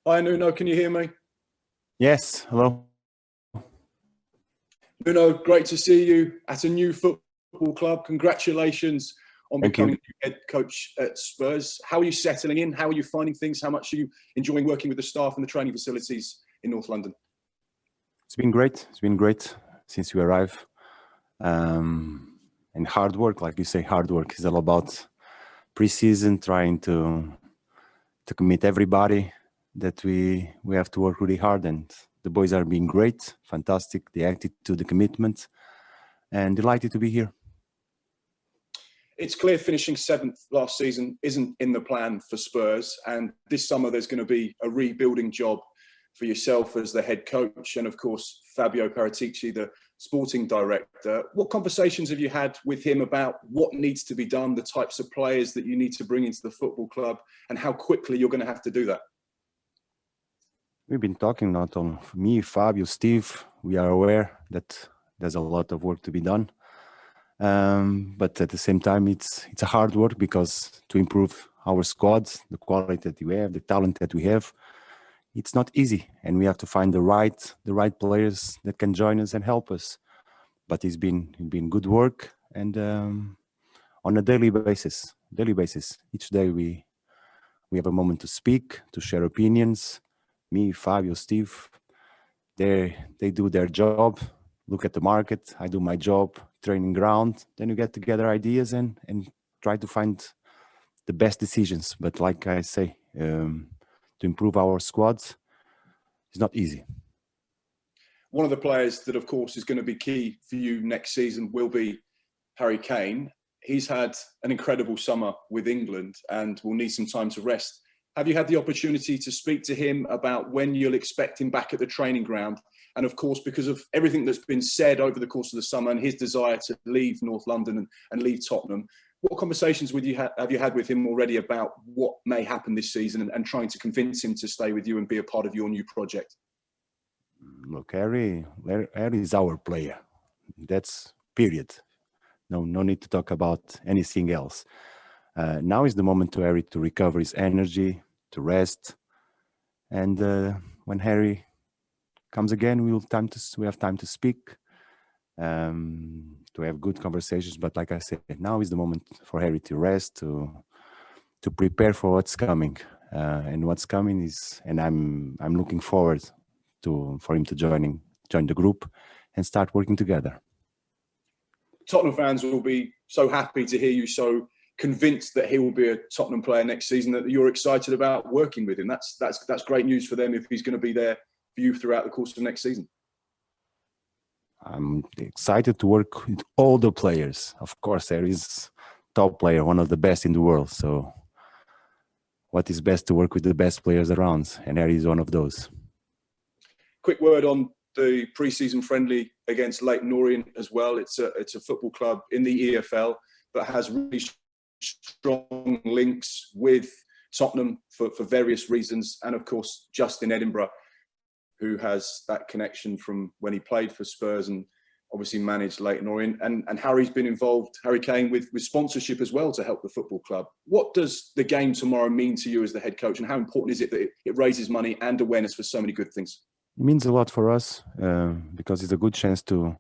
Hi, Nuno. Can you hear me? Yes, hello. Nuno, great to see you at a new football club. Congratulations on Thank you. becoming head coach at Spurs. How are you settling in? How are you finding things? How much are you enjoying working with the staff and the training facilities in North London? It's been great. It's been great since you arrived. And hard work, like you say, hard work is all about pre-season, trying to commit everybody that we have to work really hard. And the boys are being great, fantastic. The attitude, the commitment, and delighted to be here. It's clear finishing seventh last season isn't in the plan for Spurs. And this summer, there's going to be a rebuilding job for yourself as the head coach and, of course, Fabio Paratici, the sporting director. What conversations have you had with him about what needs to be done, the types of players that you need to bring into the football club, and how quickly you're going to have to do that? We've been talking, not only me, Fabio, Steve. We are aware that there's a lot of work to be done. But at the same time, it's a hard work because to improve our squads, the quality that we have, the talent that we have, it's not easy, and we have to find the right players that can join us and help us. But it's been good work, and on a daily basis, each day we have a moment to speak, to share opinions. Me, Fabio, Steve, they do their job. Look at the market. I do my job, training ground. Then you get together ideas and try to find the best decisions. But like I say, to improve our squads, it's not easy. One of the players that, of course, is going to be key for you next season will be Harry Kane. He's had an incredible summer with England and will need some time to rest. Have you had the opportunity to speak to him about when you'll expect him back at the training ground? And of course, because of everything that's been said over the course of the summer and his desire to leave North London and leave Tottenham, what conversations have you had with him already about what may happen this season and trying to convince him to stay with you and be a part of your new project? Look, Harry is our player. That's period. No need to talk about anything else. Now is the moment to Harry to recover his energy, to rest, and when Harry comes again, we have time to speak, to have good conversations. But like I said, now is the moment for Harry to rest, to prepare for what's coming, and what's coming is, and I'm looking forward for him to join the group and start working together. Tottenham fans will be so happy to hear you so convinced that he will be a Tottenham player next season, that you're excited about working with him. That's great news for them if he's going to be there for you throughout the course of next season. I'm excited to work with all the players. Of course, there is top player, one of the best in the world. So what is best to work with the best players around, and Harry is one of those. Quick word on the pre-season friendly against Leyton Orient as well. It's a football club in the EFL that has really strong links with Tottenham for various reasons. And of course, Justin Edinburgh, who has that connection from when he played for Spurs and obviously managed Leyton Orient. And Harry's been involved, Harry Kane, with sponsorship as well to help the football club. What does the game tomorrow mean to you as the head coach, and how important is it that it raises money and awareness for so many good things? It means a lot for us because it's a good chance to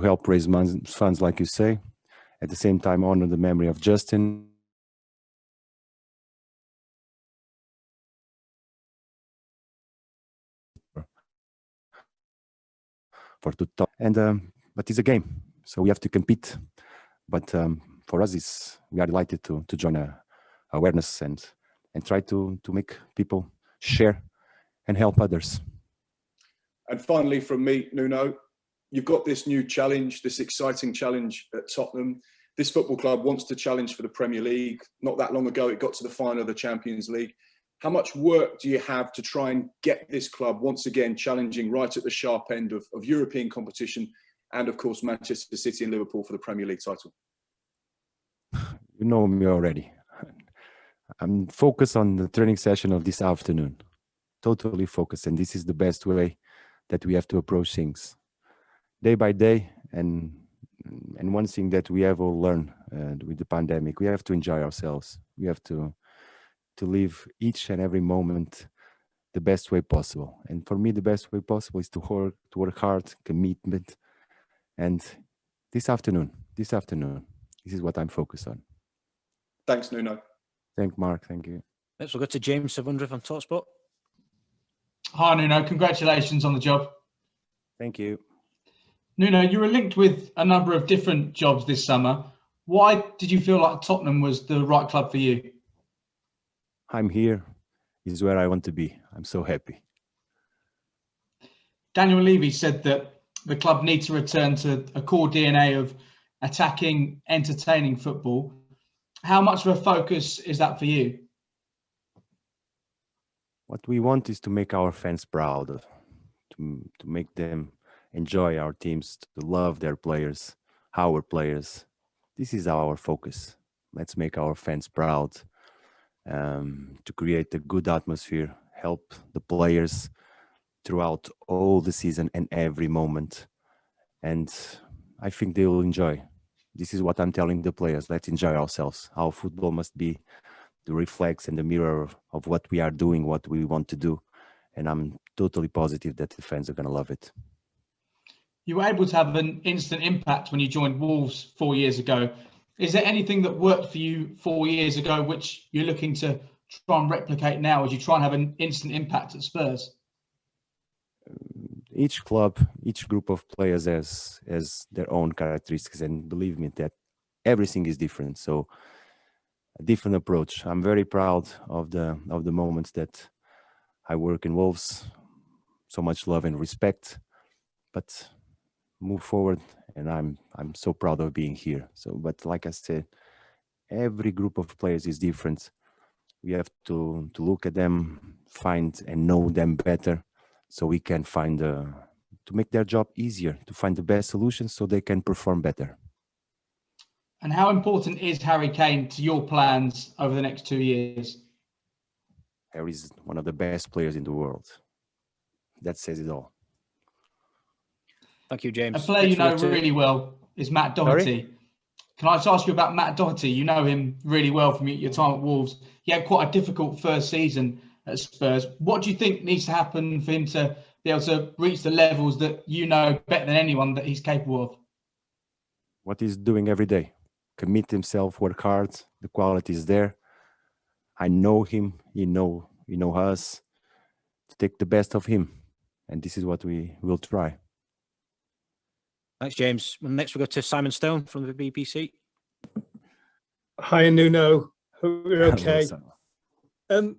help raise funds, like you say. At the same time, honor the memory of Justin. But it's a game, so we have to compete. But for us, we are delighted to join awareness and try to make people share and help others. And finally, from me, Nuno, you've got this new challenge, this exciting challenge at Tottenham. This football club wants to challenge for the Premier League. Not that long ago, it got to the final of the Champions League. How much work do you have to try and get this club once again challenging right at the sharp end of European competition and, of course, Manchester City and Liverpool for the Premier League title? You know me already. I'm focused on the training session of this afternoon. Totally focused, and this is the best way that we have to approach things, day by day. And one thing that we have all learned with the pandemic, we have to enjoy ourselves. We have to live each and every moment the best way possible. And for me, the best way possible is to work hard, commitment. And this afternoon, this is what I'm focused on. Thanks, Nuno. Thank Mark. Thank you. Next, we'll go to James Savundra from TalkSport. Hi, Nuno. Congratulations on the job. Thank you. Nuno, you were linked with a number of different jobs this summer. Why did you feel like Tottenham was the right club for you? I'm here. This is where I want to be. I'm so happy. Daniel Levy said that the club needs to return to a core DNA of attacking, entertaining football. How much of a focus is that for you? What we want is to make our fans proud, to make them enjoy our teams, to love their players, our players. This is our focus. Let's make our fans proud, to create a good atmosphere, help the players throughout all the season and every moment. And I think they will enjoy. This is what I'm telling the players. Let's enjoy ourselves. Our football must be the reflex and the mirror of what we are doing, what we want to do. And I'm totally positive that the fans are going to love it. You were able to have an instant impact when you joined Wolves 4 years ago. Is there anything that worked for you 4 years ago which you're looking to try and replicate now as you try and have an instant impact at Spurs? Each club, each group of players has their own characteristics, and believe me that everything is different. So a different approach. I'm very proud of the moments that I work in Wolves. So much love and respect, but move forward, and I'm so proud of being here. So, but like I said, every group of players is different. We have to look at them, find and know them better, so we can find to make their job easier, to find the best solutions so they can perform better. And how important is Harry Kane to your plans over the next 2 years? Harry is one of the best players in the world. That says it all. Thank you, James. A player you know really well is Matt Doherty. Sorry? Can I just ask you about Matt Doherty? You know him really well from your time at Wolves. He had quite a difficult first season at Spurs. What do you think needs to happen for him to be able to reach the levels that you know better than anyone that he's capable of? What he's doing every day. Commit himself, work hard. The quality is there. I know him. He know us. To take the best of him. And this is what we will try. Thanks, James. Next, we'll go to Simon Stone from the BBC. Hi, Nuno. Hope you're okay. Hello,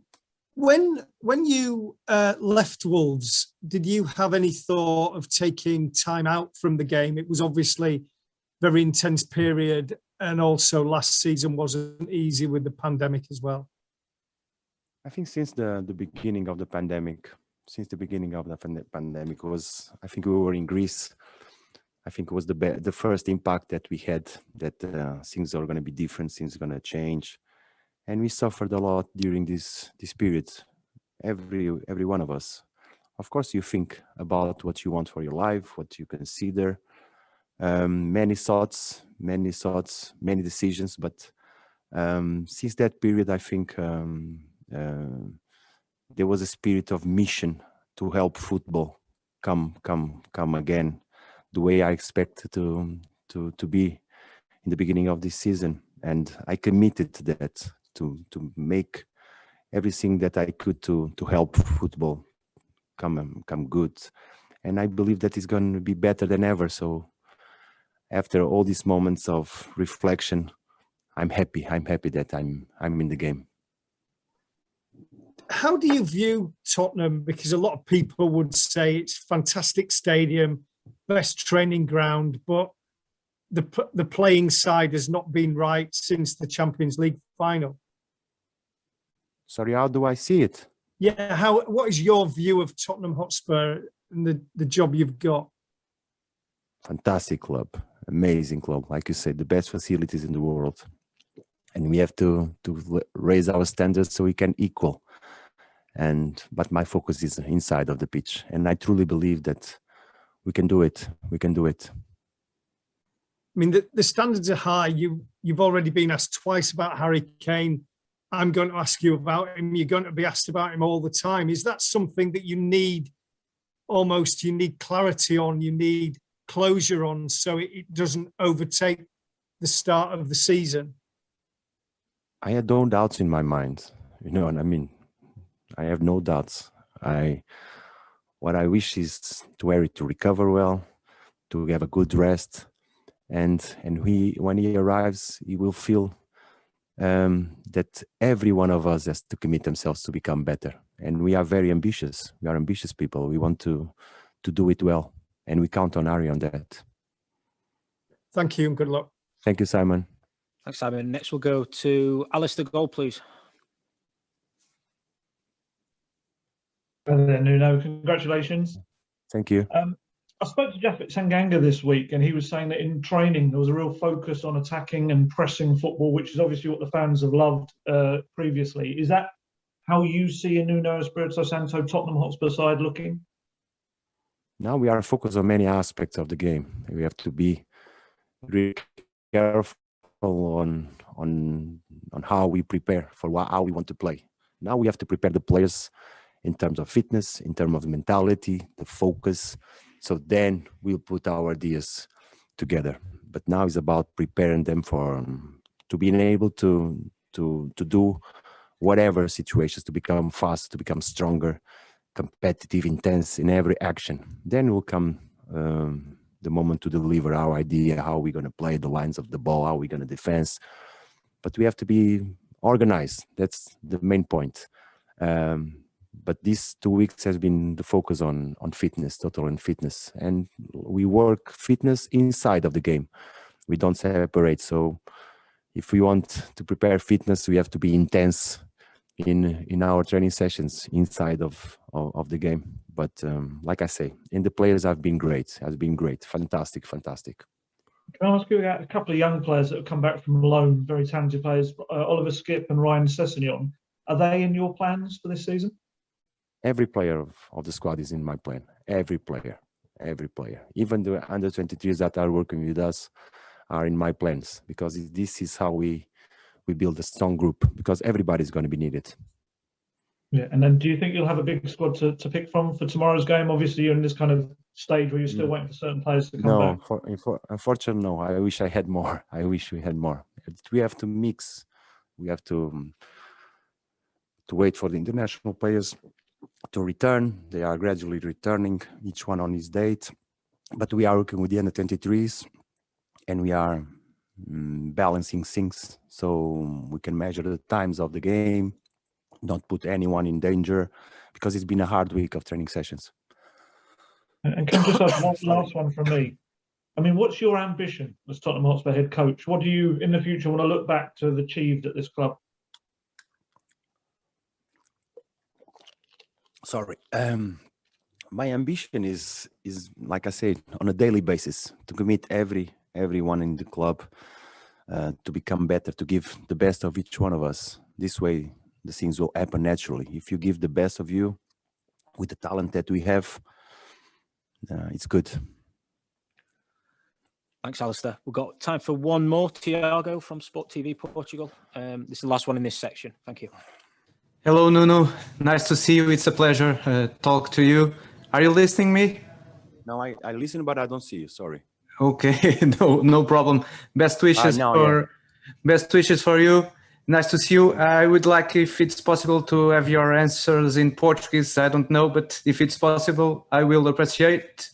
when you left Wolves, did you have any thought of taking time out from the game? It was obviously a very intense period, and also last season wasn't easy with the pandemic as well. I think since the beginning of the pandemic, was, I think we were in Greece. I think it was the first impact that we had, that things are going to be different, things are going to change. And we suffered a lot during this period, every one of us. Of course, you think about what you want for your life, what you consider, many thoughts, many decisions. But since that period, I think there was a spirit of mission to help football come again, the way I expected to be in the beginning of this season. And I committed to that, to make everything that I could to help football come good. And I believe that it's going to be better than ever. So after all these moments of reflection, I'm happy that I'm in the game. How do you view Tottenham? Because a lot of people would say it's a fantastic stadium, best training ground, but the playing side has not been right since the Champions League final. Sorry, how do I see it? Yeah, what is your view of Tottenham Hotspur and the job you've got? Fantastic club, amazing club. Like you said, the best facilities in the world. And we have to raise our standards so we can equal. But my focus is inside of the pitch. And I truly believe that we can do it. We can do it. I mean, the standards are high. You've already been asked twice about Harry Kane. I'm going to ask you about him. You're going to be asked about him all the time. Is that something that you need clarity on, you need closure on, so it doesn't overtake the start of the season? I had no doubts in my mind. You know what I mean? I have no doubts. What I wish is to Eric to recover well, to have a good rest, and when he arrives, he will feel that every one of us has to commit themselves to become better. And we are very ambitious. We are ambitious people. We want to do it well, and we count on Ari on that. Thank you and good luck. Thank you, Simon. Thanks, Simon. Next, we'll go to Alistair Gold, please. Hello there, Nuno. Congratulations. Thank you. I spoke to Japhet Sanganga this week, and he was saying that in training there was a real focus on attacking and pressing football, which is obviously what the fans have loved previously. Is that how you see a Nuno Espirito Santo Tottenham Hotspur side looking? Now we are focused on many aspects of the game. We have to be really careful on how we prepare for how we want to play. Now we have to prepare the players in terms of fitness, in terms of mentality, the focus. So then we'll put our ideas together. But now it's about preparing them to being able to do whatever situations, to become fast, to become stronger, competitive, intense in every action. Then will come the moment to deliver our idea, how we're going to play the lines of the ball, how we're going to defense. But we have to be organized. That's the main point. But these 2 weeks has been the focus on fitness, total and fitness. And we work fitness inside of the game. We don't separate. So if we want to prepare fitness, we have to be intense in our training sessions inside of the game. But like I say, in the players have been great. Fantastic. Can I ask you about a couple of young players that have come back from loan, very talented players, Oliver Skipp and Ryan Sessegnon? Are they in your plans for this season? Every player of the squad is in my plan. Every player. Even the under-23s that are working with us are in my plans, because this is how we build a strong group, because everybody's going to be needed. Yeah, and then do you think you'll have a big squad to pick from for tomorrow's game? Obviously, you're in this kind of stage where you're still waiting for certain players to come back. Unfortunately, no. I wish I had more. I wish we had more. We have to mix. We have to wait for the international players to return. They are gradually returning, each one on his date. But we are working with the under-23s, and we are balancing things so we can measure the times of the game, not put anyone in danger, because it's been a hard week of training sessions. And can I just ask one last one from me? I mean, what's your ambition as Tottenham Hotspur head coach? What do you, in the future, want to look back to have achieved at this club? Sorry. My ambition is like I said, on a daily basis, to commit everyone in the club to become better, to give the best of each one of us. This way, the things will happen naturally. If you give the best of you with the talent that we have, it's good. Thanks, Alistair. We've got time for one more. Tiago from Sport TV Portugal. This is the last one in this section. Thank you. Hello, Nuno. Nice to see you. It's a pleasure talk to you. Are you listening me? No, I listen, but I don't see you. Sorry. Okay, no problem. Best wishes best wishes for you. Nice to see you. I would like, if it's possible, to have your answers in Portuguese. I don't know, but if it's possible, I will appreciate.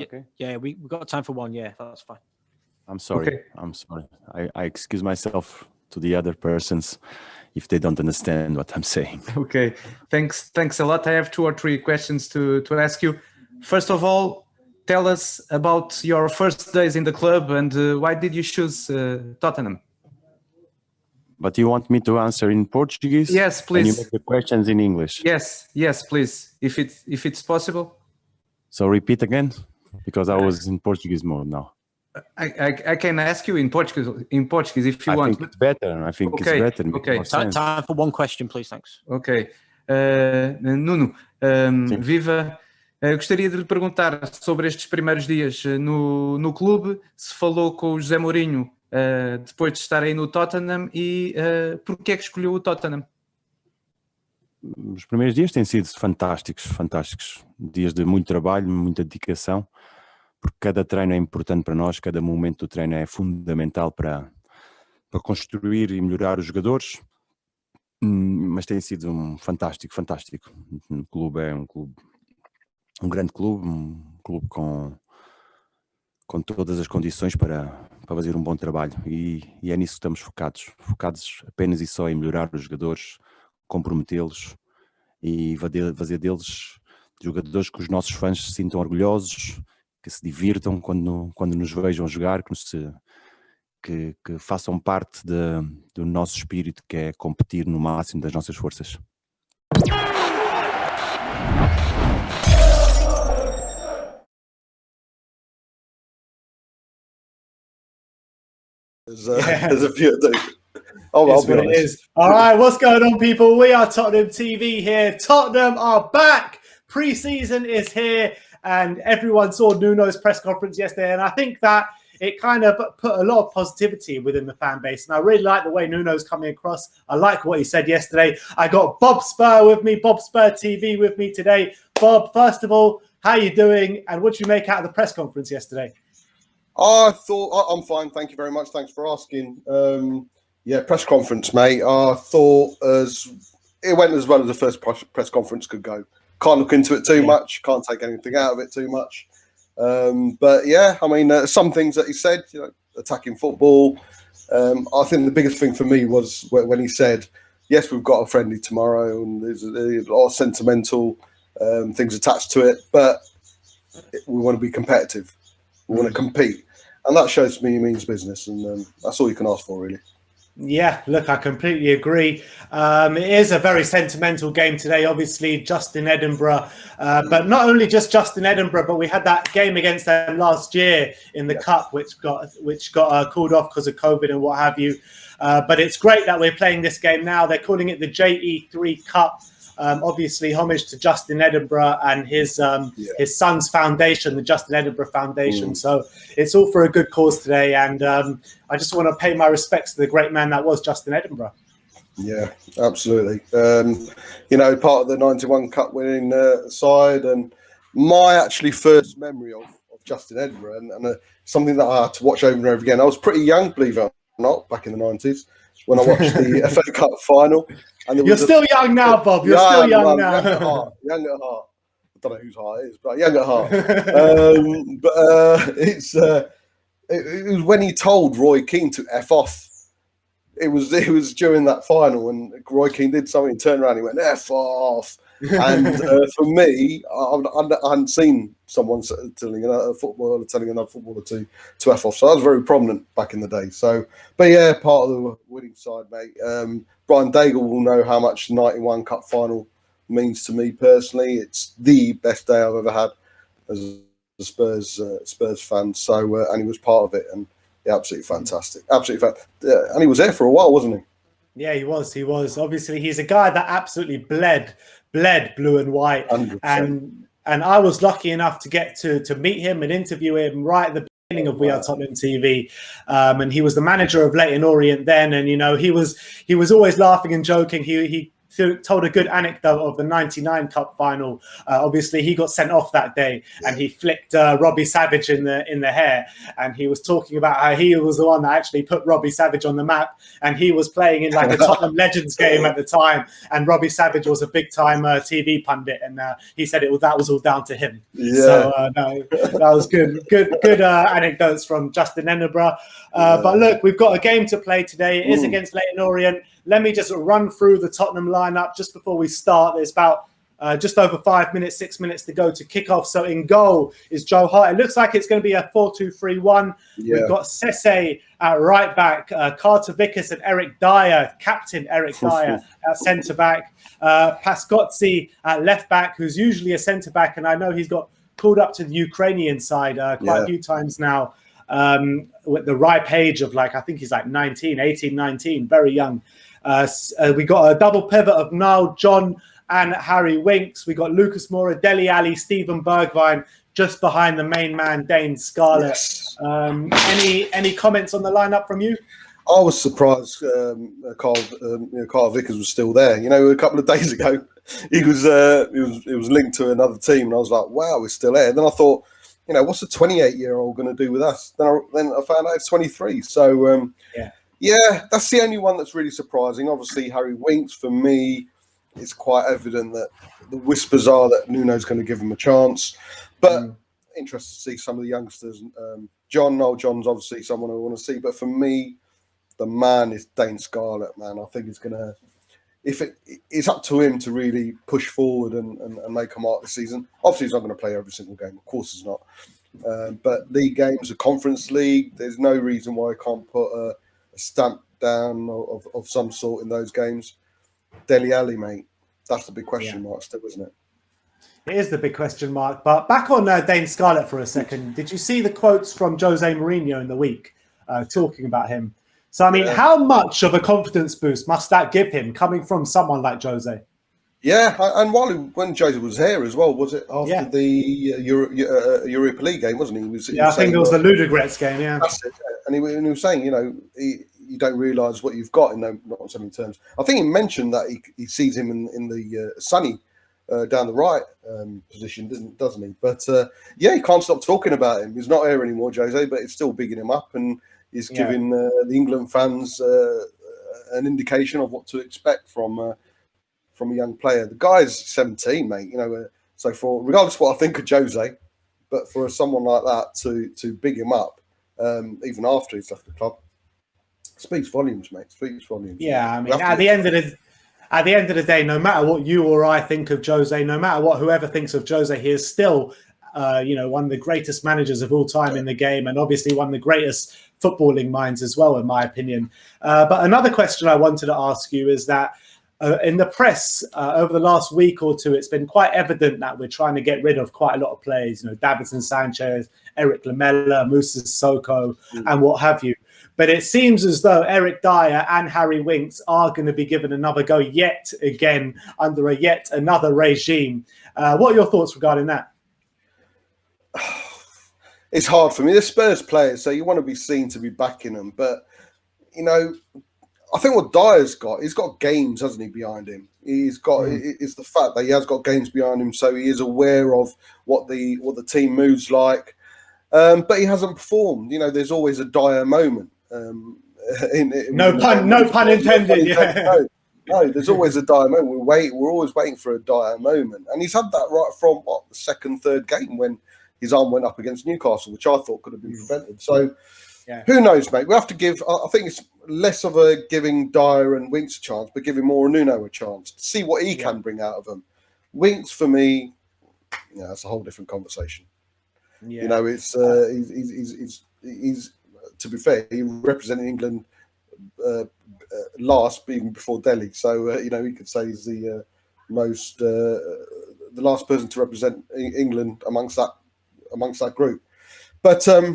Okay. Yeah, we've got time for one. Yeah, that's fine. I'm sorry. Okay. I'm sorry. I excuse myself to the other persons if they don't understand what I'm saying. Okay. Thanks a lot. I have 2 or 3 questions to ask you. First of all, tell us about your first days in the club and why did you choose Tottenham? But you want me to answer in Portuguese? Yes, please. And you make the questions in English? Yes, please. If it's possible. So repeat again, because I was in Portuguese mode now. I can ask you in Portuguese if you want. I think it's better. Okay. It's better. Okay. Time for one question, please. Thanks. Ok. Nuno, viva. Gostaria de lhe perguntar sobre estes primeiros dias no clube, se falou com o José Mourinho depois de estar aí no Tottenham, e porquê é que escolheu o Tottenham? Os primeiros dias têm sido fantásticos. Dias de muito trabalho, muita dedicação, porque cada treino é importante para nós, cada momento do treino é fundamental para construir e melhorar os jogadores. Mas tem sido fantástico. O clube é um grande clube, um clube com todas as condições para fazer um bom trabalho, e é nisso que estamos focados apenas e só em melhorar os jogadores, comprometê-los e fazer deles jogadores que os nossos fãs se sintam orgulhosos, que se divirtam quando nos vejam jogar, que façam parte do nosso espírito, que é competir no máximo das nossas forças. There's a few of those. Oh, It's what it is. All right, what's going on, people? We are Tottenham TV here. Tottenham are back. Pre-season is here, and everyone saw Nuno's press conference yesterday, and I think that it kind of put a lot of positivity within the fan base. And I really like the way Nuno's coming across. I like what he said yesterday. I got Bob Spur with me, Bob Spur TV with me today. Bob, first of all, how are you doing? And what did you make out of the press conference yesterday? I thought I'm fine. Thank you very much. Thanks for asking. Yeah, press conference, mate. I thought it went as well as the first press conference could go. Can't look into it too much. Can't take anything out of it too much. But yeah, I mean, some things that he said, attacking football. I think the biggest thing for me was when he said, yes, we've got a friendly tomorrow, and there's a lot of sentimental things attached to it, but we want to be competitive. We want to compete. And that shows me he means business, and that's all you can ask for, really. Yeah, look, I completely agree. It is a very sentimental game today, obviously, just in Edinburgh. But not only just in Edinburgh, but we had that game against them last year in the Cup, which got called off because of COVID and what have you. But it's great that we're playing this game now. They're calling it the JE3 Cup. Obviously, homage to Justin Edinburgh and his son's foundation, the Justin Edinburgh Foundation. So it's all for a good cause today, and I just want to pay my respects to the great man that was Justin Edinburgh. Yeah, absolutely. Part of the 91 Cup winning side, and my actually first memory of Justin Edinburgh, and something that I had to watch over and over again. I was pretty young, believe it or not, back in the 90s. When I watched the FA Cup final. And you're still young now, Bob. You're still young now. Young at heart. I don't know whose heart it is, but young at heart. It was when he told Roy Keane to F off. It was during that final when Roy Keane did something, turned around, he went F off. And for me, I hadn't seen someone telling another footballer to F off. So that was very prominent back in the day. So, but yeah, part of the winning side, mate. Brian Daigle will know how much the 91 Cup final means to me personally. It's the best day I've ever had as a Spurs fan. So, and he was part of it, and yeah, absolutely fantastic. Absolutely fantastic. And he was there for a while, wasn't he? Yeah, he was. Obviously, he's a guy that absolutely bled blue and white. 100%. And I was lucky enough to get to meet him and interview him right at the beginning of We Are Tottenham TV. And he was the manager of Leyton Orient then. And, he was always laughing and joking. He told a good anecdote of the 99 Cup final. Obviously, he got sent off that day, and he flicked Robbie Savage in the hair. And he was talking about how he was the one that actually put Robbie Savage on the map, and he was playing in like a Tottenham Legends game at the time. And Robbie Savage was a big time TV pundit, and he said that was all down to him. Yeah. So that was good anecdotes from Justin Edinburgh. But look, we've got a game to play today. It is against Leyton Orient. Let me just run through the Tottenham lineup just before we start. There's about just over 6 minutes to go to kick off. So in goal is Joe Hart. It looks like it's going to be a 4-2-3-1. Yeah. We've got Sesse at right back, Carter Vickers and Eric Dyer, captain Eric Dyer at centre back, Pascozzi at left back, who's usually a centre back, and I know he's got called up to the Ukrainian side quite a few times now. With the ripe age of I think he's 18, 19, very young. We got a double pivot of Niall John and Harry Winks. We got Lucas Moura, Dele Alli, Stephen Bergwijn, just behind the main man, Dane Scarlett. Yes. Any comments on the lineup from you? I was surprised Carl Vickers was still there. You know, a couple of days ago, he was linked to another team, and I was like, wow, he's still there. And then I thought, you know, what's a 28-year-old going to do with us? Then I found out it's 23. So yeah, that's the only one that's really surprising. Obviously, Harry Winks, for me, it's quite evident that the whispers are that Nuno's going to give him a chance. But interested to see some of the youngsters. John's obviously someone I want to see. But for me, the man is Dane Scarlett, man. I think it's going to, it's up to him to really push forward and make a mark this season. Obviously, he's not going to play every single game. Of course he's not. But league games, a conference league, there's no reason why I can't put a stamp down of some sort in those games. Dele Alli, mate. That's the big question mark still, isn't it? It is the big question mark. But back on Dane Scarlett for a second. Did you see the quotes from Jose Mourinho in the week talking about him? So, I mean, how much of a confidence boost must that give him coming from someone like Jose? Yeah, and when Jose was here as well, was it after the Europa League game, wasn't he? He I think it was the Ludogorets game, That's it. And he was saying, you know, you don't realise what you've got in not so many terms. I think he mentioned that he sees him in the sunny down the right position, doesn't he? But he can't stop talking about him. He's not here anymore, Jose, but it's still bigging him up, and he's giving the England fans an indication of what to expect from a young player. The guy's 17, mate. You know, so for regardless of what I think of Jose, but for someone like that to big him up, even after he's left the club, speaks volumes, mate. Speaks volumes. Yeah, I mean, at the end of the day, no matter what you or I think of Jose, no matter what whoever thinks of Jose, he is still, one of the greatest managers of all time in the game, and obviously one of the greatest footballing minds as well, in my opinion. But another question I wanted to ask you is that in the press over the last week or two, it's been quite evident that we're trying to get rid of quite a lot of players. You know, Davinson Sanchez, Eric Lamela, Moussa Sissoko, and what have you. But it seems as though Eric Dyer and Harry Winks are going to be given another go yet again under yet another regime. What are your thoughts regarding that? It's hard for me. They're Spurs players, so you want to be seen to be backing them. But, you know, I think what Dyer's got, he's got games, hasn't he, behind him? He's got it's the fact that he has got games behind him, so he is aware of what the team moves like. But he hasn't performed. You know, there's always a Dyer moment. No pun intended. No, there's always a Dyer moment. We're always waiting for a Dyer moment, and he's had that right from the second, third game when his arm went up against Newcastle, which I thought could have been prevented. So who knows, mate? We have to give. I think it's less of a giving Dyer and Winks a chance, but giving more Nuno a chance to see what he can bring out of them. Winks, for me, it's a whole different conversation. Yeah. You know, it's he's to be fair, he represented England last, being before Delhi. So he could say he's the last person to represent England amongst that group. But I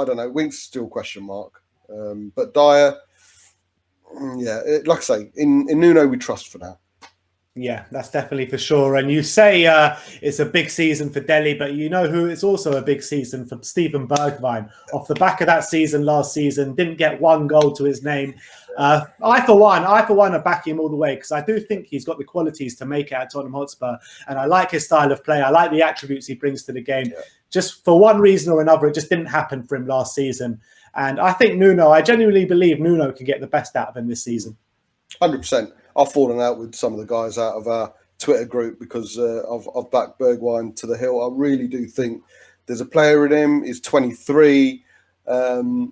don't know. Winks still question mark. But Dyer, like I say, in Nuno we trust for now. Yeah, that's definitely for sure. And you say it's a big season for Delhi, but you know who it's also a big season for? Steven Bergwijn. Off the back of that season last season, didn't get one goal to his name. I for one are backing him all the way, because I do think he's got the qualities to make it at Tottenham Hotspur, and I like his style of play. I like the attributes he brings to the game. Yeah. Just for one reason or another, it just didn't happen for him last season. And I think I genuinely believe Nuno can get the best out of him this season. 100%. I've fallen out with some of the guys out of our Twitter group because I've backed Bergwijn to the hill. I really do think there's a player in him. He's 23, and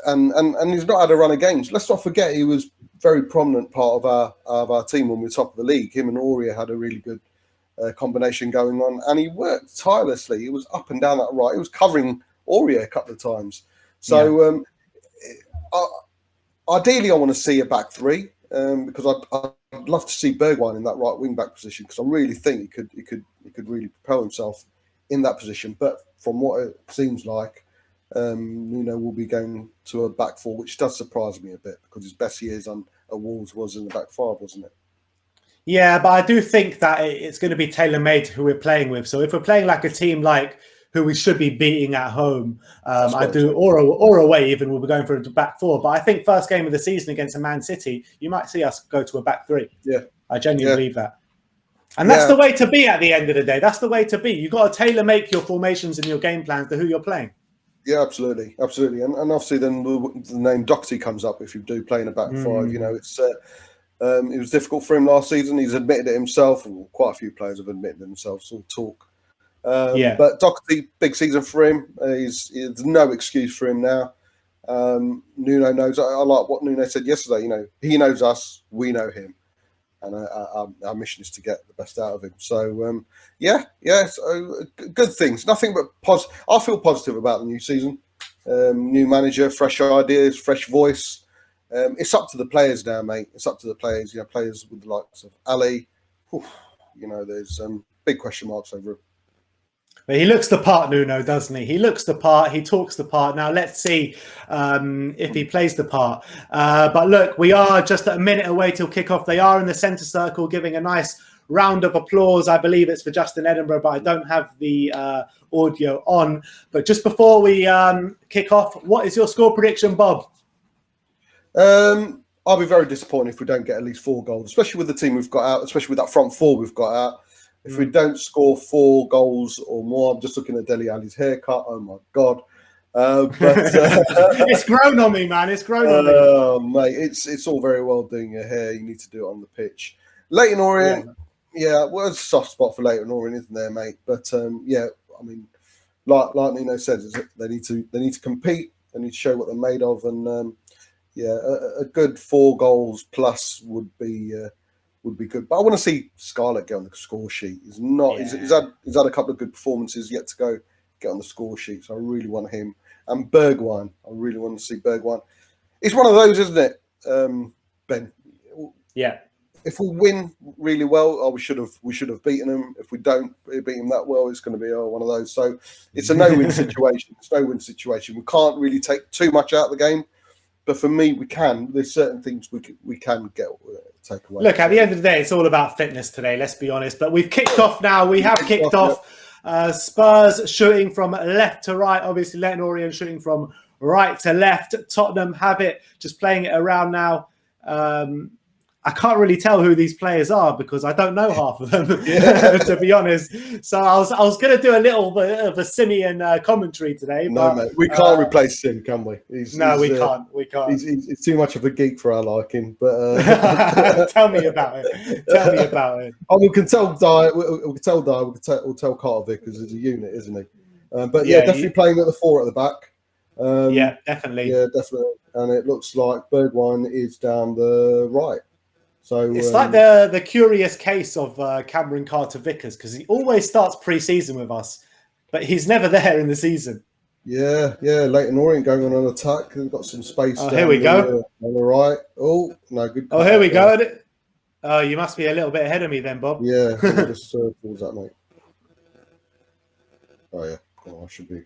he's not had a run of games. Let's not forget he was very prominent part of our team when we were top of the league. Him and Orient had a really good combination going on, and he worked tirelessly. He was up and down that right. He was covering Orient a couple of times. So ideally, I want to see a back three. Because I'd love to see Bergwijn in that right wing back position, because I really think he could really propel himself in that position. But from what it seems like, Nuno will be going to a back four, which does surprise me a bit, because his best years at Wolves was in the back five, wasn't it? Yeah, but I do think that it's going to be tailor-made to who we're playing with. So if we're playing like a team like who we should be beating at home, or away even, we'll be going for a back four. But I think first game of the season against a Man City, you might see us go to a back three. Yeah. I genuinely believe that. And that's the way to be at the end of the day. That's the way to be. You've got to tailor-make your formations and your game plans to who you're playing. Yeah, absolutely. And obviously then the name Doherty comes up if you do play in a back five. You know, it's it was difficult for him last season. He's admitted it himself, and quite a few players have admitted it themselves. All talk. But Doherty, big season for him. There's no excuse for him now. Nuno knows. I like what Nuno said yesterday. You know, he knows us, we know him, and our mission is to get the best out of him. So so good things. Nothing but positive. I feel positive about the new season. New manager, fresh ideas, fresh voice. It's up to the players now, mate. It's up to the players. You know, players with the likes of Ali. You know, there's big question marks over him. But he looks the part, Nuno, doesn't he? He looks the part. He talks the part. Now, let's see if he plays the part. But look, we are just a minute away till kickoff. They are in the centre circle giving a nice round of applause. I believe it's for Justin Edinburgh, but I don't have the audio on. But just before we kick off, what is your score prediction, Bob? I'll be very disappointed if we don't get at least 4 goals, especially with the team we've got out, especially with that front four we've got out. If we don't score 4 goals or more, I'm just looking at Dele Alli's haircut. Oh my God! It's grown on me, man. It's grown on me. Oh, mate, it's all very well doing your hair. You need to do it on the pitch. Leyton Orient, well, it's a soft spot for Leyton Orient, isn't there, mate? But I mean, like Nino said, they need to compete. They need to show what they're made of, and a good 4 goals plus would be good. But I want to see Scarlett get on the score sheet. He's had a couple of good performances yet to go get on the score sheet. So I really want him. And Bergwijn. I really want to see Bergwijn. It's one of those, isn't it, Ben? Yeah. If we win really well, we should have beaten them. If we don't beat them that well, it's going to be one of those. So it's a no-win situation. It's a no-win situation. We can't really take too much out of the game. But for me, we can. There's certain things we can take away. Look, at the end of the day, it's all about fitness today, let's be honest. But we've kicked off now. We have kicked off. Spurs shooting from left to right. Obviously, Leyton Orient shooting from right to left. Tottenham have it, just playing it around now. I can't really tell who these players are because I don't know half of them, to be honest. So I was going to do a little bit of a Simeon commentary today. No, mate, we can't replace Sim, can we? We can't. We can't. He's too much of a geek for our liking. But tell me about it. Tell me about it. Oh, we can tell Dyer. We'll tell Carter because he's a unit, isn't he? But definitely playing at the 4 at the back. Definitely. Yeah, definitely. And it looks like Bergwijn is down the right. So it's like the curious case of Cameron Carter-Vickers because he always starts pre-season with us, but he's never there in the season. Yeah. Leyton Orient going on an attack. They've got some space. Oh, here we go. On the right. Oh, no, good. Oh, here we go. Oh, you must be a little bit ahead of me then, Bob. Yeah. Just circles that, mate. Oh, yeah. Oh, I should be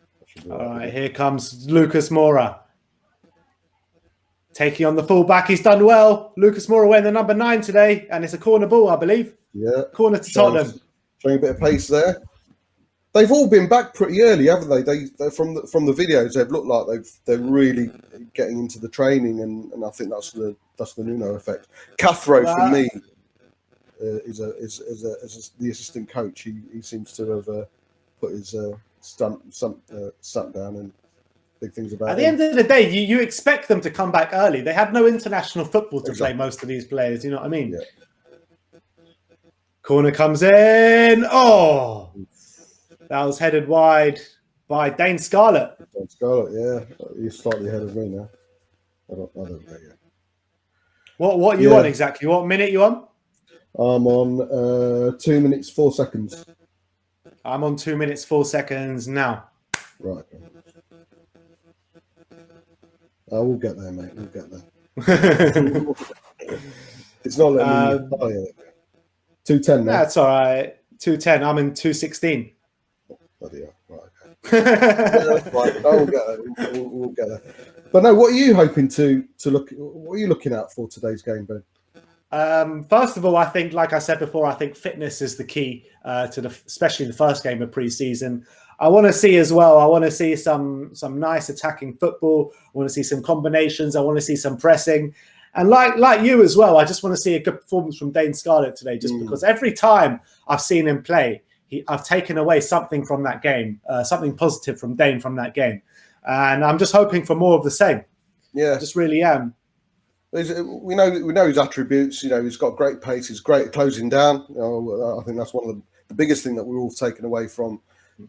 All right, here comes Lucas Moura. Taking on the fullback, he's done well. Lucas Moura wearing the number 9 today, and it's a corner ball, I believe. Yeah. Corner to Tottenham. Showing a bit of pace there. They've all been back pretty early, haven't they? They from the videos, they've looked like they're really getting into the training, and I think that's the Nuno effect. Cathro for me is the assistant coach. He seems to have put his stamp down and. Big things about At the end of the day, you expect them to come back early. They had no international football to play, most of these players. You know what I mean? Yeah. Corner comes in. Oh, that was headed wide by Dane Scarlett. Dane Scarlett, yeah. He's slightly ahead of me now. I don't know yet. What are you on exactly? What minute are you on? I'm on 2 minutes 4 seconds. I'm on 2 minutes 4 seconds now. Right. We'll get there, mate. We'll get there. It's not letting me. 2:10 now. That's all right. 2:10. I'm in 2:16. Bloody hell. Right, okay. Right. We'll get there. We'll get there. But no, what are you hoping to look? What are you looking at for today's game, Ben? First of all, I think, like I said before, I think fitness is the key to especially the first game of pre-season. I want to see as well. I want to see some nice attacking football. I want to see some combinations. I want to see some pressing, and like you as well. I just want to see a good performance from Dane Scarlett today, just because every time I've seen him play, I've taken away something from that game, something positive from Dane from that game, and I'm just hoping for more of the same. Yeah, I just really am. We know his attributes. You know, he's got great pace. He's great at closing down. You know, I think that's one of the biggest thing that we're all taken away from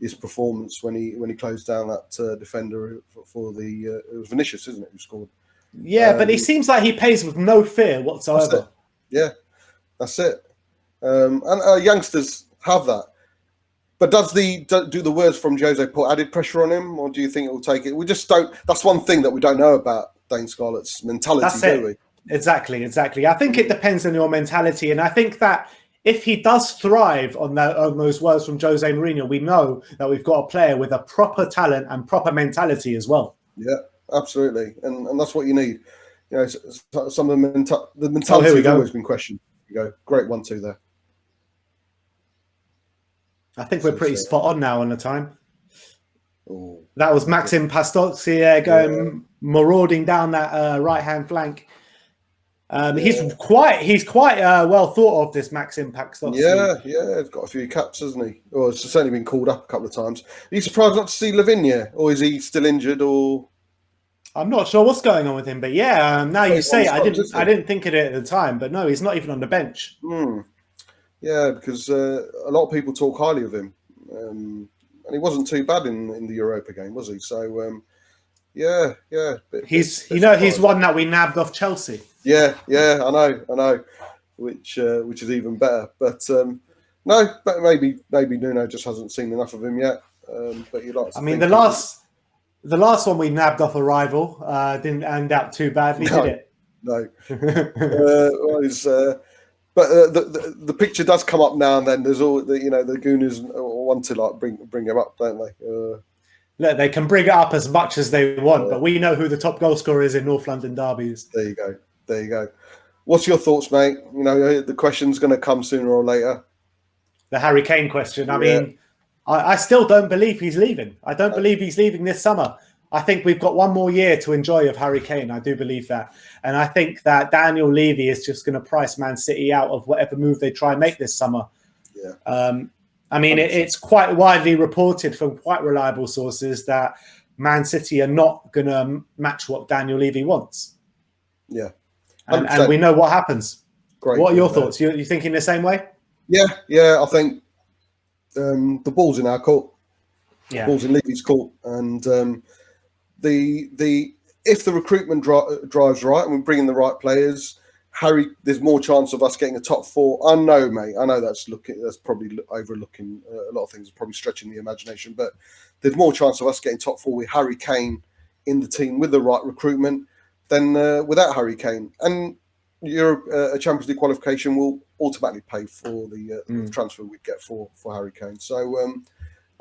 his performance when he closed down that defender for the it was Vinicius, isn't it, who scored? Yeah, but he seems like he plays with no fear whatsoever. That's it. And youngsters have that. But do the words from Jose put added pressure on him, or do you think it will take it? We just don't. That's one thing that we don't know about Dane Scarlett's mentality, do we? Exactly. I think it depends on your mentality, and I think that if he does thrive on those words from Jose Mourinho, we know that we've got a player with a proper talent and proper mentality as well. Yeah, absolutely, and that's what you need. You know, some of the mentality has always been questioned. You go, great 1-2 there. I think we're pretty spot on now on the time. Ooh. That was Maxim Pastore going marauding down that right-hand flank. He's quite well thought of, this Maxim Pastore. Yeah, he's got a few caps, hasn't he? Or it's certainly been called up a couple of times. Are you surprised not to see Lavinia, or is he still injured? Or I'm not sure what's going on with him, but now you say it, I didn't think of it at the time, but no, he's not even on the bench. Yeah, because a lot of people talk highly of him, and he wasn't too bad in the Europa game, was he? So, he's one that we nabbed off Chelsea. Yeah, I know, which is even better. But no, but maybe Nuno just hasn't seen enough of him yet. But you'd like to. I mean, the last one we nabbed off a rival didn't end up too badly, did it? No. But the picture does come up now and then. There's all the Gooners want to bring him up, don't they? Look, they can bring it up as much as they want, but we know who the top goal scorer is in North London derbies. There you go. What's your thoughts, mate? You know, the question's going to come sooner or later. The Harry Kane question. I mean, I still don't believe he's leaving. I don't believe he's leaving this summer. I think we've got one more year to enjoy of Harry Kane. I do believe that. And I think that Daniel Levy is just going to price Man City out of whatever move they try and make this summer. Yeah. I mean, it's quite widely reported from quite reliable sources that Man City are not going to match what Daniel Levy wants. Yeah. And we know what happens. Great. What are your thoughts? You thinking the same way? Yeah. I think the ball's in our court. Yeah. The ball's in Levy's court. And if the recruitment drives right and we bring in the right players, Harry, there's more chance of us getting a top 4. I know, mate. I know that's probably overlooking a lot of things, probably stretching the imagination, but there's more chance of us getting top 4 with Harry Kane in the team with the right recruitment than without Harry Kane. And a Champions League qualification will automatically pay for the transfer we'd get for Harry Kane. So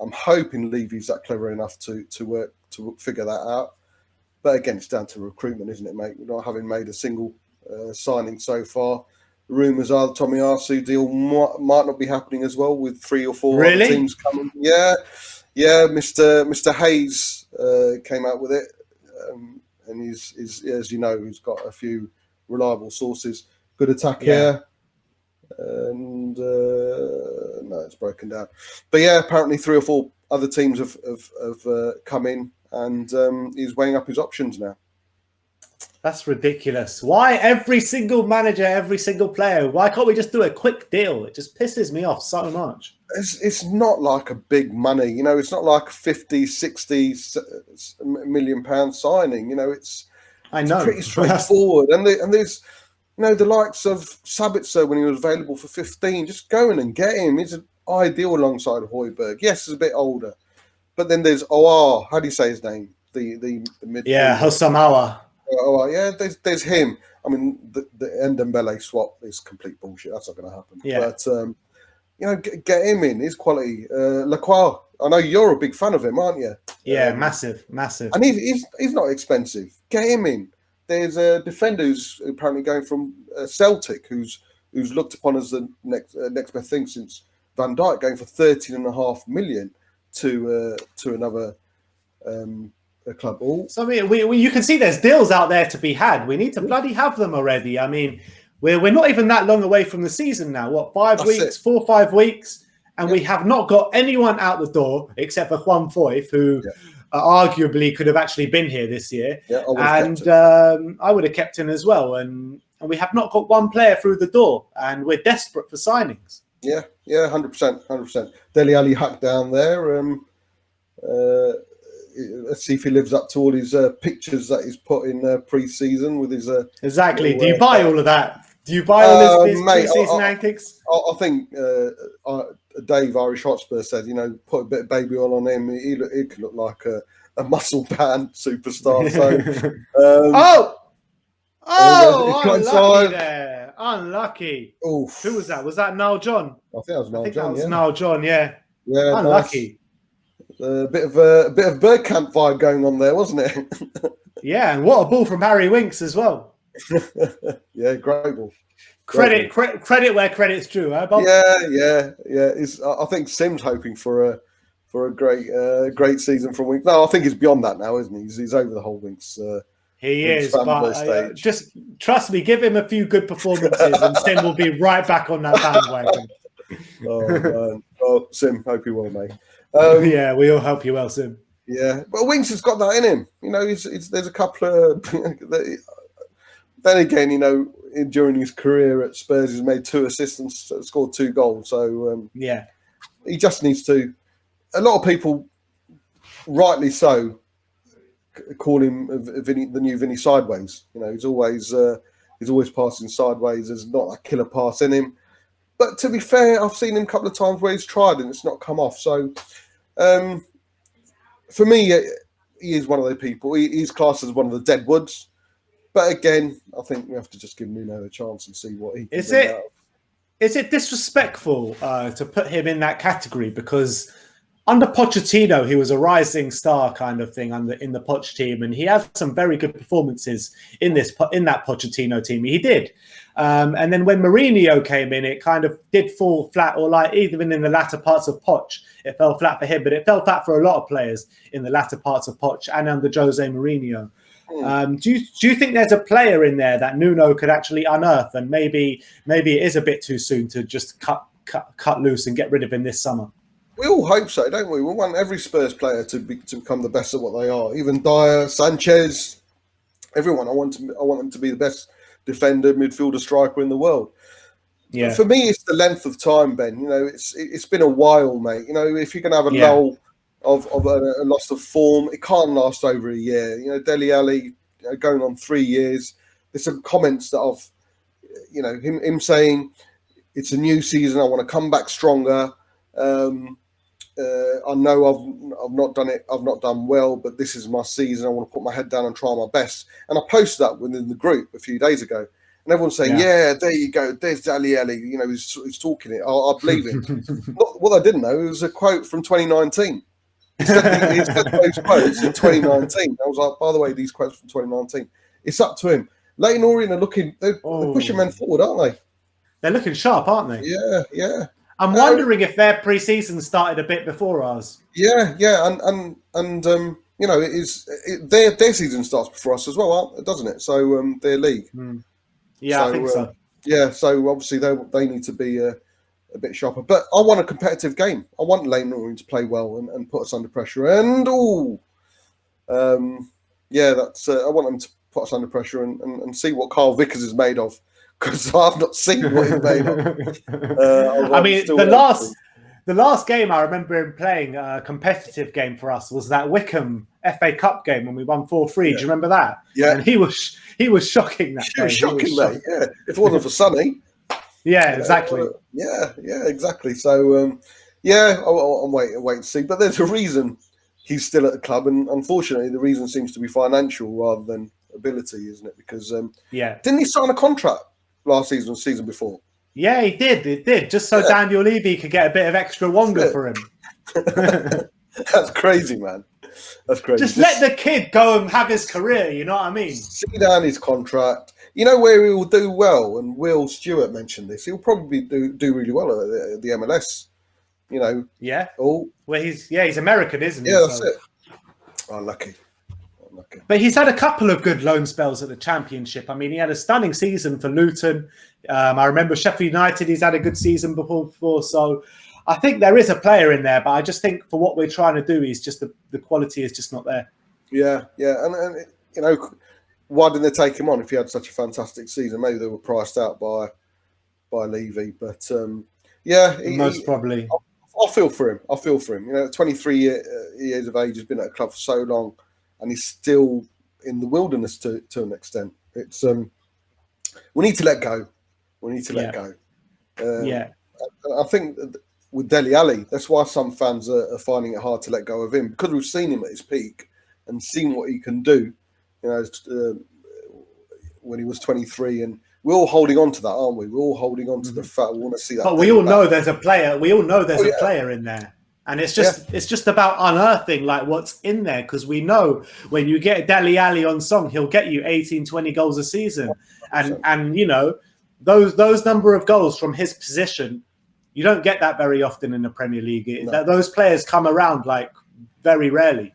I'm hoping Levy's that clever enough to figure that out. But again, it's down to recruitment, isn't it, mate? We're not having made a single signing so far. Rumours are the Tommy Arsu deal might not be happening as well, with 3 or 4 other teams coming. Yeah. Mr. Hayes came out with it, and he's as you know, he's got a few reliable sources. Good attack here, and no, it's broken down. But yeah, apparently 3 or 4 other teams have come in, and he's weighing up his options now. That's ridiculous. Why every single manager, every single player? Why can't we just do a quick deal? It just pisses me off so much. It's not like a big money, you know. It's not like 50, 60 million pound signing. You know, it's pretty straightforward. and there's, you know, the likes of Sabitzer when he was available for 15. Just go in and get him. He's ideal alongside Højbjerg. Yes, he's a bit older, but then there's how do you say his name? The mid. Yeah, Hossam Aouar. Oh yeah, there's him. I mean, the Ndombele swap is complete bullshit. That's not going to happen. Yeah. But you know, get him in. He's quality. Lacroix. I know you're a big fan of him, aren't you? Yeah, massive. And he's not expensive. Get him in. there's a defender who's apparently going from Celtic, who's looked upon as the next best thing since Van Dijk, going for 13.5 million to another a club. So you can see there's deals out there to be had. We need to bloody have them already. I mean, we're not even that long away from the season now. What, 5 weeks, 4 or 5 weeks, and we have not got anyone out the door except for Juan Foyth, who arguably could have actually been here this year. Yeah, I would have kept him as well. And we have not got one player through the door, and we're desperate for signings. Yeah, 100%. Dele Alli hacked down there. Let's see if he lives up to all his pictures that he's put in pre-season with his. Exactly. Do you buy all of that? Do you buy all his pre-season antics? I think Dave, Irish Hotspur, said, put a bit of baby oil on him. He could look like a muscle band superstar. So, unlucky there. Unlucky. Oof. Who was that? Was that Niall John? I think that was Niall John. Niall John, yeah. Yeah, unlucky. Nice. A bit of Bergkamp vibe going on there, wasn't it? Yeah, and what a ball from Harry Winks as well. Yeah, great ball. Credit where credit's due, huh, Bob? Yeah. I think Sim's hoping for a great season from Winks. No, I think he's beyond that now, isn't he? He's over the whole Winks. He is, but just trust me, give him a few good performances, and Sim will be right back on that bandwagon. Oh man, Sim, hope you will, mate. Yeah, we all hope you well, Sim. Yeah, but Winks has got that in him. There's a couple of. Then again, during his career at Spurs, he's made 2 assists and scored 2 goals. So he just needs to. A lot of people, rightly so, call him the new Vinny Sideways. He's always passing sideways. There's not a killer pass in him. But to be fair, I've seen him a couple of times where he's tried and it's not come off. So for me, he is one of the people. He's classed as one of the dead woods. But again, I think we have to just give Nuno a chance and see what he can do. Is it disrespectful to put him in that category? Because under Pochettino, he was a rising star kind of thing in the Poch team, and he had some very good performances in that Pochettino team. He did. And then when Mourinho came in, it kind of did fall flat, or like even in the latter parts of Poch, it fell flat for him, but it fell flat for a lot of players in the latter parts of Poch and under Jose Mourinho. Do you think there's a player in there that Nuno could actually unearth, and maybe it is a bit too soon to just cut loose and get rid of him this summer? We all hope so, don't we? We want every Spurs player to become the best at what they are. Even Dyer, Sanchez, everyone. I want them to be the best defender, midfielder, striker in the world. Yeah. But for me, it's the length of time, Ben. It's been a while, mate. If you're going to have a lull of a loss of form, it can't last over a year. Dele Alli going on 3 years. There's some comments that I've, him saying it's a new season. I want to come back stronger. I know I've not done it. I've not done well, but this is my season. I want to put my head down and try my best. And I posted that within the group a few days ago, and everyone's saying, "Yeah, there you go. There's Dele Alli. He's talking it. I believe it." What I didn't know, it was a quote from 2019. He said those quotes in 2019. I was like, by the way, these quotes from 2019. It's up to him. Leyton Orient are looking. They're pushing men forward, aren't they? They're looking sharp, aren't they? Yeah. I'm wondering if their pre-season started a bit before ours. Yeah, and their season starts before us as well, doesn't it? So their league. Yeah, I think so. Yeah, so obviously they need to be a bit sharper. But I want a competitive game. I want Leyton Orient to play well and put us under pressure. And I want them to put us under pressure and see what Carl Vickers is made of. Because I've not seen what he's made of. The last game I remember him playing, a competitive game for us, was that Wickham FA Cup game when we won 4-3. Do you remember that? Yeah. And he was shocking that game. Shocking, mate. Yeah. If it wasn't for Sonny. Yeah, exactly. Yeah, exactly. So, I'm waiting to see. But there's a reason he's still at the club, and unfortunately, the reason seems to be financial rather than ability, isn't it? Because didn't he sign a contract last season or season before? Yeah, he did. It did, just so Daniel Levy could get a bit of extra Wonga for him. That's crazy, man. That's crazy. Just let the kid go and have his career. You know what I mean? See down his contract. You know where he will do well, and Will Stewart mentioned this. He'll probably do really well at the MLS. You know. Yeah. Oh, well, he's American, isn't he? Yeah, that's it. Unlucky. But he's had a couple of good loan spells at the Championship. I mean, he had a stunning season for Luton. I remember Sheffield United. He's had a good season before. So I think there is a player in there, but I just think for what we're trying to do, is just the quality is just not there. Yeah, and you know, why didn't they take him on if he had such a fantastic season? Maybe they were priced out by Levy, but yeah, most probably. I feel for him. You know, 23 years of age, has been at a club for so long, and he's still in the wilderness to an extent. It's we need to let go. We need to let go. I think with Dele Alli, that's why some fans are finding it hard to let go of him, because we've seen him at his peak and seen what he can do. You know, when he was 23, and we're all holding on to that, aren't we? We're all holding on to the fact we want to see that. But we all know there's a player. We all know there's a player in there, and it's just about unearthing like what's in there, because we know when you get Dele Alli on song, he'll get you 18, 20 goals a season, and you know those number of goals from his position, you don't get that very often in the Premier League. Those players come around like very rarely.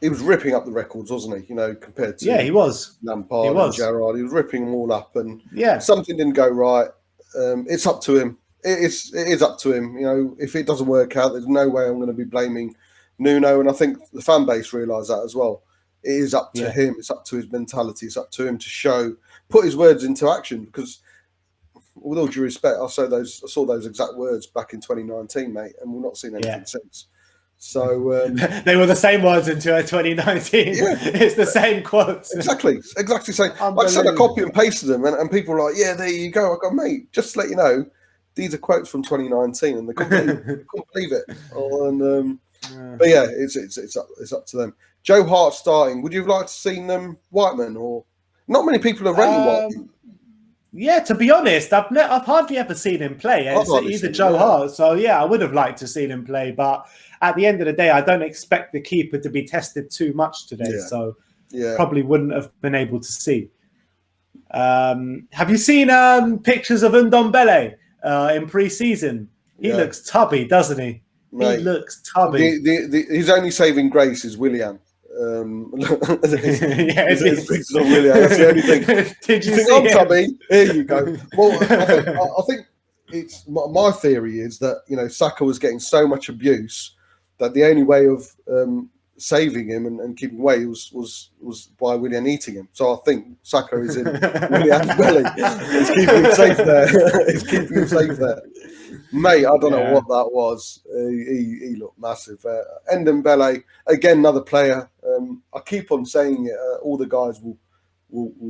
He was ripping up the records, wasn't he? You know, compared to he was Lampard and Gerrard. He was ripping them all up, and something didn't go right. It's up to him. It is up to him. You know, if it doesn't work out, there's no way I'm going to be blaming Nuno, and I think the fan base realise that as well. It is up to him. It's up to his mentality. It's up to him to put his words into action. Because, with all due respect, I saw those exact words back in 2019, mate, and we've not seen anything since. So they were the same words in 2019. Yeah. It's the same quotes. Exactly. Same. Like I said, I copy and pasted them, and people are like, "Yeah, there you go." I go, "Mate, just to let you know, these are quotes from 2019, and they couldn't believe it." But yeah, it's up to them. Joe Hart starting. Would you have liked to seen them Whiteman, or not many people have rated Whiteman? Yeah, to be honest, I've hardly ever seen him play. It's either Joe Hart, so yeah, I would have liked to see him play, but at the end of the day, I don't expect the keeper to be tested too much today, so probably wouldn't have been able to see. Have you seen pictures of Ndombele in pre-season? He looks tubby, doesn't he? Mate, he looks tubby. His only saving grace is Willian. That's the only thing. Did you think I'm tubby? Here you go. Well, I think it's my theory is that, you know, Saka was getting so much abuse that the only way of saving him and keeping away was by Willian eating him. So I think Saka is in Willian's belly. It's keeping him safe there. It's keeping him safe there. Mate, I don't know what that was. He looked massive. Ndombele, again, another player. I keep on saying it. All the guys will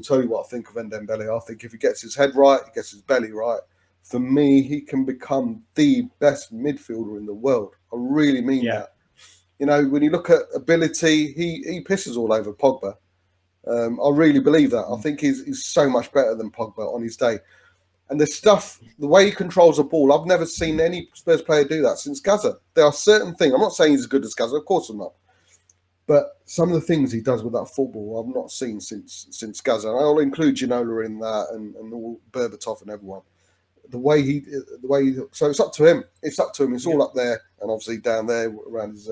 tell you what I think of Ndombele. I think if he gets his head right, he gets his belly right, for me, he can become the best midfielder in the world. I really mean that. You know, when you look at ability, he pisses all over Pogba. I really believe that. I think he's so much better than Pogba on his day. And the way he controls the ball, I've never seen any Spurs player do that since Gaza. There are certain things, I'm not saying he's as good as Gaza, of course I'm not. But some of the things he does with that football, I've not seen since Gaza. And I'll include Ginola in that and all Berbatov and everyone. The way he, so it's up to him. It's up to him. It's all up there, and obviously down there around his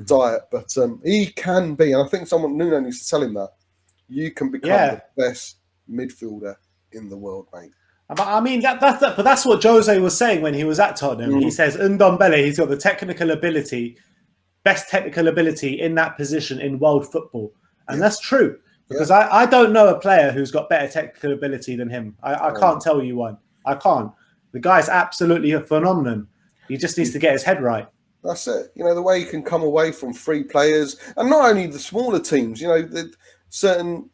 diet. But he can be, and I think Nuno needs to tell him that you can become the best midfielder in the world, mate. I mean, but that's what Jose was saying when he was at Tottenham. He says Ndombele, he's got the technical ability, best technical ability in that position in world football, and that's true. Because I don't know a player who's got better technical ability than him. I can't tell you one. I can't. The guy's absolutely a phenomenon. He just needs to get his head right. That's it. You know, the way he can come away from free players, and not only the smaller teams. You know, certain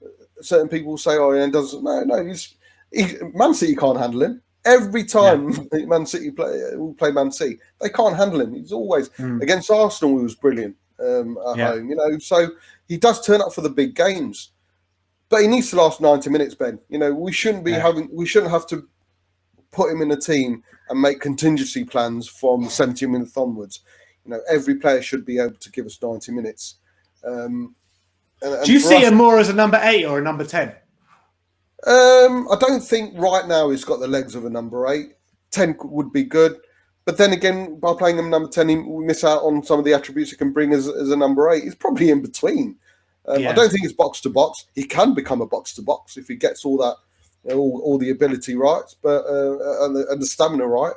people say, "Oh, he doesn't." No, Man City can't handle him. Every time Man City play Man City, they can't handle him. He's always against Arsenal. He was brilliant at home. You know, so he does turn up for the big games. But he needs to last 90 minutes, Ben. You know, we shouldn't have to put him in a team and make contingency plans from 70 minutes onwards. You know, every player should be able to give us 90 minutes. And do you see him more as a number 8 or a number 10? I don't think right now he's got the legs of a number 8. 10 would be good. But then again, by playing him number 10, we miss out on some of the attributes he can bring as a number 8. He's probably in between. I don't think it's box to box. He can become a box to box if he gets all that, all the ability right, but and the stamina right.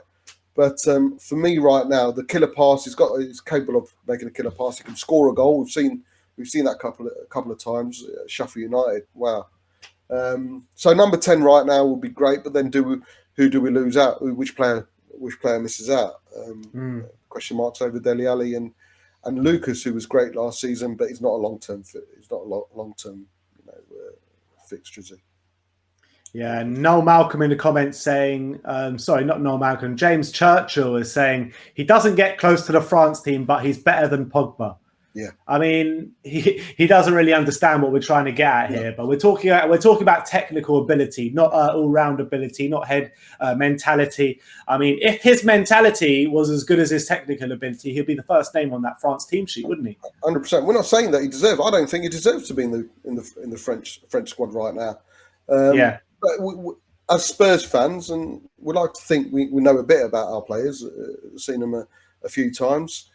But for me right now, the killer pass, he's capable of making a killer pass. He can score a goal. We've seen that a couple of times. Sheffield United. Wow. So number 10 right now will be great. But then who do we lose out? Which player misses out? Question marks over Dele Alli and Lucas, who was great last season, but he's not a long-term fit. He's not a long-term fixture, is he? Yeah, Noel Malcolm in the comments saying, sorry, not Noel Malcolm, James Churchill is saying he doesn't get close to the France team, but he's better than Pogba. Yeah, I mean, he doesn't really understand what we're trying to get at here, but we're talking about technical ability, not all-round ability, not head mentality. I mean, if his mentality was as good as his technical ability, he'd be the first name on that France team sheet, wouldn't he? 100%. We're not saying that he deserves. I don't think he deserves to be in the French squad right now. But as Spurs fans, and we like to think we know a bit about our players, seen them a few times.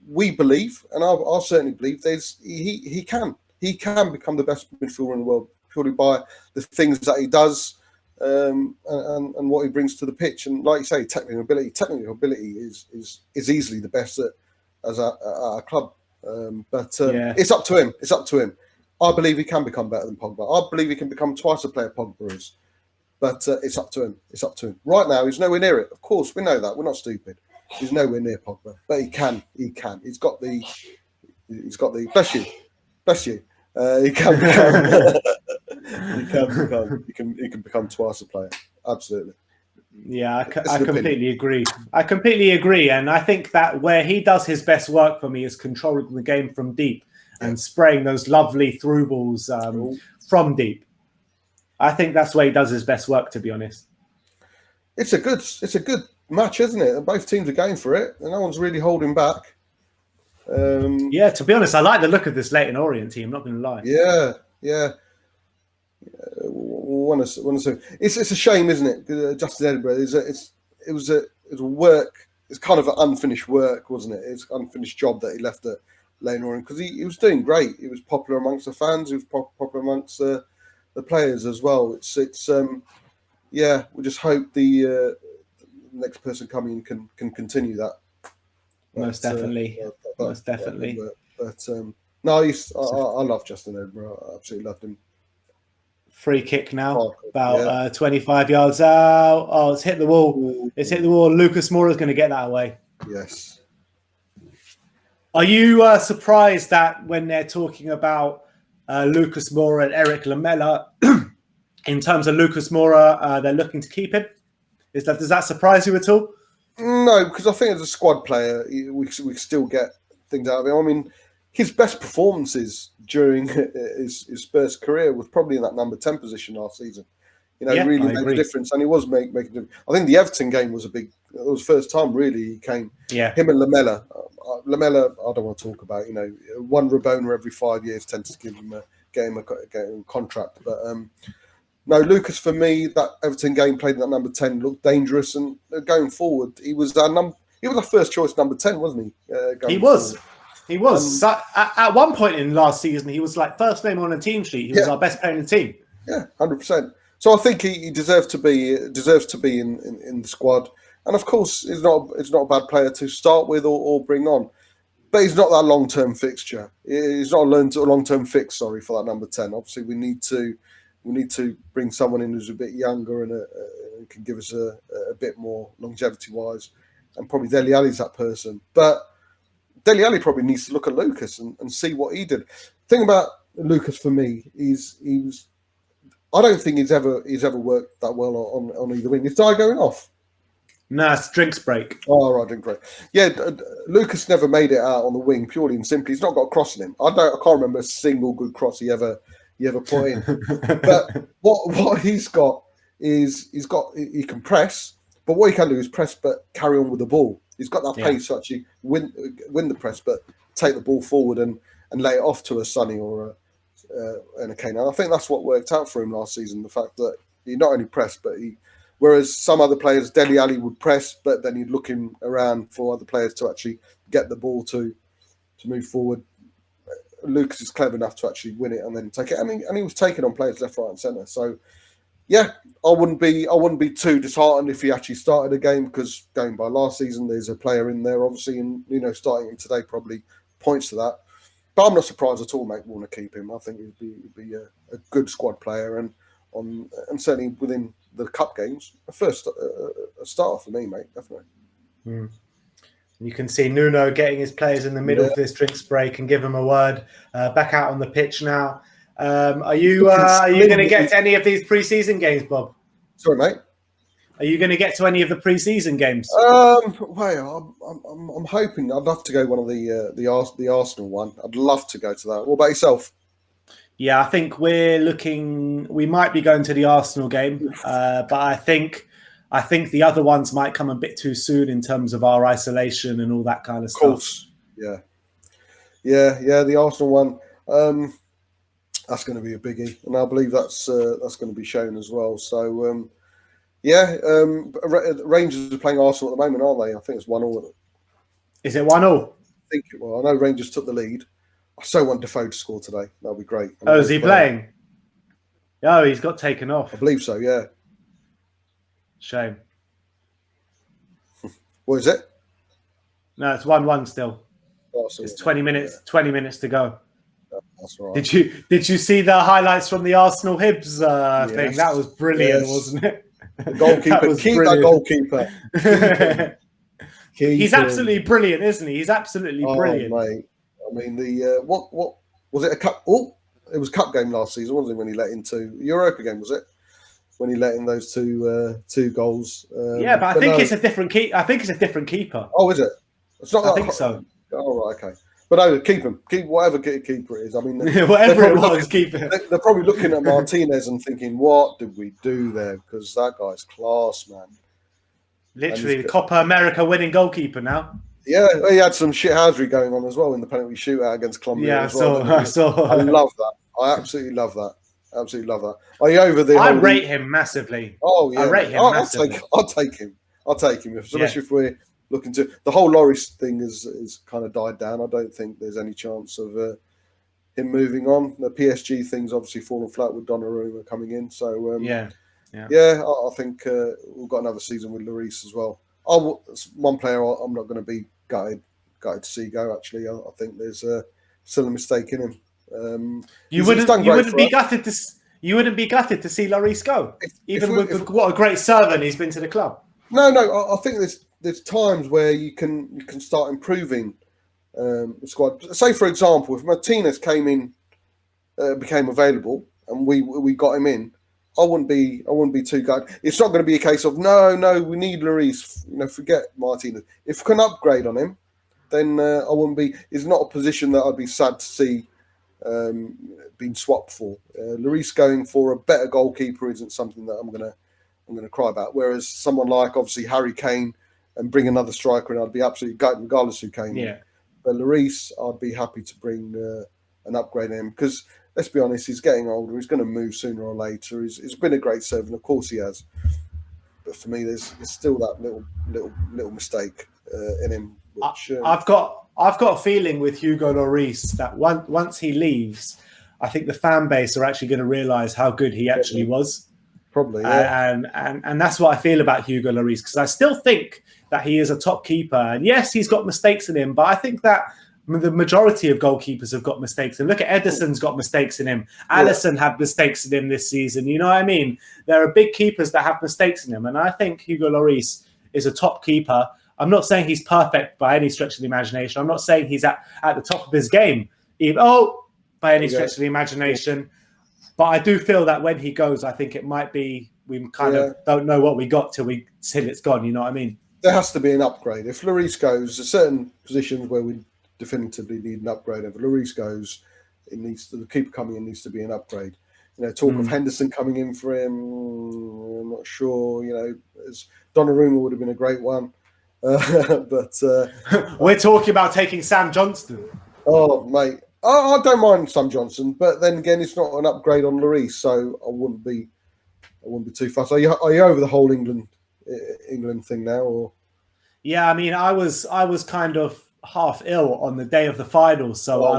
We believe, and I certainly believe, he can become the best midfielder in the world purely by the things that he does and what he brings to the pitch. And like you say, technical ability is easily the best at our club. It's up to him. It's up to him. I believe he can become better than Pogba. I believe he can become twice the player Pogba is. But it's up to him. It's up to him. Right now, he's nowhere near it. Of course, we know that. We're not stupid. He's nowhere near Pogba, but he can. He's got the. Bless you. He can become. He can become twice a player. Absolutely. Yeah, I completely agree. I completely agree, and I think that where he does his best work for me is controlling the game from deep and spraying those lovely through balls from deep. I think that's where he does his best work, to be honest. It's a good match, isn't it? Both teams are going for it, and no one's really holding back. Yeah, to be honest, I like the look of this Leyton Orient team. Not going to lie. Yeah. It's a shame, isn't it? Justin Edinburgh. It was a work. It's kind of an unfinished work, wasn't it? It's an unfinished job that he left at Leyton Orient because he was doing great. He was popular amongst the fans. He was popular amongst the players as well. We just hope the next person coming can continue that. Most definitely. But no, I love Justin Edinburgh. I absolutely loved him. Free kick now, about 25 yards out. Oh, it's hit the wall. It's hit the wall. Lucas Moura's going to get that away. Yes. Are you surprised that when they're talking about Lucas Moura and Eric Lamela, in terms of Lucas Moura, they're looking to keep him? Does that surprise you at all? No, because I think as a squad player, we still get things out of him. I mean, his best performances during his Spurs career was probably in that number 10 position last season. He really made a difference, and he was making a difference. I think the Everton game was it was the first time really he came. Yeah. Him and Lamela. Lamela, I don't want to talk about. One Rabona every 5 years tends to give him a contract. But no, Lucas, for me, that Everton game played in that number 10 looked dangerous, and going forward, he was our first choice number 10, wasn't he? He was. So at one point in last season, he was like first name on a team sheet. He was our best player in the team. Yeah, 100%. So I think he deserves to be in the squad. And of course, he's not a bad player to start with or bring on. But he's not that long-term fixture. He's not a long-term fix. Sorry for that number 10. Obviously, we need to bring someone in who's a bit younger and can give us a bit more longevity-wise. And probably Dele Alli's that person. But Dele Alli probably needs to look at Lucas and see what he did. The thing about Lucas for me is I don't think he's ever worked that well on either wing. Is Di going off? No, it's drinks break. Oh, right, drink break. Yeah, Lucas never made it out on the wing purely and simply. He's not got a cross in him. I can't remember a single good cross he ever put in. But what he's got is he can press, but what he can do is press but carry on with the ball. He's got that pace to actually win the press, but take the ball forward and lay it off to a Sonny or a Kane. And I think that's what worked out for him last season. The fact that he not only pressed, but whereas some other players, Dele Alli would press, but then he'd look him around for other players to actually get the ball to move forward. Lucas is clever enough to actually win it and then take it. I mean, and he was taking on players left, right, and centre. So, yeah, I wouldn't be too disheartened if he actually started a game, because going by last season, there's a player in there, obviously, and starting him today probably points to that. But I'm not surprised at all, mate. Want to keep him? I think he'd be a good squad player, and certainly within the cup games, a starter for me, mate, definitely. Mm. You can see Nuno getting his players in the middle of this drinks break and give them a word. Back out on the pitch now. Are you going to get to any of these pre-season games, Bob? Sorry, mate. Are you going to get to any of the pre-season games? Well, I'm hoping. I'd love to go one of the Arsenal one. I'd love to go to that. What about yourself? Yeah, I think we might be going to the Arsenal game, but I think the other ones might come a bit too soon in terms of our isolation and all that kind of stuff. Of course, yeah. The Arsenal one, that's going to be a biggie, and I believe that's going to be shown as well. So, Rangers are playing Arsenal at the moment, aren't they? I think it's 1-1. Is it 1-1? I think it will. I know Rangers took the lead. I so want Defoe to score today. That'll be great. Is he playing? Oh, he's got taken off. I believe so, yeah. Shame. What is it? No, it's 1-1 still. Oh, it's 20 minutes. Yeah. 20 minutes to go. That's right. Did you see the highlights from the Arsenal Hibs thing? That was brilliant, wasn't it? The goalkeeper. That goalkeeper. He's absolutely brilliant, isn't he? He's absolutely brilliant. Mate. I mean, what was it? A cup? Oh, it was a cup game last season, wasn't it? When he let in Europa game, was it? When he let in those two goals. But I think it's a different keeper. I think it's a different keeper. Oh, is it? It's not. I think so. Oh, right, okay. But no, keep him. Keep whatever keeper it is. I mean, whatever it was, keep him. They're probably looking at Martinez and thinking, "What did we do there?" Because that guy's class, man. Literally, the Copa America winning goalkeeper now. Yeah, he had some shithousery going on as well in the penalty shootout against Colombia. Yeah, I saw. I love that. I absolutely love that. Absolutely love that. Are you over the? I rate him massively. Oh yeah, I rate him massively. I'll take him. Especially if we're looking to the whole Lloris thing is kind of died down. I don't think there's any chance of him moving on. The PSG thing's obviously fallen flat with Donnarumma coming in. So I think we've got another season with Lloris as well. One player I'm not going to be gutted to see go. Actually, I think there's still a mistake in him. You wouldn't be gutted to see Lloris go, with what a great servant he's been to the club. No, I think there's times where you can start improving the squad. Say for example, if Martinez came in, became available, and we got him in, I wouldn't be too gutted. It's not going to be a case of no, we need Lloris. Forget Martinez. If we can upgrade on him, then I wouldn't be. It's not a position that I'd be sad to see being swapped for. Lloris going for a better goalkeeper isn't something that I'm gonna cry about. Whereas someone like obviously Harry Kane and bring another striker in, I'd be absolutely gutted regardless who came in. But Lloris, I'd be happy to bring an upgrade in because let's be honest, he's getting older. He's going to move sooner or later. He's been a great servant, of course he has. But for me, there's still that little mistake in him. Which, I've got a feeling with Hugo Lloris that once he leaves, I think the fan base are actually going to realise how good he actually was. Probably, yeah. And that's what I feel about Hugo Lloris, because I still think that he is a top keeper. And yes, he's got mistakes in him, but I think that the majority of goalkeepers have got mistakes. And look at Ederson's got mistakes in him. Alisson had mistakes in him this season. You know what I mean? There are big keepers that have mistakes in him. And I think Hugo Lloris is a top keeper. I'm not saying he's perfect by any stretch of the imagination. I'm not saying he's at the top of his game, by any stretch of the imagination. But I do feel that when he goes, I think it might be, we kind of don't know what we got till it's gone. You know what I mean? There has to be an upgrade. If Lloris goes, there's certain positions where we definitively need an upgrade. If Lloris goes, the keeper coming in needs to be an upgrade. Talk of Henderson coming in for him, I'm not sure. As Donnarumma would have been a great one. But we're talking about taking Sam Johnston. Oh, mate, I don't mind Sam Johnson, but then again, it's not an upgrade on Lloris, so I wouldn't be too fussed. Are you over the whole England thing now, or? Yeah, I mean, I was kind of half ill on the day of the final, so I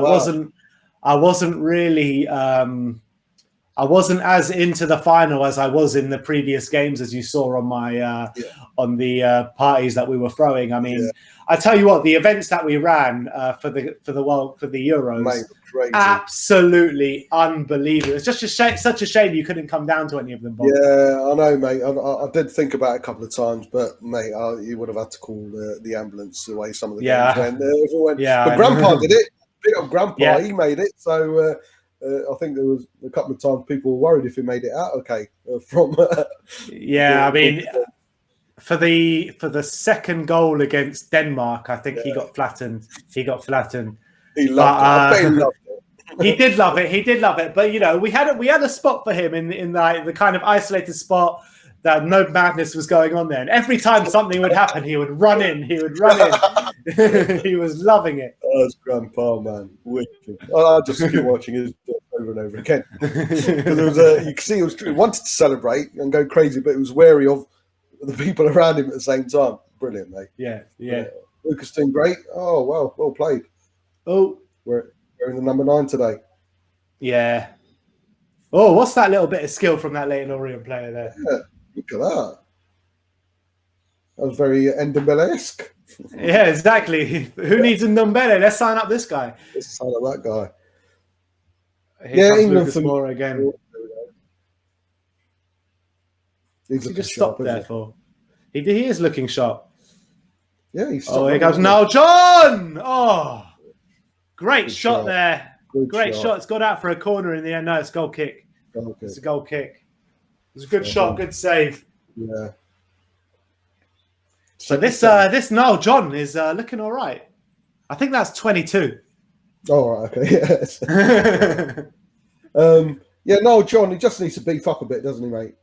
wasn't really. I wasn't as into the final as I was in the previous games, as you saw on my on the parties that we were throwing. I mean, I tell you what, the events that we ran for the Euros, mate, absolutely unbelievable. It's just such a shame you couldn't come down to any of them, Bob. Yeah, I know, mate. I did think about it a couple of times, but mate, you would have had to call the ambulance the way some of the games went. But Grandpa did it. Big up Grandpa, he made it. So. I think there was a couple of times people were worried if he made it out okay from. I mean, for the second goal against Denmark, I think he got flattened. He loved it. I bet he loved it. He did love it. He did love it. But you know, we had a spot for him in the kind of isolated spot that no madness was going on there. And every time something would happen, he would run in. He was loving it. Oh, it's Grandpa, man. Wicked. I just keep watching his over and over again. There was you can see he wanted to celebrate and go crazy, but he was wary of the people around him at the same time. Brilliant, mate. Yeah. Lucas doing great. Oh, well played. Oh, we're in the number 9 today. Yeah. Oh, what's that little bit of skill from that Leyton Orient player there? Yeah, look at that. That was very Ndombele-esque. Yeah, exactly. Who needs a Ndombele? Let's sign up this guy. Let's sign up that guy. Here England for more again. He's he just stopped there for. He is looking sharp. Yeah, he's. Oh, here comes now John. Oh, great shot there. Great shot. It's got out for a corner in the end. No, it's goal kick. It's a goal kick. It's a good shot. Good save. Yeah. So this Niall John is looking all right. I think that's 22. Oh, right, okay. Yes. Niall John, he just needs to beef up a bit, doesn't he, mate?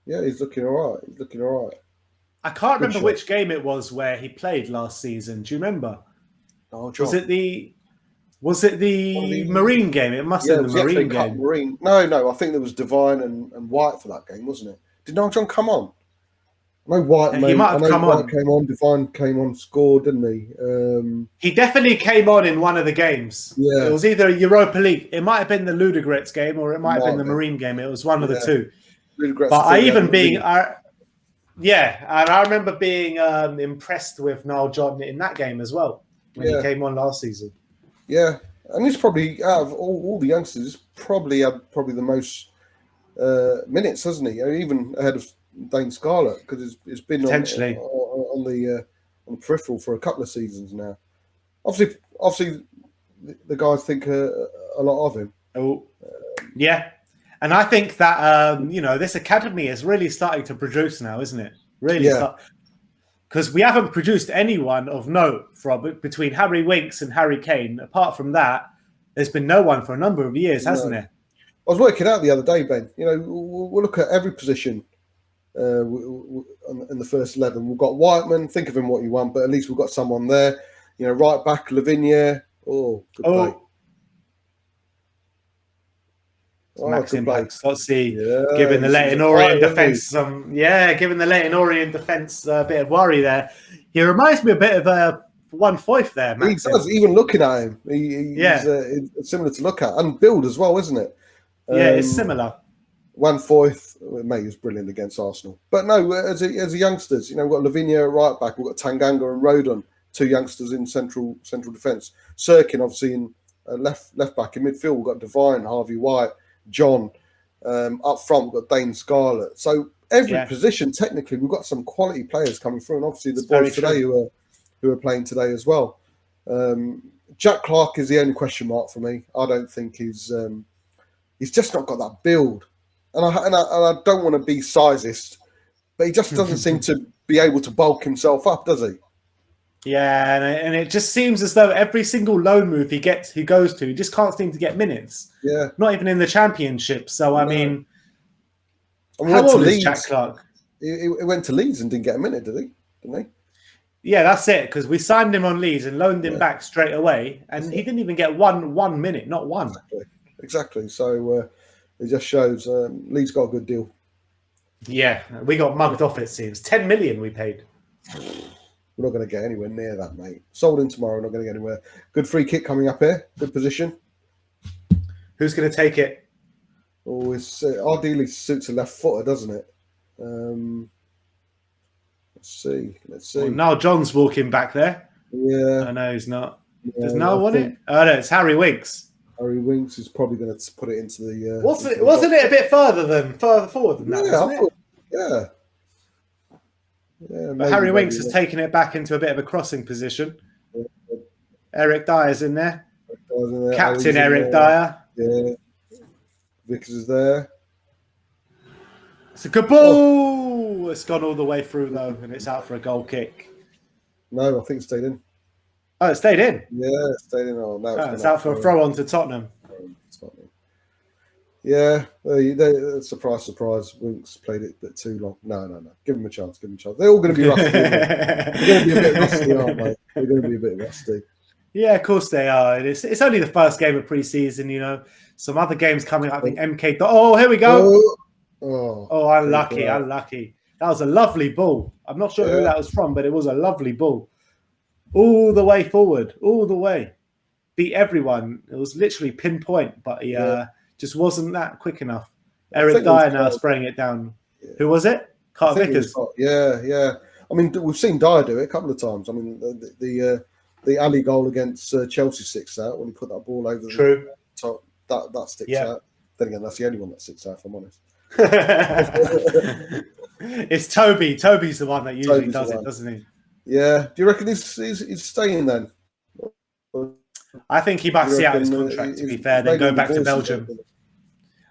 He's looking all right. I can't remember which game it was where he played last season. Do you remember? Oh, John. Was it the Marine game? It must have been the Marine game. Marine. No. I think there was Devine and White for that game, wasn't it? Did Niall John come on? I know White. He might have come on. Came on. Devine came on, scored, didn't he? He definitely came on in one of the games. Yeah. It was either Europa League. It might have been the Ludogorets game, or it might have been the Marine game. It was one of the two. And I remember being impressed with Niall John in that game as well when he came on last season. Yeah, and he's probably out of all the youngsters, probably the most minutes, hasn't he? Even ahead of Dane Scarlett, because it's been potentially on the peripheral for a couple of seasons now. Obviously, the guys think a lot of him. Oh, yeah. And I think that this academy is really starting to produce now, isn't it? Really, because we haven't produced anyone of note between Harry Winks and Harry Kane. Apart from that, there's been no one for a number of years, hasn't there? I was working out the other day, Ben. We'll look at every position in the first 11. We've got Whiteman. Think of him what you want, but at least we've got someone there. Right back, Lavinia. Oh, good play. Max impact. Let's see. Giving the Leyton Orient defence giving the Leyton Orient defence a bit of worry there. He reminds me a bit of one Foyth there, Max. He does, even looking at him. It's similar to look at. And build as well, isn't it? It's similar. One Foyth, mate, was brilliant against Arsenal. But no, as a youngsters, we've got Lavinia at right back, we've got Tanganga and Rodon, 2 youngsters in central defence. Sirkin, obviously, in left back. In midfield, we've got Devine, Harvey White, John. Up front, we've got Dane Scarlett. So every position, technically, we've got some quality players coming through, and obviously the boys today who are playing today as well. Jack Clark is the only question mark for me. I don't think he's just not got that build, and I don't want to be sizist, but he just doesn't seem to be able to bulk himself up, does he? Yeah, and it just seems as though every single loan move he goes to, he just can't seem to get minutes. Yeah, not even in the Championship. So I mean, And How old is Jack Clark? He went to Leeds and didn't get a minute, did he? Didn't he? Yeah, that's it. Because we signed him on Leeds and loaned him back straight away, and he didn't even get one minute, not one. Exactly. So it just shows Leeds got a good deal. Yeah, we got mugged off. It seems 10 million we paid. We're not going to get anywhere near that, mate. Sold in tomorrow. Not going to get anywhere. Good free kick coming up here. Good position. Who's going to take it? Oh, it's ideally suits a left footer, doesn't it? Let's see. Well, now John's walking back there. Yeah. I know he's not. Does Niall want it? Oh no, it's Harry Winks. Harry Winks is probably going to put it into the. Wasn't it a bit further forward than that? Yeah, wasn't it? Yeah. Yeah, but Harry Winks has taken it back into a bit of a crossing position. Yeah. Eric Dyer's in there. Captain Eric Dyer. Yeah. Vickers is there. It's a good ball. It's gone all the way through though, and it's out for a goal kick. No, I think it stayed in. Oh, it stayed in? Yeah, it stayed in. Oh, no, it's out for a throw on to Tottenham. Yeah, surprise, surprise. Winks played it a bit too long. No. Give him a chance. They're all going to be rusty. They're going to be a bit rusty, aren't they? They're going to be a bit rusty. Yeah, of course they are. It's only the first game of pre-season, you know. Some other games coming up. I think MK. Oh, here we go. Oh, unlucky. That was a lovely ball. I'm not sure who that was from, but it was a lovely ball. All the way forward. All the way. Beat everyone. It was literally pinpoint, but he just wasn't that quick enough. Eric Dyer now spraying it down. Yeah. Who was it? Carl Vickers. Yeah. I mean, we've seen Dyer do it a couple of times. I mean, the alley goal against Chelsea sticks out when he put that ball over the top. That sticks out. Then again, that's the only one that sticks out, if I'm honest. It's Toby. Toby's the one that usually does it, doesn't he? Yeah. Do you reckon he's staying then? I think he might see out his contract, to be fair, then go back to Belgium.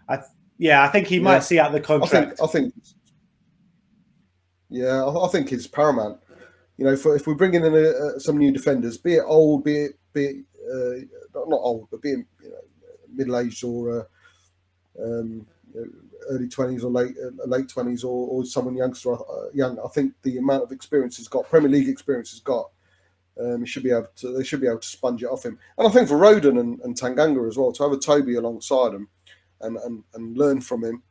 I think he might see out the contract. I think it's paramount. You know, if we're bringing in some new defenders, be it old, be it not old, but be it middle-aged or early 20s or late 20s or someone young. I think the amount of experience he's got, Premier League experience he's got, they should be able to sponge it off him. And I think for Roden and Tanganga as well, to have a Toby alongside him and learn from him,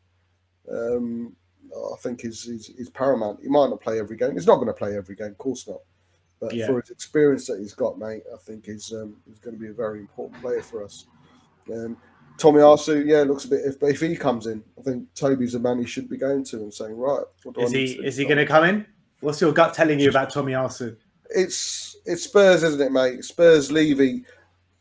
I think is paramount. He might not play every game. He's not going to play every game, of course not. But for his experience that he's got, mate, I think he's going to be a very important player for us. Tomiyasu, looks a bit. If he comes in, I think Toby's the man he should be going to and saying, right, what do is he going to come in? What's your gut telling you about Tomiyasu? It's Spurs, isn't it, mate? Spurs, Levy.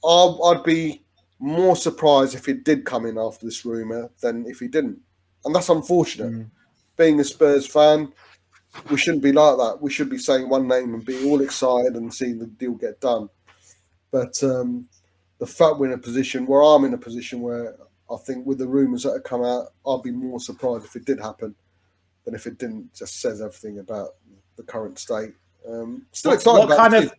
I'd be more surprised if he did come in after this rumour than if he didn't, and that's unfortunate. Being a Spurs fan, we shouldn't be like that. We should be saying one name and be all excited and seeing the deal get done. But the fact we're in a position where I'm in a position where I think with the rumours that have come out, I'd be more surprised if it did happen than if it didn't. Just says everything about the current state. Still excited about it.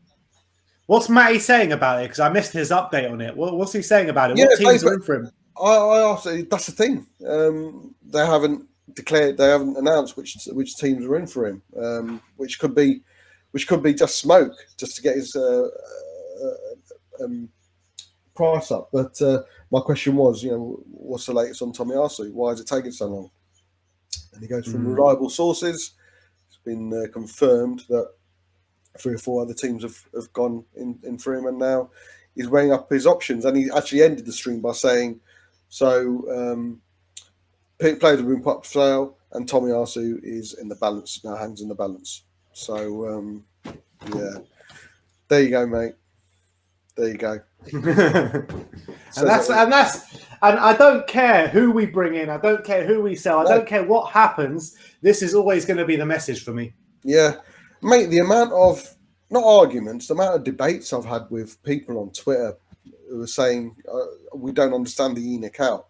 What's Matty saying about it? Because I missed his update on it. What's he saying about it? What teams are in for him? I asked. That's the thing. They haven't declared. They haven't announced which teams are in for him. Which could be just smoke, just to get his price up. But my question was, what's the latest on Tomiyasu? Why is it taking so long? And he goes, from reliable sources, it's been confirmed that 3 or 4 other teams have gone in for him, and now he's weighing up his options. And he actually ended the stream by saying, players have been put up for sale, and Tomiyasu is in the balance, now hangs in the balance. So, there you go, mate. There you go. And I don't care who we bring in. I don't care who we sell. I don't care what happens. This is always going to be the message for me. Yeah. Mate, the amount of, not arguments, the amount of debates I've had with people on Twitter who are saying, we don't understand the ENIC out.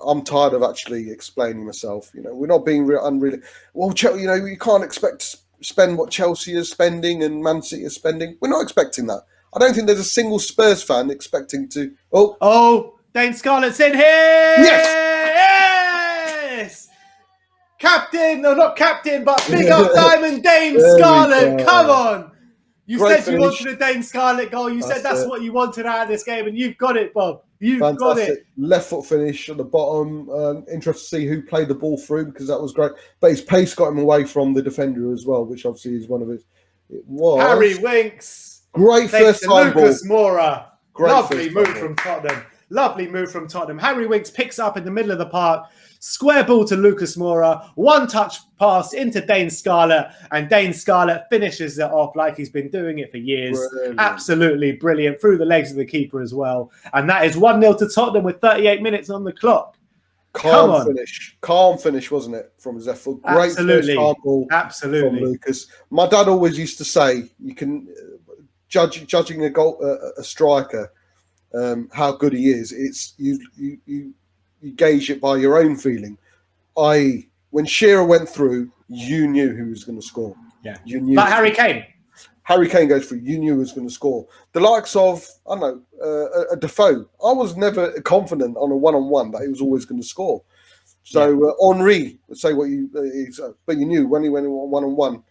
I'm tired of actually explaining myself. We're not being unreal. Well, you can't expect to spend what Chelsea is spending and Man City is spending. We're not expecting that. I don't think there's a single Spurs fan expecting to... Oh, Dane Scarlett's in here! Yes! Captain, no, not captain, but big up Diamond Dame Scarlett. Come on. You said you wanted a Dane Scarlett goal. You said that's what you wanted out of this game, and you've got it, Bob. You've got it. Left foot finish at the bottom. Interested to see who played the ball through, because that was great. But his pace got him away from the defender as well, which obviously is one of his. It was Harry Winks. Great first time ball. Lucas Moura. Lovely move ball from Tottenham. Lovely move from Tottenham. Harry Winks picks up in the middle of the park. Square ball to Lucas Moura. One touch pass into Dane Scarlett. And Dane Scarlett finishes it off like he's been doing it for years. Brilliant. Absolutely brilliant. Through the legs of the keeper as well. And that is 1-0 to Tottenham with 38 minutes on the clock. Calm finish, wasn't it, from his effort? Great first time ball from Lucas. My dad always used to say, you can judging a striker, how good he is. It's you gauge it by your own feeling. When Shearer went through, you knew who was going to score. Yeah, you knew. But Harry Kane goes through. You knew he was going to score. The likes of a Defoe. I was never confident on a one-on-one that he was always going to score. So Henry, say what you, but you knew when he went one-on-one,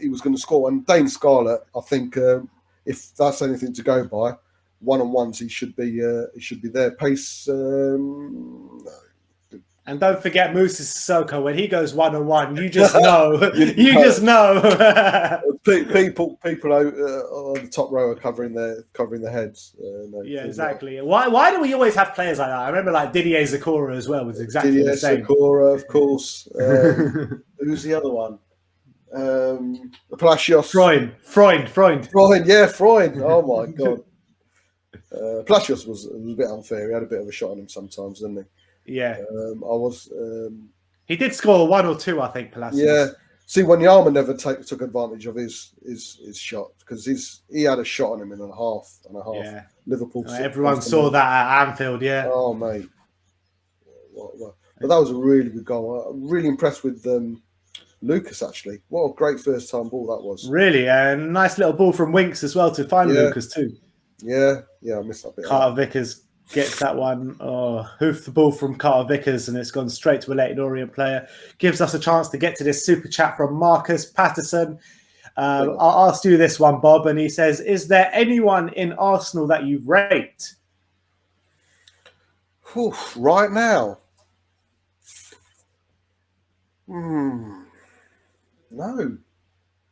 he was going to score. And Dane Scarlett, I think, if that's anything to go by, one-on-ones he should be there. Pace. And don't forget Moussa Sissoko. When he goes one-on-one, you just know. You just know. people on the top row are covering their heads. Exactly. Why do we always have players like that? I remember like Didier Zakora as well was exactly the same. Zakora, of course. Who's the other one? Palacios. Freund. Yeah, Freund. Oh my god. Palacios was a bit unfair. He had a bit of a shot on him sometimes, didn't he? Yeah. He did score 1 or 2, I think, Palacios. Yeah. See, Wanyama never took advantage of his shot, because he had a shot on him in a half. Yeah. Liverpool. Everyone saw that at Anfield, yeah. Oh, mate. But that was a really good goal. I'm really impressed with Lucas, actually. What a great first-time ball that was. Really, and nice little ball from Winks as well to find Lucas too. Yeah, I missed that bit. Carter Vickers gets that one. Oh, hoofed the ball from Carter Vickers, and it's gone straight to a Leyton Orient player. Gives us a chance to get to this super chat from Marcus Patterson. I'll ask you this one, Bob, and he says, is there anyone in Arsenal that you rate? Right now? No.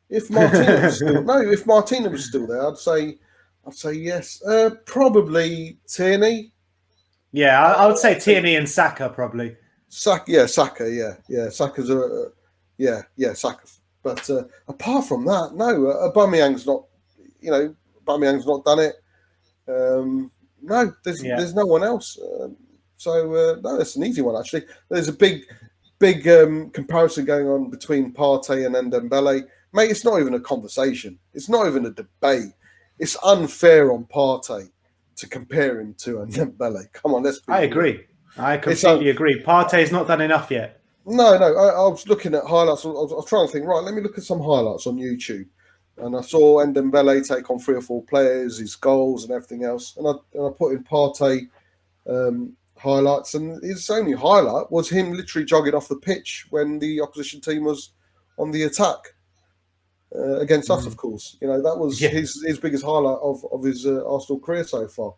If Martina was still there, I'd say yes. Probably Tierney. Yeah, I would say Tierney and Saka probably. Saka. Saka's Saka. But apart from that, no. Aubameyang's not. Aubameyang's not done it. No, there's no one else. No, it's an easy one actually. There's a big comparison going on between Partey and Ndombele. Mate, it's not even a conversation. It's not even a debate. It's unfair on Partey to compare him to Ndombele. Come on, I agree. I completely agree. Partey's not done enough yet. No. I was looking at highlights. I was trying to think, right, let me look at some highlights on YouTube. And I saw Ndombele take on 3 or 4 players, his goals and everything else. And I put in Partey highlights, and his only highlight was him literally jogging off the pitch when the opposition team was on the attack against us, of course. That was his biggest highlight of his Arsenal career so far.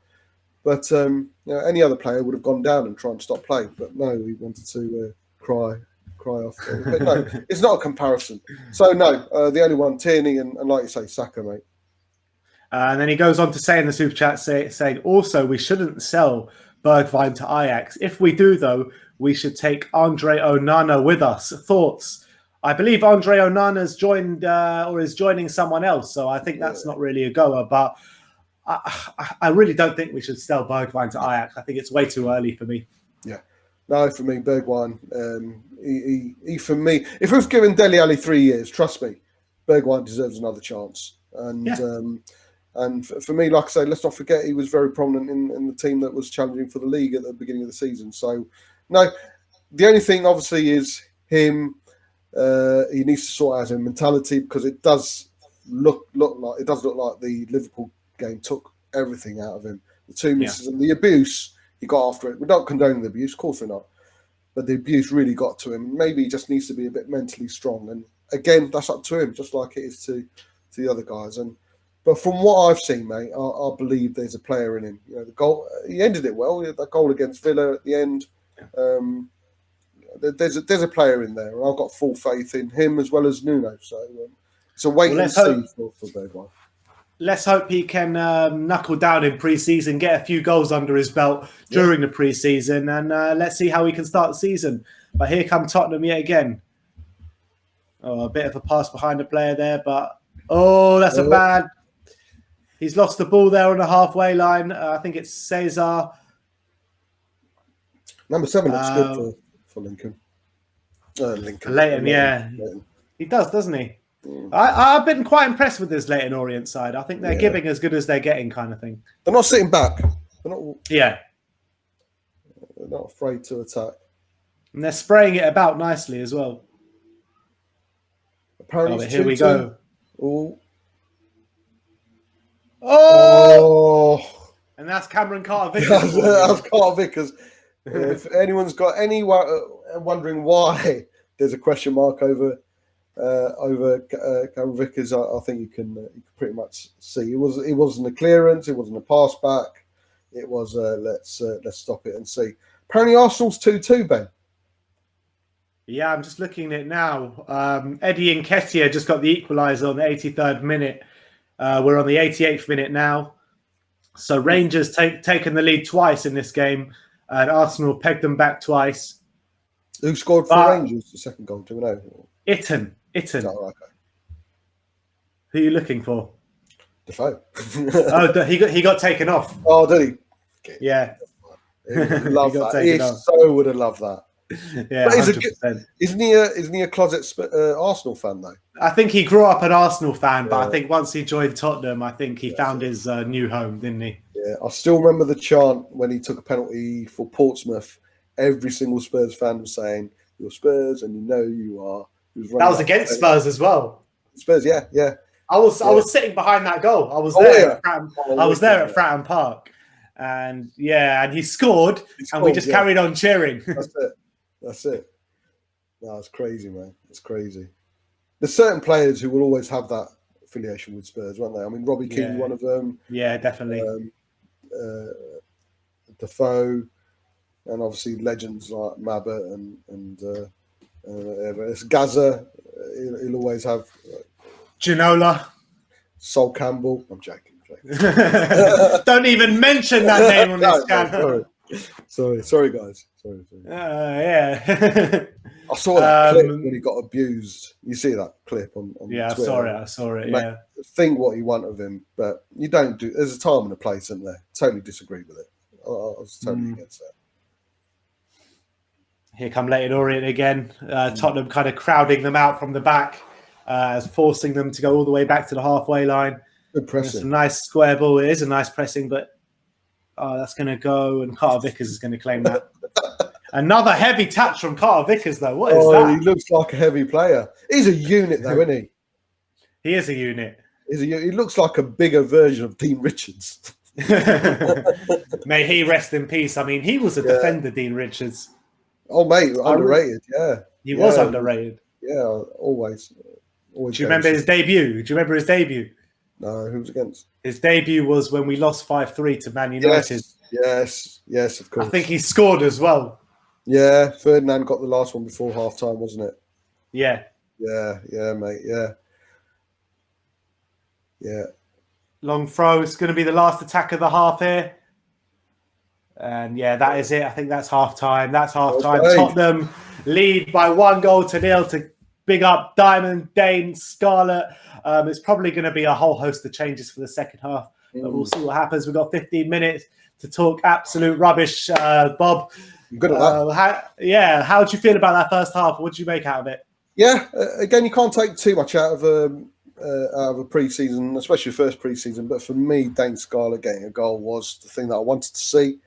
But any other player would have gone down and tried to stop play. But no, he wanted to cry off. But no, it's not a comparison. So no, the only one, Tierney and like you say, Saka, mate. And then he goes on to say in the super chat, saying also we shouldn't sell Bergwijn to Ajax. If we do, though, we should take Andre Onana with us. Thoughts? I believe Andre Onana's joined or is joining someone else, so I think that's not really a goer. But I really don't think we should sell Bergwijn to Ajax. I think it's way too early for me. Yeah. No, for me, Bergwijn, he for me, if we've given Dele Alli 3 years, trust me, Bergwijn deserves another chance. And for me, like I say, let's not forget he was very prominent in the team that was challenging for the league at the beginning of the season. So, no, the only thing obviously is him. He needs to sort out his mentality, because it does look like the Liverpool game took everything out of him. The 2 misses and the abuse he got after it. We're not condoning the abuse, of course we're not. but the abuse really got to him. Maybe he just needs to be a bit mentally strong. And again, that's up to him, just like it is to the other guys. But from what I've seen, mate, I believe there's a player in him. You know, the goal, he ended it well. That goal against Villa at the end. There's a player in there, and I've got full faith in him as well as Nuno. So it's a wait and see for Bergwijn. Let's hope he can knuckle down in pre-season, get a few goals under his belt during the pre-season, and let's see how he can start the season. But here come Tottenham yet again. Oh, a bit of a pass behind the player there, but that's a bad. He's lost the ball there on the halfway line. I think it's Cesar. Number 7 looks good for Lincoln. Leyton, yeah. Leyton. He does, doesn't he? I've been quite impressed with this Leyton Orient side. I think they're giving as good as they're getting, kind of thing. They're not sitting back. They're not afraid to attack. And they're spraying it about nicely as well. Apparently, here we go. And that's Cameron Carter-Vickers. That's Carter-Vickers. If anyone's got any wondering why there's a question mark over Cameron Vickers, I think you can pretty much see it wasn't a clearance, it wasn't a pass back, it was let's stop it and see. Apparently Arsenal's 2-2, Ben. Yeah, I'm just looking at it now. Eddie Nketiah just got the equaliser on the 83rd minute. We're on the 88th minute now. So Rangers taken the lead twice in this game, and Arsenal pegged them back twice. Who scored for Rangers the second goal? Do we know? Itten. Oh, okay. Who are you looking for? Defoe. He got taken off. Oh, did he? Okay. Yeah. He would love that. He so would have loved that. Yeah, isn't he a closet Arsenal fan though? I think he grew up an Arsenal fan, but I think once he joined Tottenham, I think he found his new home, didn't he? Yeah, I still remember the chant when he took a penalty for Portsmouth. Every single Spurs fan was saying, "You're Spurs, and you know you are." That was against Spurs as well. Spurs, yeah. I was sitting behind that goal. I was there. I was there at Fratton Park, and he scored, and we just carried on cheering. That's it. No, it's crazy, man. It's crazy. There's certain players who will always have that affiliation with Spurs, won't they? I mean, Robbie Keane, one of them. Yeah, definitely. Defoe, and obviously legends like Mabba and Gaza. He'll always have Ginola, Sol Campbell. I'm joking. Don't even mention that name on this channel. Sorry, guys. Sorry. Yeah. I saw that clip when he got abused. You see that clip on Twitter? I saw it. Mate, think what you want of him, but you don't do. There's a time and a place, isn't there? Totally disagree with it. I was totally against that. Here come Leyton Orient again. Tottenham kind of crowding them out from the back, forcing them to go all the way back to the halfway line. Good pressing. It's a nice square ball. It is a nice pressing, but that's going to go, and Carter-Vickers is going to claim that. Another heavy touch from Carter-Vickers, though. What is that? He looks like a heavy player. He's a unit, though, isn't he? He is a unit. He looks like a bigger version of Dean Richards. May he rest in peace. I mean, he was a defender, Dean Richards. Oh, mate, underrated, He was underrated. Yeah, always. Do you remember his debut? No, who was against? His debut was when we lost 5-3 to Man United. Yes, of course. I think he scored as well. Yeah, Ferdinand got the last one before half-time, wasn't it? Yeah. Yeah, mate, yeah. Long throw. It's going to be the last attack of the half here. And that is it. I think that's half-time. Okay. Tottenham lead by 1-0 to big up Diamond, Dane, Scarlett. It's probably going to be a whole host of changes for the second half, but we'll see what happens. We've got 15 minutes to talk absolute rubbish, Bob. I'm good at that. How do you feel about that first half? What did you make out of it? Yeah, again, you can't take too much out of a pre-season, especially first pre-season. But for me, Dane Scarlett getting a goal was the thing that I wanted to see,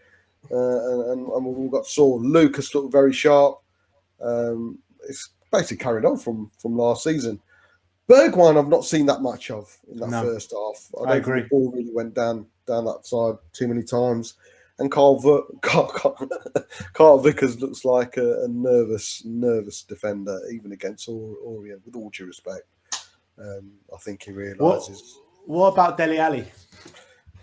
and we got saw Lucas look very sharp. It's basically carried on from last season. Bergwijn, I've not seen that much of in that first half. I don't think the ball really went down that side too many times. and Carl Vickers looks like a nervous defender, even against Orient, with all due respect. I think he realises. What about Dele Alli?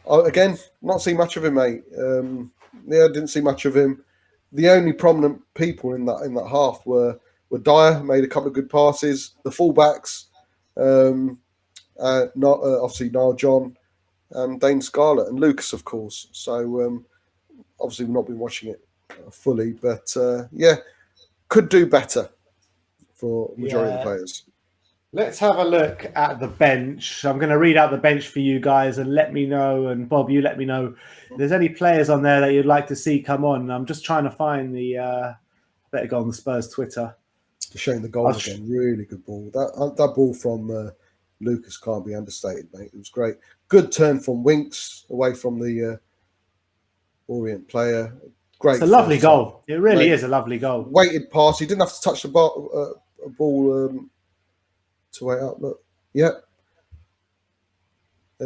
Again, not seen much of him, mate. Yeah, didn't see much of him. The only prominent people in that half were Dyer, made a couple of good passes. The fullbacks, obviously Niall John, and Dane Scarlett, and Lucas, of course. So obviously we've not been watching it fully, but yeah, could do better for majority of the players. Let's have a look at the bench. I'm going to read out the bench for you guys and let me know, and Bob, you let me know if there's any players on there that you'd like to see come on. I'm just trying to find the, better go on the Spurs Twitter. Showing the goal again, really good ball. That ball from Lucas can't be understated, mate. It was great. Good turn from Winks away from the Orient player. Great. It's a lovely goal. It really is a lovely goal. Weighted pass. He didn't have to touch the ball to wait up. Look, yeah.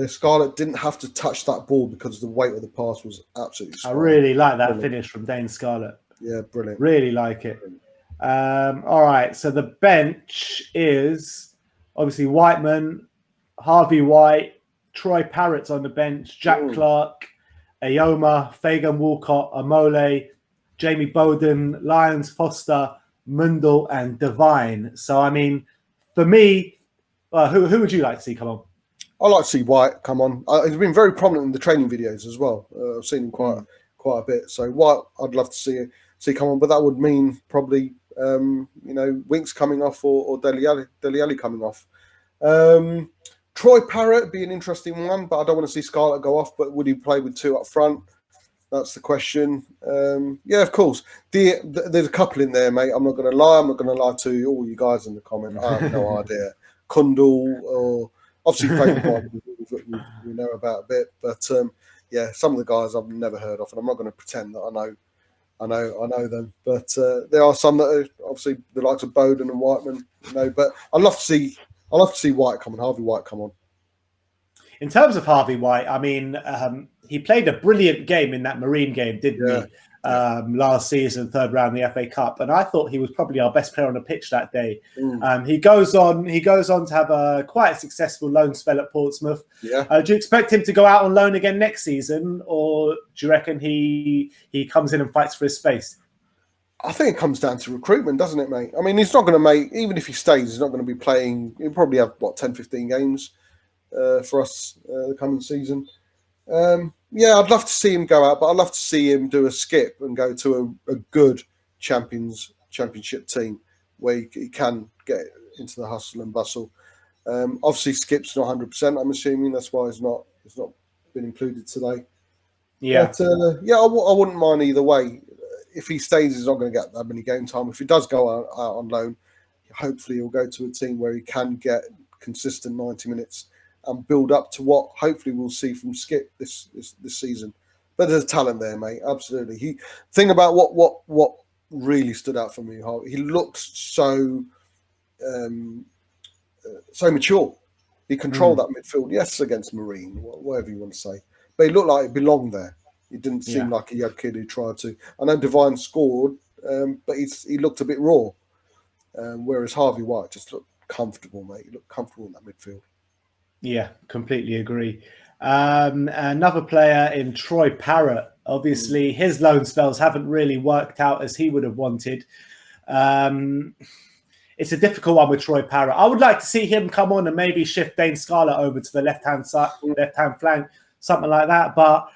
Scarlett didn't have to touch that ball because the weight of the pass was absolutely strong. I really like that finish from Dane Scarlett. Yeah, brilliant. Really like it. All right, so the bench is obviously Whiteman, Harvey White, Troy Parrott's on the bench, Jack Clark, Ayoma, Fagan Walcott, Amole, Jamie Bowden, Lyons Foster, Mundell, and Devine. So, I mean, for me, who would you like to see come on? I like to see White come on. He's been very prominent in the training videos as well. I've seen him quite a bit. So White, I'd love to see come on, but that would mean probably Winks coming off or Dele Alli coming off. Troy Parrott would be an interesting one, but I don't want to see Scarlett go off. But would he play with two up front? That's the question. Yeah, of course. There's a couple in there, mate. I'm not going to lie. I'm not going to lie to all you guys in the comment. I have no idea. Kundal or obviously we know about a bit, but yeah, some of the guys I've never heard of, and I'm not going to pretend that I know them. But there are some that are obviously the likes of Bowden and Whiteman, But I'd love to see White come on, Harvey White come on. In terms of Harvey White, I mean, he played a brilliant game in that Marine game, didn't he? Last season, third round of the FA Cup, and I thought he was probably our best player on the pitch that day. He goes on to have a quite a successful loan spell at Portsmouth. Do you expect him to go out on loan again next season, or do you reckon he comes in and fights for his space? I think it comes down to recruitment, doesn't it, mate? I mean, he's not going to make, even if he stays, he's not going to be playing. He'll probably have 10, 15 games for us the coming season. Yeah, I'd love to see him go out, but I'd love to see him do a skip and go to a good championship team where he can get into the hustle and bustle. Obviously, Skip's not 100%. I'm assuming that's why he's not been included today. Yeah, but I wouldn't mind either way. If he stays, he's not going to get that many game time. If he does go out on loan, hopefully he'll go to a team where he can get consistent 90 minutes and build up to what hopefully we'll see from Skip this season. But there's talent there, mate. Absolutely. Thing about what really stood out for me, he looked so mature. He controlled that midfield. Yes, against Marine, whatever you want to say, but he looked like he belonged there. It didn't seem like a young kid who tried to. I know Devine scored, but he looked a bit raw. Whereas Harvey White just looked comfortable, mate. He looked comfortable in that midfield. Yeah, completely agree. Another player in Troy Parrott. Obviously, his loan spells haven't really worked out as he would have wanted. It's a difficult one with Troy Parrott. I would like to see him come on and maybe shift Dane Scarlett over to the left-hand side, left-hand flank, something like that. But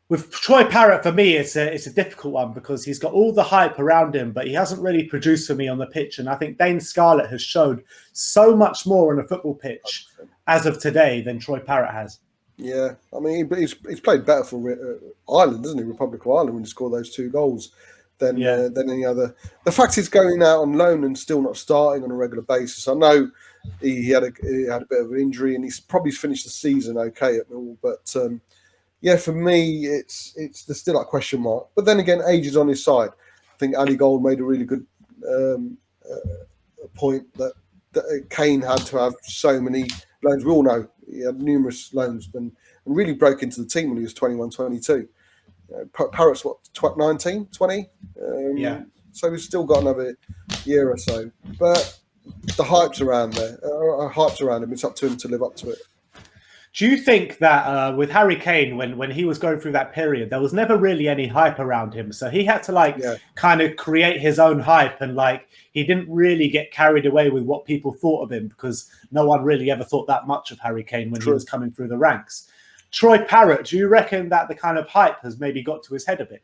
with Troy Parrott, for me, it's a difficult one because he's got all the hype around him, but he hasn't really produced for me on the pitch. And I think Dane Scarlett has showed so much more on a football pitch as of today than Troy Parrott has. Yeah, I mean, he's played better for Ireland, doesn't he? Republic of Ireland, when he scored those 2 goals than any other. The fact he's going out on loan and still not starting on a regular basis. I know he had a bit of an injury and he's probably finished the season okay at Millwall, but yeah, for me, there's still that question mark. But then again, age is on his side. I think Ali Gold made a really good point that Kane had to have so many loans. We all know he had numerous loans and really broke into the team when he was 21, 22. Parrott's what, 19, 20? Yeah. So we've still got another year or so. But the hype's around there. Hype's around him. It's up to him to live up to it. Do you think that with Harry Kane, when he was going through that period, there was never really any hype around him? So he had to kind of create his own hype, and he didn't really get carried away with what people thought of him, because no one really ever thought that much of Harry Kane when he was coming through the ranks. Troy Parrott, do you reckon that the kind of hype has maybe got to his head a bit?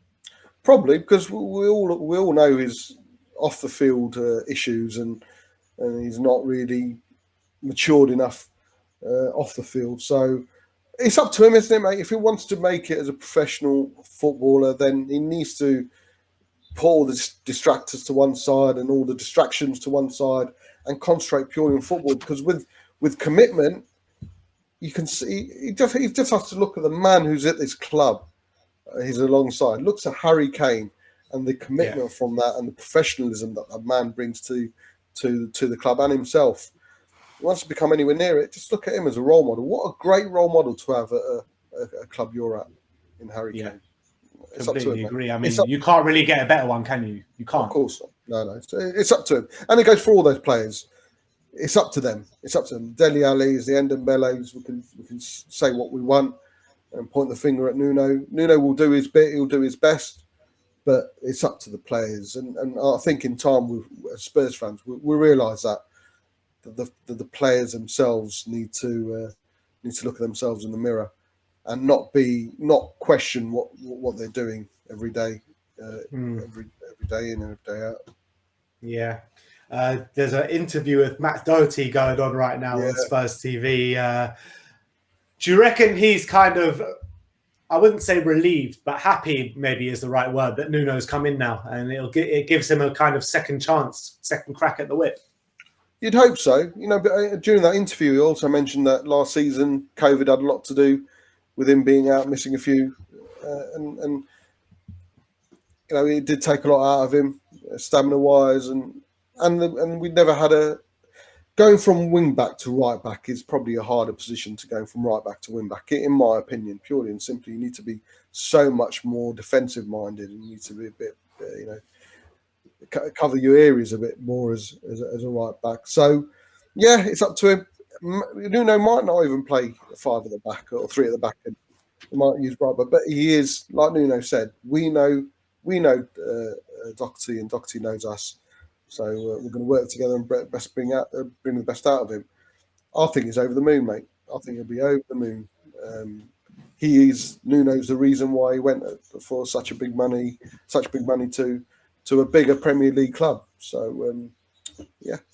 Probably, because we all know his off the field issues, and he's not really matured enough off the field. So it's up to him, isn't it, mate? If he wants to make it as a professional footballer, then he needs to put all the distractors to one side and all the distractions to one side and concentrate purely on football. Because with commitment, you can see he just has to look at the man who's at this club. He's alongside. Looks at Harry Kane and the commitment from that, and the professionalism that that man brings to the club and himself. He wants to become anywhere near it. Just look at him as a role model. What a great role model to have at a club you're at in Harry Kane. It's completely up to him, agree. I mean, you can't really get a better one, can you? You can't. Of course not. No. It's up to him, and it goes for all those players. It's up to them. It's up to them. Dele Alli's, the Ndombele's. We can say what we want and point the finger at Nuno. Nuno will do his bit. He'll do his best. But it's up to the players, and I think in time, as Spurs fans, we realise that the players themselves need to look at themselves in the mirror, and not question what they're doing every day, every day in and every day out. Yeah. There's an interview with Matt Doherty going on right now on Spurs TV. Do you reckon he's kind of, I wouldn't say relieved, but happy maybe is the right word, that Nuno's come in now, and it gives him a kind of second chance, second crack at the whip? You'd hope so. But during that interview, he also mentioned that last season COVID had a lot to do with him being out, missing a few, and it did take a lot out of him, stamina-wise, and we never had going from wing back to right back is probably a harder position to go from right back to wing back, in my opinion. Purely and simply, you need to be so much more defensive minded, and you need to be a bit, cover your areas a bit more as a right back. So, yeah, it's up to him. Nuno might not even play 5 at the back or 3 at the back, and he might use right back. But he is, like Nuno said, we know Doherty, and Doherty knows us. So we're going to work together and bring the best out of him. I think he's over the moon, mate. I think he'll be over the moon. Nuno's the reason why he went for such big money to a bigger Premier League club. So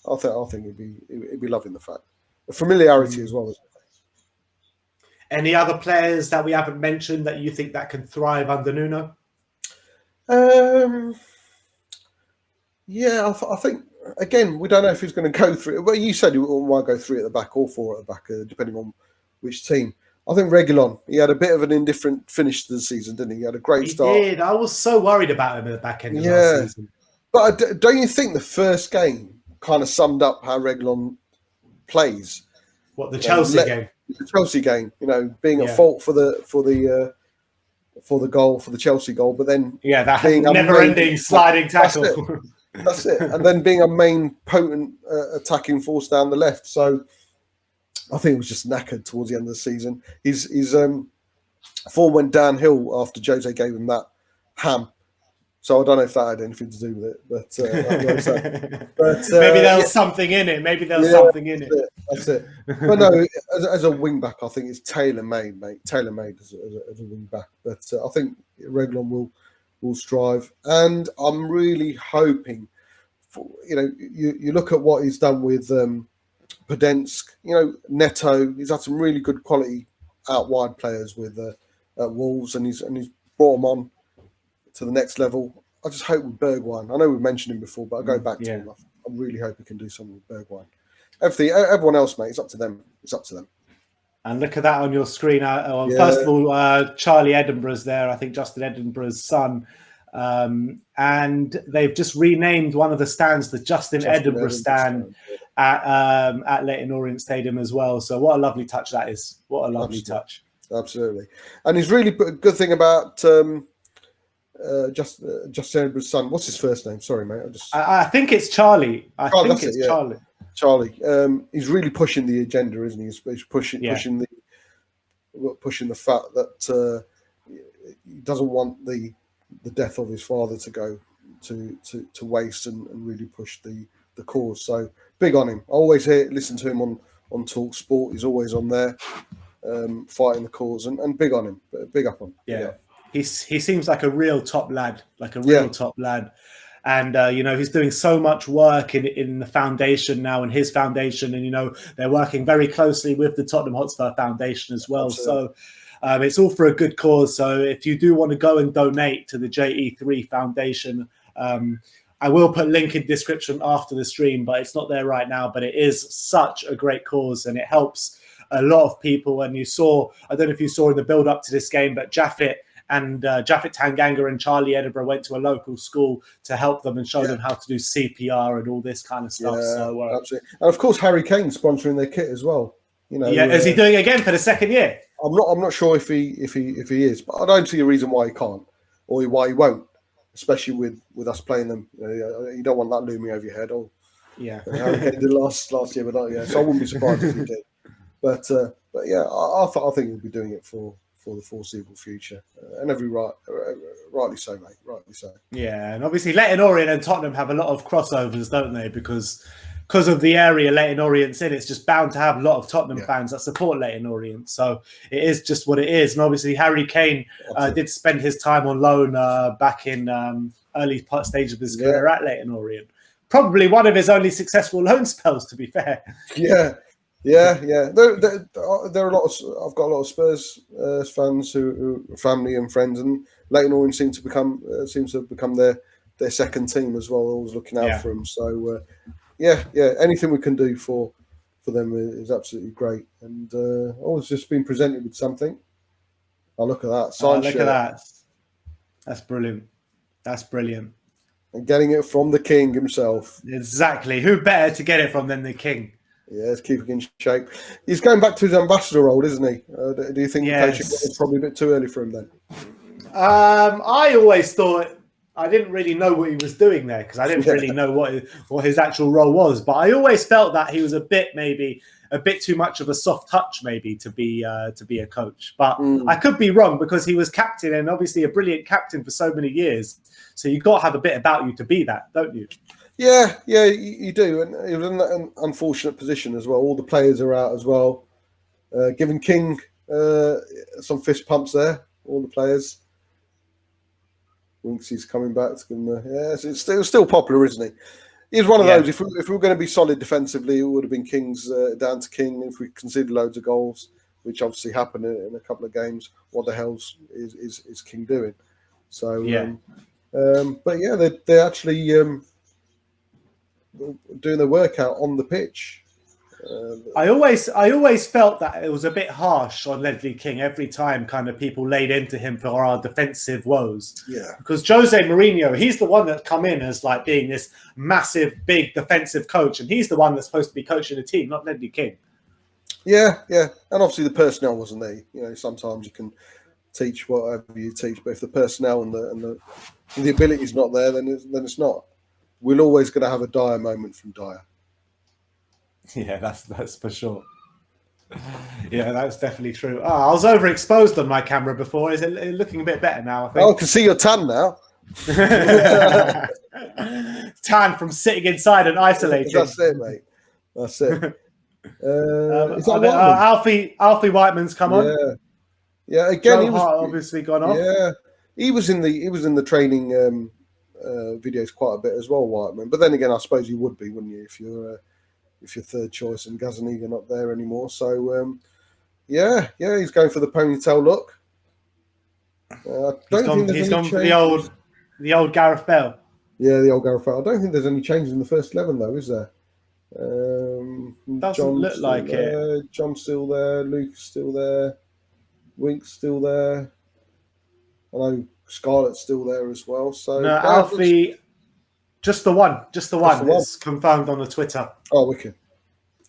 I think he'd be loving the fact. The familiarity as well. Any other players that we haven't mentioned that you think that can thrive under Nuno? Yeah, I think, again, we don't know if he's going to go through. Well, you said he might go 3 at the back or 4 at the back, depending on which team. I think Reguilon, he had a bit of an indifferent finish to the season, didn't he? He had a great start. He did. I was so worried about him at the back end of last season. But don't you think the first game kind of summed up how Reguilon plays? What, the Chelsea game? The Chelsea game, being at fault for the goal, for the Chelsea goal, but then that never-ending sliding tackle. That's it. And then being a main potent attacking force down the left. So I think it was just knackered towards the end of the season. His form went downhill after Jose gave him that ham. So I don't know if that had anything to do with it, but maybe there was something in it. Maybe there was something in it. That's it. But no, as a wing back, I think it's tailor-made, mate. Tailor-made as a wing back. But I think Reguilon will strive, and I'm really hoping you look at what he's done with Podence, Neto. He's had some really good quality out wide players with at Wolves, and he's brought them on to the next level. I just hope with Bergwijn. I know we've mentioned him before, but I go back to him. I really hope he can do something with Bergwijn. Everyone else, mate, it's up to them. It's up to them. And look at that on your screen. First of all, Charlie Edinburgh's there. I think Justin Edinburgh's son. And they've just renamed one of the stands the Justin Edinburgh stand at Leyton Orient Stadium as well. So what a lovely touch that is. What a lovely touch. Absolutely. And it's really a good thing about Justin Edwards' son. What's his first name? Sorry, mate. I think it's Charlie. I think it's Charlie. Charlie. He's really pushing the agenda, isn't he? He's pushing the fact that he doesn't want the death of his father to go to waste, and really push the cause. So big on him. I always listen to him on Talk Sport. He's always on there, fighting the cause, and big on him. Big up on him. Yeah. He seems like a real top lad, top lad. And, he's doing so much work in the foundation now, in his foundation. And, they're working very closely with the Tottenham Hotspur Foundation as well. Absolutely. So it's all for a good cause. So if you do want to go and donate to the JE3 Foundation, I will put a link in the description after the stream, but it's not there right now. But it is such a great cause, and it helps a lot of people. And I don't know if you saw in the build up to this game, but Jaffet Tanganga and Charlie Edinburgh went to a local school to help them and show them how to do CPR and all this kind of stuff. Yeah, so, absolutely. And of course, Harry Kane's sponsoring their kit as well. Is he doing it again for the second year? I'm not sure if he is, but I don't see a reason why he can't, or why he won't. Especially with us playing them, you don't want that looming over your head. Oh, yeah. Harry Kane did last year, but so I wouldn't be surprised if he did. But yeah, I think he'll be doing it for the foreseeable future, and rightly so, mate. Rightly so. Yeah, and obviously Leyton Orient and Tottenham have a lot of crossovers, don't they? Because of the area Leyton Orient's in, it's just bound to have a lot of Tottenham fans that support Leyton Orient. So it is just what it is. And obviously Harry Kane did spend his time on loan back in early stage of his career at Leyton Orient. Probably one of his only successful loan spells, to be fair. Yeah. There are a lot of. I've got a lot of Spurs fans who are family and friends, and Leyton Orient seems to have become their second team as well. Always looking out for them. So anything we can do for them is absolutely great. And always just been presented with something. Oh, look at that! Look at that! That's brilliant. That's brilliant. And getting it from the king himself. Exactly. Who better to get it from than the king? Yeah, it's keeping in shape. He's going back to his ambassador role, isn't he? Do you think coaching is probably a bit too early for him then? I always thought I didn't really know what he was doing there, because I didn't really know what his actual role was. But I always felt that he was a bit too much of a soft touch, maybe to be a coach. But I could be wrong, because he was captain, and obviously a brilliant captain for so many years. So you've got to have a bit about you to be that, don't you? Yeah, you do. And he was in an unfortunate position as well. All the players are out as well. Giving King some fist pumps there, all the players. Winksy's coming back. It's still popular, isn't he? He's one of those. If we were going to be solid defensively, it would have been King's down to King. If we conceded loads of goals, which obviously happened in a couple of games, what the hell is King doing? So, but yeah, they're actually doing the workout on the pitch. I always felt that it was a bit harsh on Ledley King every time kind of people laid into him for our defensive woes. Yeah. Because Jose Mourinho, he's the one that come in as like being this massive, big defensive coach, and he's the one that's supposed to be coaching the team, not Ledley King. Yeah. And obviously the personnel wasn't there. Sometimes you can teach whatever you teach, but if the personnel and the ability is not there, then it's not. We're always going to have a Dyer moment from Dyer. Yeah, that's for sure. Yeah, that's definitely true. I was overexposed on my camera before. Is it looking a bit better now? I think. Oh, I can see your tan now. Tan from sitting inside and isolating. That's it, mate. That's it. Alfie Whiteman's come on. Yeah. Again, he was obviously gone off. Yeah, he was in the training videos quite a bit as well, Whiteman. But then again, I suppose you would be, wouldn't you, if you're third choice and Gazaniga not there anymore. So he's going for the ponytail look. He's gone for the old Gareth Bale. Yeah, the old Gareth Bale. I don't think there's any changes in the first 11 though, is there? Doesn't look like it. John's still there. Luke's still there. Wink's still there. I know Scarlett's still there as well. So no, Alfie, just the one. It's confirmed on the Twitter. Oh, wicked.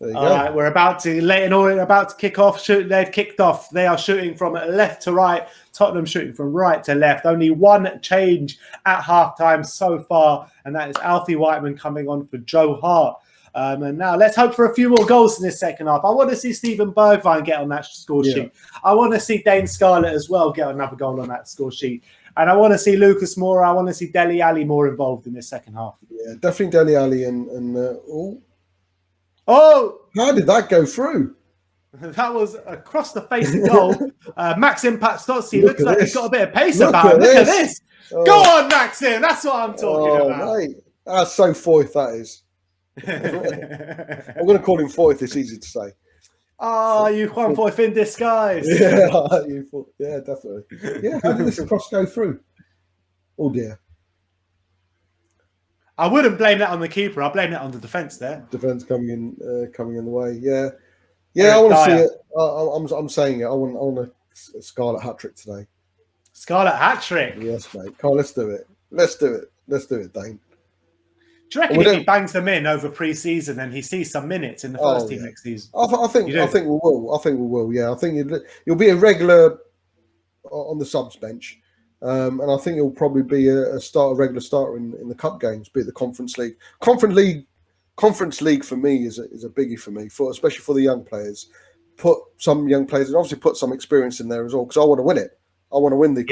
There you All go. right, we're about to Leyton Orient about to kick off. They've kicked off. They are shooting from left to right. Tottenham shooting from right to left. Only one change at halftime so far, and that is Alfie Whiteman coming on for Joe Hart. And now let's hope for a few more goals in this second half. I want to see Stephen Bergwijn get on that score sheet. I want to see Dane Scarlett as well get another goal on that score sheet. And I want to see Lucas Moura. I want to see Dele Alli more involved in this second half. Yeah, definitely Dele Alli and oh, how did that go through? That was across the face goal. Maxim Pastotski looks like he's got a bit of pace about him. Look at this. Oh. Go on, Maxim. That's what I'm talking about. Mate. That's so Foyth, that is. I'm going to call him Foyth. It's easy to say. Oh, you Juan Foyth in disguise. Yeah, definitely. Yeah, how did this cross go through? Oh, dear. I wouldn't blame that on the keeper. I'll blame that on the defence there. Defence coming in the way. Yeah, I want to see it. I'm saying it. I want a Scarlet hat trick today. Scarlet hat trick. Yes, mate. Come on, let's do it. Let's do it, Dane. Do you reckon if he bangs them in over pre-season and he sees some minutes in the first team next season? I think we will. Yeah, I think you'll be a regular on the subs bench, and I think he'll probably be a regular starter in the cup games, be it the Conference League. Conference League for me is a biggie for me, especially for the young players. Put some young players and obviously put some experience in there as well, because I want to win it. I want to win the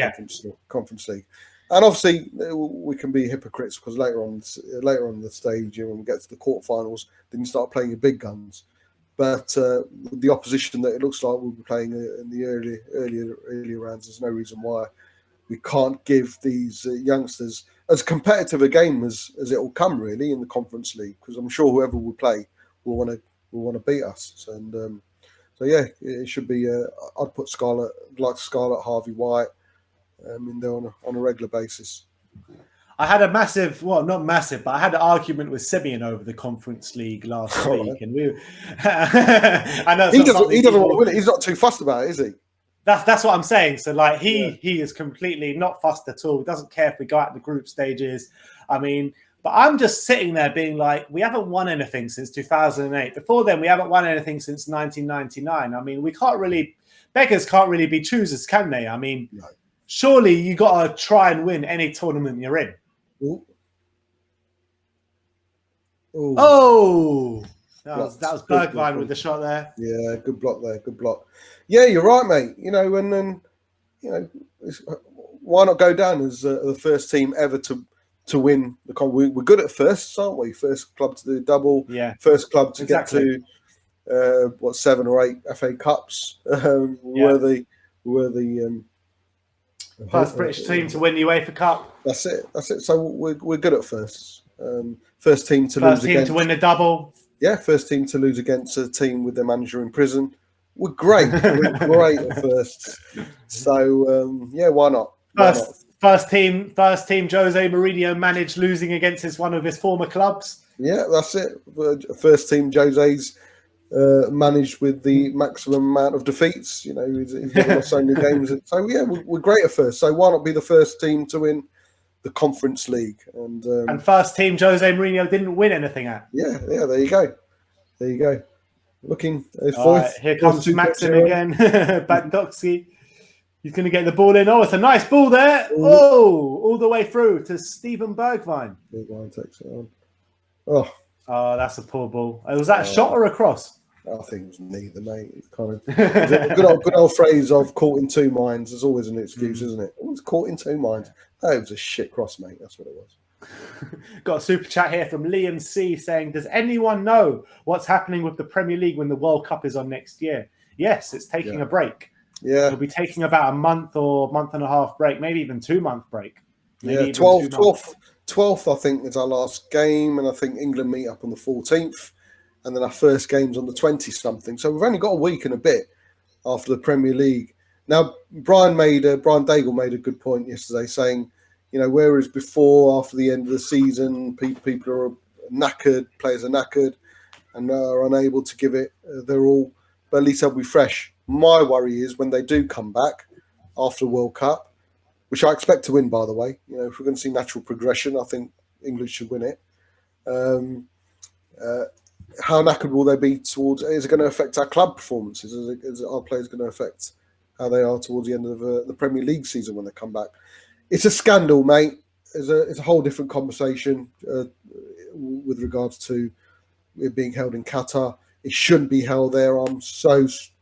Conference League. And obviously, we can be hypocrites because later on the stage, when we get to the quarterfinals, then you start playing your big guns. But the opposition that it looks like we'll be playing in the earlier rounds, there's no reason why we can't give these youngsters as competitive a game as it will come really in the Conference League, because I'm sure whoever we play will want to beat us. And so yeah, it should be. I'd put Scarlett, Harvey White. In there on a regular basis. I had a massive, well, not massive, but I had an argument with Simeon over the Conference League last week, and we. I know he doesn't want to win it. He's not too fussed about it, is he? That's what I'm saying. So like he is completely not fussed at all. He doesn't care if we go out the group stages. I mean, but I'm just sitting there being like, we haven't won anything since 2008. Before then, we haven't won anything since 1999. I mean, beggars can't really be choosers, can they? I mean. No. Surely you got to try and win any tournament you're in. Ooh. Oh, that was Bergwijn with the shot there. Yeah, good block there. Good block. Yeah, you're right, mate. And then why not go down as the first team ever to win the we're good at firsts, aren't we? First club to do a double. Yeah. First club to get to 7 or 8 FA Cups. Were the first British team to win the UEFA Cup. That's it. So we're good at firsts. First team to lose against. First team to win the double. Yeah, first team to lose against a team with their manager in prison. We're great. We're great at firsts. So why not? First team Jose Mourinho managed losing against one of his former clubs. Yeah, that's it. First team Jose's managed with the maximum amount of defeats. He's won so many games. So yeah, we're great at first. So why not be the first team to win the Conference League? And first team Jose Mourinho didn't win anything at. Yeah. There you go. Looking. Right, here comes Maxim again. Batdoxy. He's going to get the ball in. Oh, it's a nice ball there. Ooh. Oh, all the way through to Stephen Bergwijn. Bergwijn takes it on. Oh, that's a poor ball. Was that a shot or a cross? I think it was neither, mate. It's kind of good old phrase of caught in two minds. There's always an excuse, isn't it? It was caught in two minds. Oh, it was a shit cross, mate. That's what it was. Got a super chat here from Liam C saying, does anyone know what's happening with the Premier League when the World Cup is on next year? Yes, it's taking a break. Yeah. It'll be taking about a month or month and a half break, maybe even 2-month break. Maybe 12th, I think, is our last game, and I think England meet up on the 14th. And then our first game's on the 20-something. So we've only got a week and a bit after the Premier League. Now, Brian Daigle made a good point yesterday saying, whereas before, after the end of the season, people are knackered, players are knackered and are unable to give it their all, but at least they'll be fresh. My worry is when they do come back after the World Cup, which I expect to win, by the way. If we're going to see natural progression, I think England should win it. how knackered will they be towards? Is it going to affect our club performances? Is our players going to affect how they are towards the end of the Premier League season when they come back? It's a scandal, mate. It's a whole different conversation with regards to it being held in Qatar. It shouldn't be held there.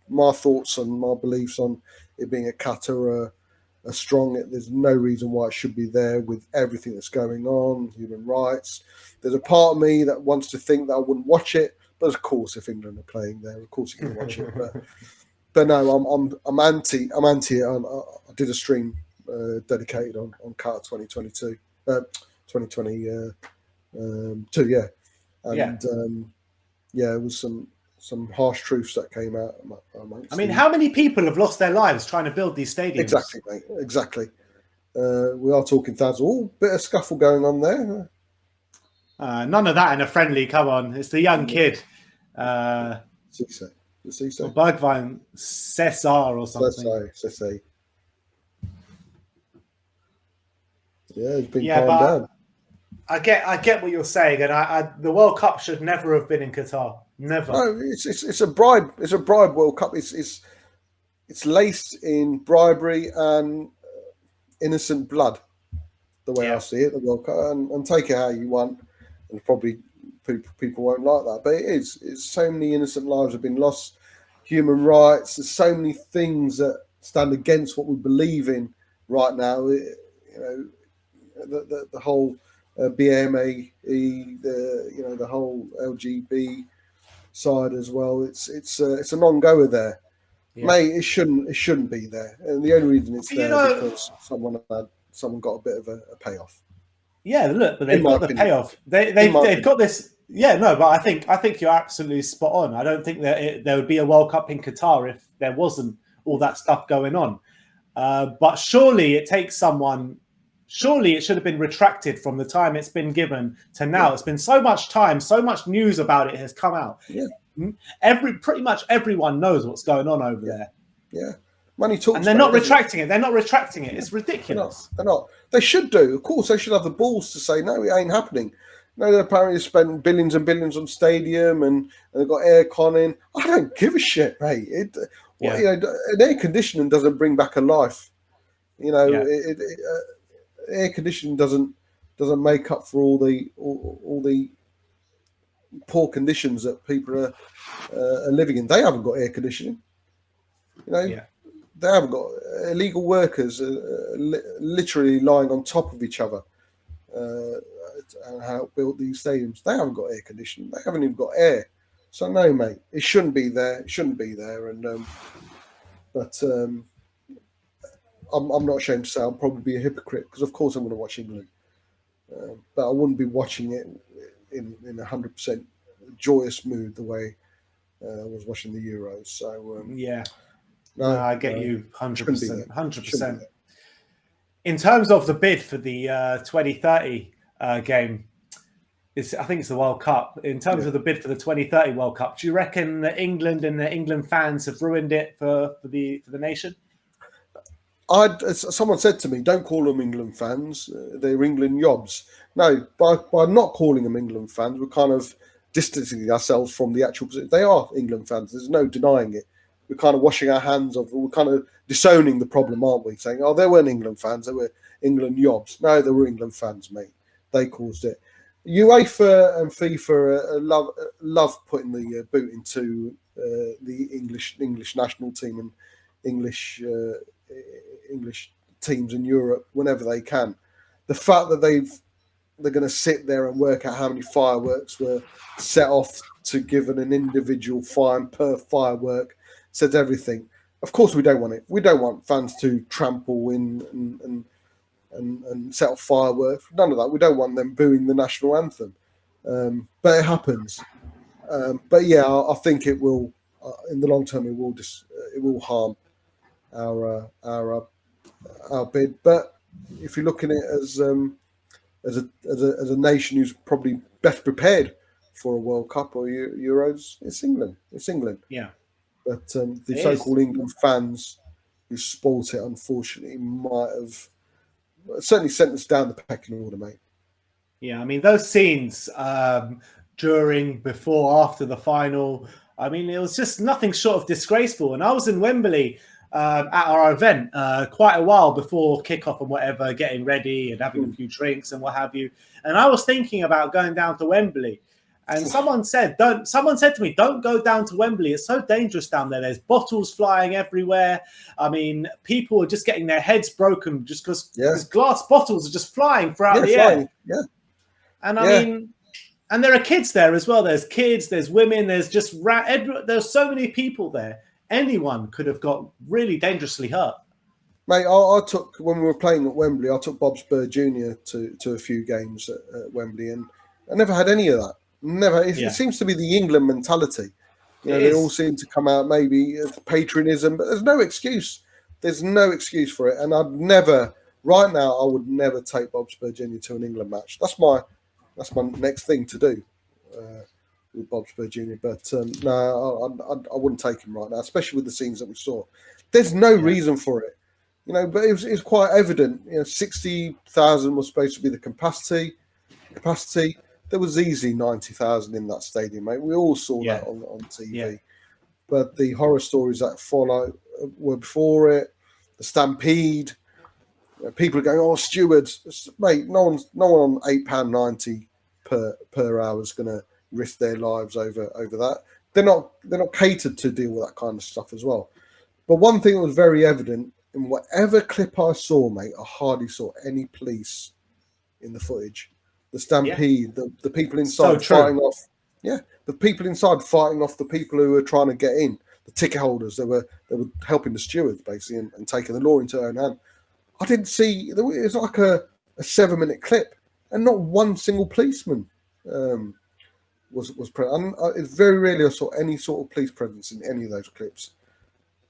My thoughts and my beliefs on it being at Qatar are strong. There's no reason why it should be there with everything that's going on, human rights. There's a part of me that wants to think that I wouldn't watch it, but of course, if England are playing there, of course you can watch it. But no, I'm anti it. I did a stream dedicated on Qatar 2022, 2022, yeah, and it was some harsh truths that came out. I mean, how many people have lost their lives trying to build these stadiums? Exactly, mate. Exactly. We are talking thousands. Oh, bit of scuffle going on there. None of that in a friendly. Come on, it's the young kid. Cisse. Bergwijn Cesar or something. Cisse. Yeah, it's been calmed down. I get what you're saying, and the World Cup should never have been in Qatar. Never. No, it's a bribe. It's a bribe World Cup. It's laced in bribery and innocent blood. The way I see it, the World Cup, and take it how you want. And probably people won't like that, but it is. It's so many innocent lives have been lost. Human rights. There's so many things that stand against what we believe in right now. The whole BMA, the whole LGB side as well. It's a non-goer there, mate. It shouldn't be there, and the only reason it's there is because someone got a bit of a payoff. Yeah, look, but they've got the payoff. They've got this. Yeah, no, but I think you're absolutely spot on. I don't think that there would be a World Cup in Qatar if there wasn't all that stuff going on. But surely it takes someone. Surely it should have been retracted from the time it's been given to now. It's been so much time, so much news about it has come out. Yeah, pretty much everyone knows what's going on over there. Yeah, money talks. And they're not retracting it. They're not retracting it. It's ridiculous. They're not. They should do. Of course, they should have the balls to say no. It ain't happening. No, they apparently spent billions and billions on stadium and they've got aircon in. I don't give a shit, mate. An air conditioning doesn't bring back a life. Air conditioning doesn't make up for all the poor conditions that people are living in. They haven't got air conditioning. They haven't got illegal workers literally lying on top of each other and how built these stadiums. They haven't got air conditioning. They haven't even got air. So no, mate, it shouldn't be there. It shouldn't be there. And I'm not ashamed to say I'll probably be a hypocrite because, of course, I'm going to watch England, but I wouldn't be watching it in 100% joyous mood the way I was watching the Euros. So no, I get you 100%. 100%. In terms of the bid for the 2030 game, I think it's the World Cup. In terms of the bid for the 2030 World Cup, do you reckon that England and the England fans have ruined it for the nation? Someone said to me, don't call them England fans. They're England yobs. No, by not calling them England fans, we're kind of distancing ourselves from the actual position. They are England fans. There's no denying it. We're kind of washing our hands of. We're kind of disowning the problem, aren't we? Saying, oh, they weren't England fans. They were England yobs. No, they were England fans, mate. They caused it. UEFA and FIFA love putting the boot into the English national team and English teams in Europe whenever they can. The fact that they're going to sit there and work out how many fireworks were set off to give an individual fine per firework says everything. Of course, we don't want it. We don't want fans to trample in and set off fireworks. None of that. We don't want them booing the national anthem. But it happens. But yeah, I think it will. In the long term, it will harm our bid. But if you're looking at it as a nation who's probably best prepared for a World Cup or Euros, it's England. It's England. Yeah. But the so-called England fans who spoilt it, unfortunately, might have certainly sent us down the pecking order, mate. Yeah, I mean, those scenes during, before, after the final. I mean, it was just nothing short of disgraceful. And I was in Wembley at our event quite a while before kickoff and whatever, getting ready and having a few drinks and what have you. And I was thinking about going down to Wembley. And someone said to me, don't go down to Wembley. It's so dangerous down there. There's bottles flying everywhere. I mean, people are just getting their heads broken just because glass bottles are just flying throughout the air. Yeah. And I mean, and there are kids there as well. There's kids, there's women, there's just there's so many people there. Anyone could have got really dangerously hurt. Mate, I took, when we were playing at Wembley, I took Bob Spur Jr. to a few games at Wembley, and I never had any of that. Never. It seems to be the England mentality. You know, they all seem to come out, maybe patriotism, but there's no excuse. There's no excuse for it. And right now, I would never take Bob Spur Jr. to an England match. That's my next thing to do with Bob Spur Jr. But no, I wouldn't take him right now, especially with the scenes that we saw. There's no reason for it. You know, but it was quite evident. You know, 60,000 was supposed to be the capacity. There was easy 90,000 in that stadium, mate. We all saw that on TV. Yeah. But the horror stories that follow were before it. The stampede. You know, people are going, "Oh, stewards, mate." No one on £8.90 per hour is going to risk their lives over that. They're not catered to deal with that kind of stuff as well. But one thing that was very evident in whatever clip I saw, mate, I hardly saw any police in the footage. The stampede, the people inside fighting off. Yeah, the people inside fighting off the people who were trying to get in. The ticket holders, they were helping the stewards basically and taking the law into their own hand. I didn't see. It was like a 7-minute clip, and not one single policeman was present. It's very rarely I saw any sort of police presence in any of those clips.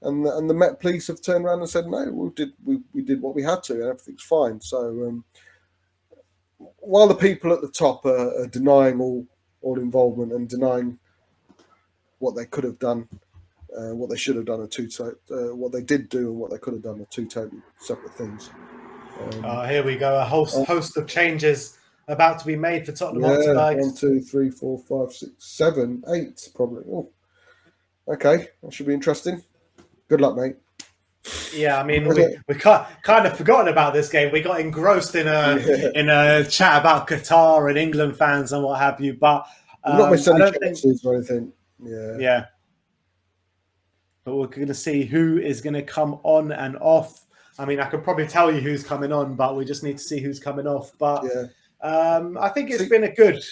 And the Met Police have turned around and said, no, we did what we had to, and everything's fine. So while the people at the top are denying all involvement and denying what they could have done, what they should have done, what they did do and what they could have done are two totally separate things. Here we go. A host of changes about to be made for Tottenham Hotspur. 1, 2, 3, 4, 5, 6, 7, 8, probably. Oh, okay, that should be interesting. Good luck, mate. Yeah, I mean, we kind of forgotten about this game. We got engrossed in a chat about Qatar and England fans and what have you. But not missed any chances or anything. Yeah. But we're going to see who is going to come on and off. I mean, I could probably tell you who's coming on, but we just need to see who's coming off. But I think it's been a good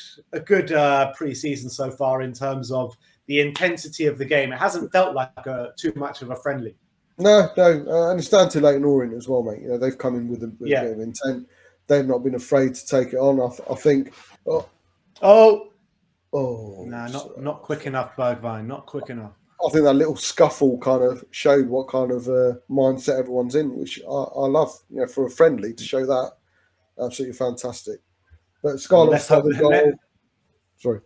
pre-season so far in terms of the intensity of the game. It hasn't felt like too much of a friendly. No, and it's down to Leyton Orient as well, mate. You know, they've come in with a bit of intent. They've not been afraid to take it on. I think. No, not quick enough, Bergwijn. Not quick enough. I think that little scuffle kind of showed what kind of mindset everyone's in, which I love. You know, for a friendly to show that, absolutely fantastic. But Scarlett's got the goal. Sorry.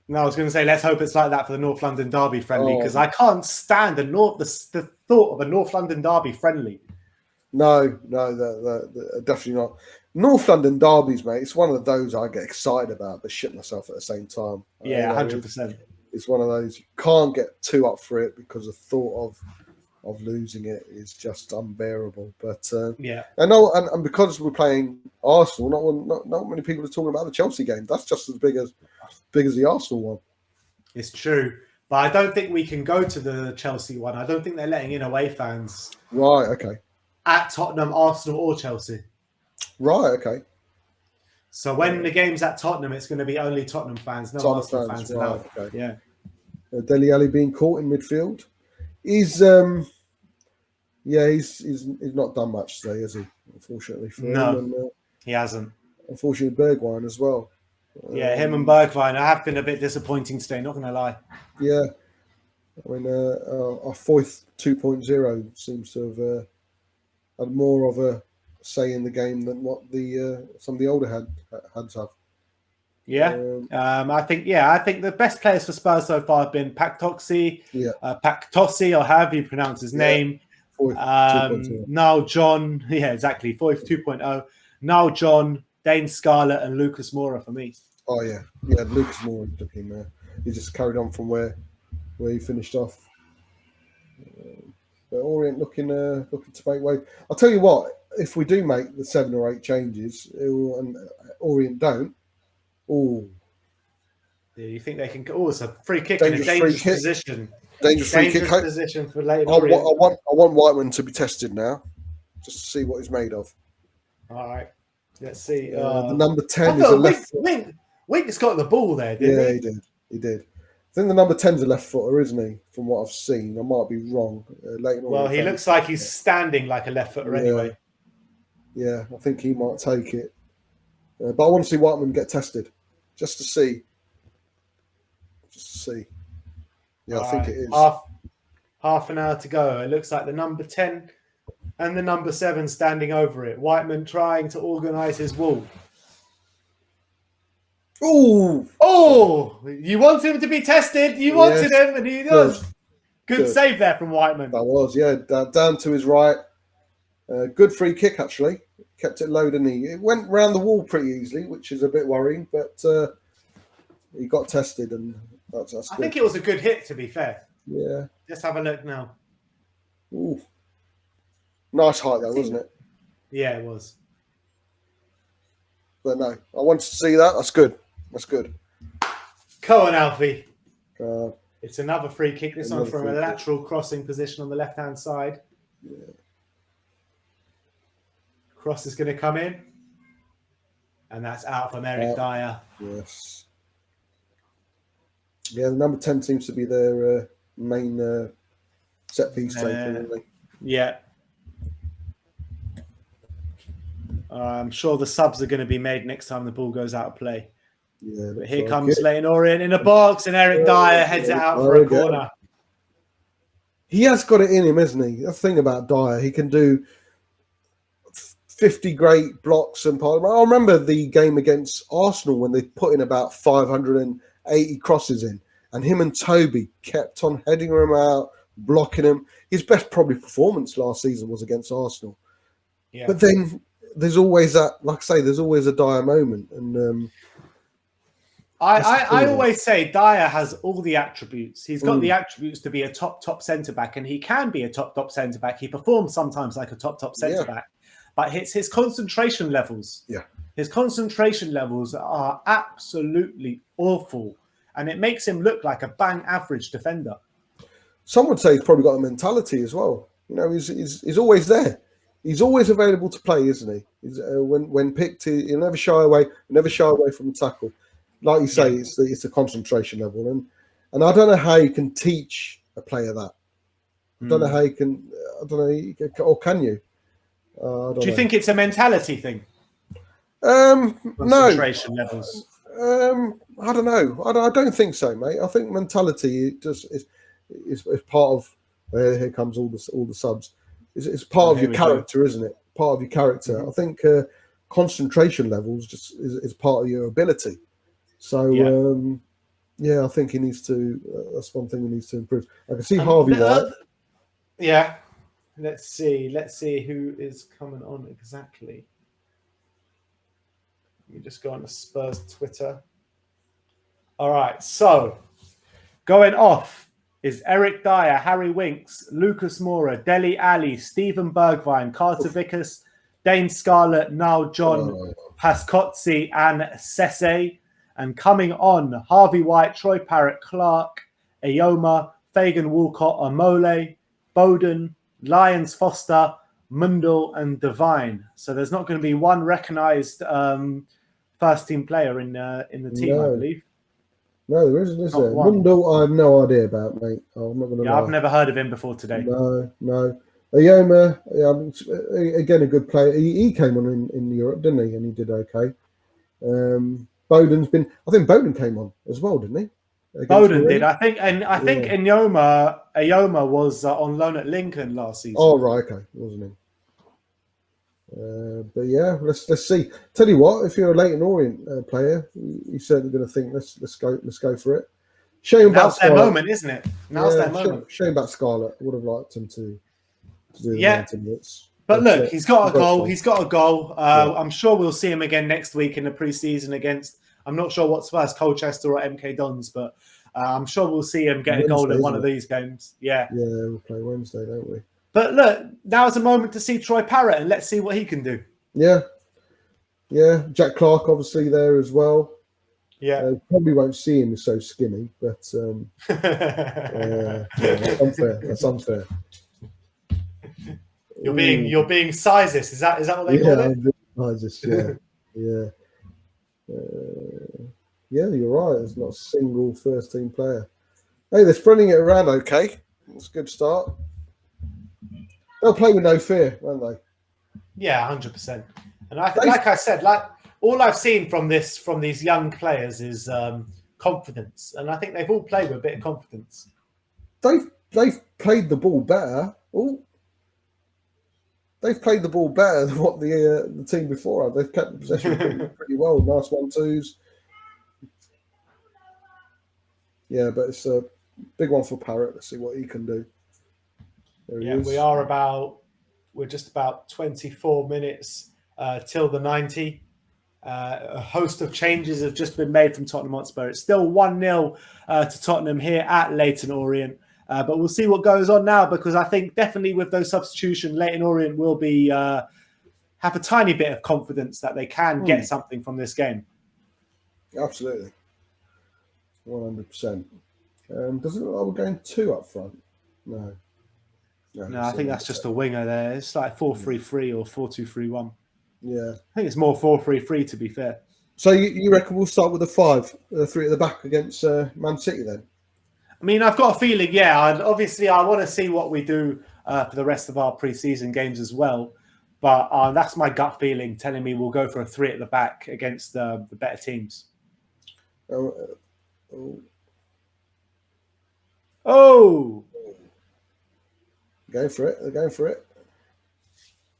No, I was going to say, let's hope it's like that for the North London Derby friendly, because I can't stand the thought of a North London Derby friendly. No, definitely not. North London derbies, mate, it's one of those I get excited about, but shit myself at the same time. Yeah, 100%. It's one of those, you can't get too up for it because the thought of losing it is just unbearable. But and because we're playing Arsenal, not many people are talking about the Chelsea game. That's just as big as the Arsenal one. It's true, but I don't think we can go to the Chelsea one. I don't think they're letting in away fans. Right. Okay. At Tottenham, Arsenal, or Chelsea. Right. Okay. So when the game's at Tottenham, it's going to be only Tottenham fans, no Arsenal fans allowed. Okay. Yeah. Dele Alli being caught in midfield. He's not done much today, has he? Unfortunately for him. And, he hasn't. Unfortunately, Bergwijn as well. Yeah, him and Bergwijn have been a bit disappointing today, not going to lie. Yeah. I mean, our Foyth 2.0 seems to have had more of a say in the game than what some of the older heads have. Yeah. I think the best players for Spurs so far have been Paktossi, Paktossi, or however you pronounce his name. Foyth Niall John. Yeah, exactly. Foyth 2.0. Niall John, Dane Scarlett, and Lucas Moura for me. Oh yeah, yeah. Lucas Moore took him there. He just carried on from where he finished off. But Orient looking to make way. I'll tell you what. If we do make the 7 or 8 changes, and Orient don't, do you think they can? Oh, it's a free kick in a dangerous position. Dangerous free kick position for Leyton Orient. I want Whiteman to be tested now, just to see what he's made of. All right, let's see. The number 10 is a left. Winks got the ball there, didn't he? He did. I think the number 10's a left footer, isn't he? From what I've seen, I might be wrong. Well, he looks like he's standing like a left footer anyway. Yeah, I think he might take it. But I want to see Whiteman get tested, just to see. Yeah, I think it is. Half an hour to go. It looks like the number 10 and the number 7 standing over it. Whiteman trying to organise his wall. Oh! You want him to be tested. You wanted him, and he does. Good save there from Whiteman. That was, down to his right. Good free kick, actually. Kept it low, didn't he? It went round the wall pretty easily, which is a bit worrying, but he got tested, and that's good. I think it was a good hit, to be fair. Yeah. Let's have a look now. Ooh. Nice height, though, wasn't it? Yeah, it was. But no, I wanted to see that. That's good. Go on, Alfie. It's another free kick. This one from a lateral crossing position on the left-hand side. Yeah. Cross is going to come in. And that's out from Eric Dyer. Yes. Yeah, the number 10 seems to be their main set-piece taker, isn't he? Yeah. I'm sure the subs are going to be made next time the ball goes out of play. Yeah, but here comes Leyton Orient in a box, and Eric Dyer heads it out for a corner. He has got it in him, hasn't he? The thing about Dyer, he can do 50 great blocks and part. I remember the game against Arsenal when they put in about 580 crosses in, and him and Toby kept on heading him out, blocking him. His best probably performance last season was against Arsenal. Yeah. But then there's always that, like I say, there's always a Dyer moment, and I always say Dyer has all the attributes. He's got the attributes to be a top centre back, and he can be a top centre back. He performs sometimes like a top centre back, but it's his concentration levels. Yeah, his concentration levels are absolutely awful, and it makes him look like a bang average defender. Some would say he's probably got a mentality as well. You know, he's always there. He's always available to play, isn't he? He's, when picked, he'll never shy away from the tackle. Like you say, it's a concentration level, and I don't know how you can teach a player that. I don't know how you can. I don't know, or can you? Do you think it's a mentality thing? Concentration levels. I don't know. I don't think so, mate. I think mentality just is part of. Here comes all the subs. It's part of your character, isn't it? Part of your character. Mm-hmm. I think concentration levels just is part of your ability. So, I think he needs to. That's one thing he needs to improve. I can see Harvey White. Yeah. Let's see who is coming on exactly. Let me just go on to Spurs Twitter. All right. So, going off is Eric Dyer, Harry Winks, Lucas Moura, Dele Alli, Stephen Bergwijn, Carter Vickers, Dane Scarlett, Niall John, Pascozzi, and Sese. And coming on, Harvey White, Troy Parrott, Clark, Ayoma, Fagan Walcott, Amole, Bowden, Lyons Foster, Mundell, and Devine. So there's not going to be one recognised first-team player in the team, I believe. No, there isn't, is there? Mundell, I have no idea about, mate. I'm not going to lie. I've never heard of him before today. No. Ayoma, again, a good player. He came on in Europe, didn't he? And he did okay. Bowden's been. I think Bowden came on as well, didn't he? Bowden did, I think, and I think Ayoma was on loan at Lincoln last season. Oh right, okay, wasn't he? But yeah, let's see. Tell you what, if you're a Leyton Orient player, you're certainly going to think let's go for it. Shame about their moment, isn't it? Now's their moment. Shame about Scarlett. I would have liked him to do the 90 minutes. But look, he's got a goal. I'm sure we'll see him again next week in the pre-season against I'm not sure what's first, Colchester or MK Dons, but I'm sure we'll see him get a goal in one of these games. Yeah. Yeah, we'll play Wednesday, don't we? But look, now's a moment to see Troy Parrott, and let's see what he can do. Yeah. Yeah. Jack Clark, obviously, there as well. Yeah. Probably won't see him, he's so skinny, but that's unfair. That's unfair. You're being sizist. Is that what they call it? Sizist, yeah. Yeah, you're right. There's not a single first team player. Hey, they're spreading it around okay. It's a good start. They'll play with no fear, won't they? Yeah, 100%. And I think, like I said, like all I've seen from these young players is confidence, and I think they've all played with a bit of confidence. They've played the ball better. They've played the ball better than what the team before have. They've kept the possession pretty well. Nice 1-2s. Yeah, but it's a big one for Parrott. Let's see what he can do. There he is. We're just about 24 minutes till the 90. A host of changes have just been made from Tottenham Hotspur. It's still 1-0 to Tottenham here at Leyton Orient. But we'll see what goes on now, because I think definitely with those substitutions, Leyton Orient will be have a tiny bit of confidence that they can get something from this game. Absolutely. 100%. Doesn't look like we're going 2 up front. No, I think that's just a winger there. It's like 4-3-3 or 4-2-3-1. Yeah. I think it's more 4-3-3 to be fair. So you reckon we'll start with a 5, 3 at the back against Man City then? I mean, I've got a feeling, obviously I want to see what we do for the rest of our pre-season games as well. But that's my gut feeling telling me we'll go for a 3 at the back against the better teams. Oh! Going for it. They're going for it.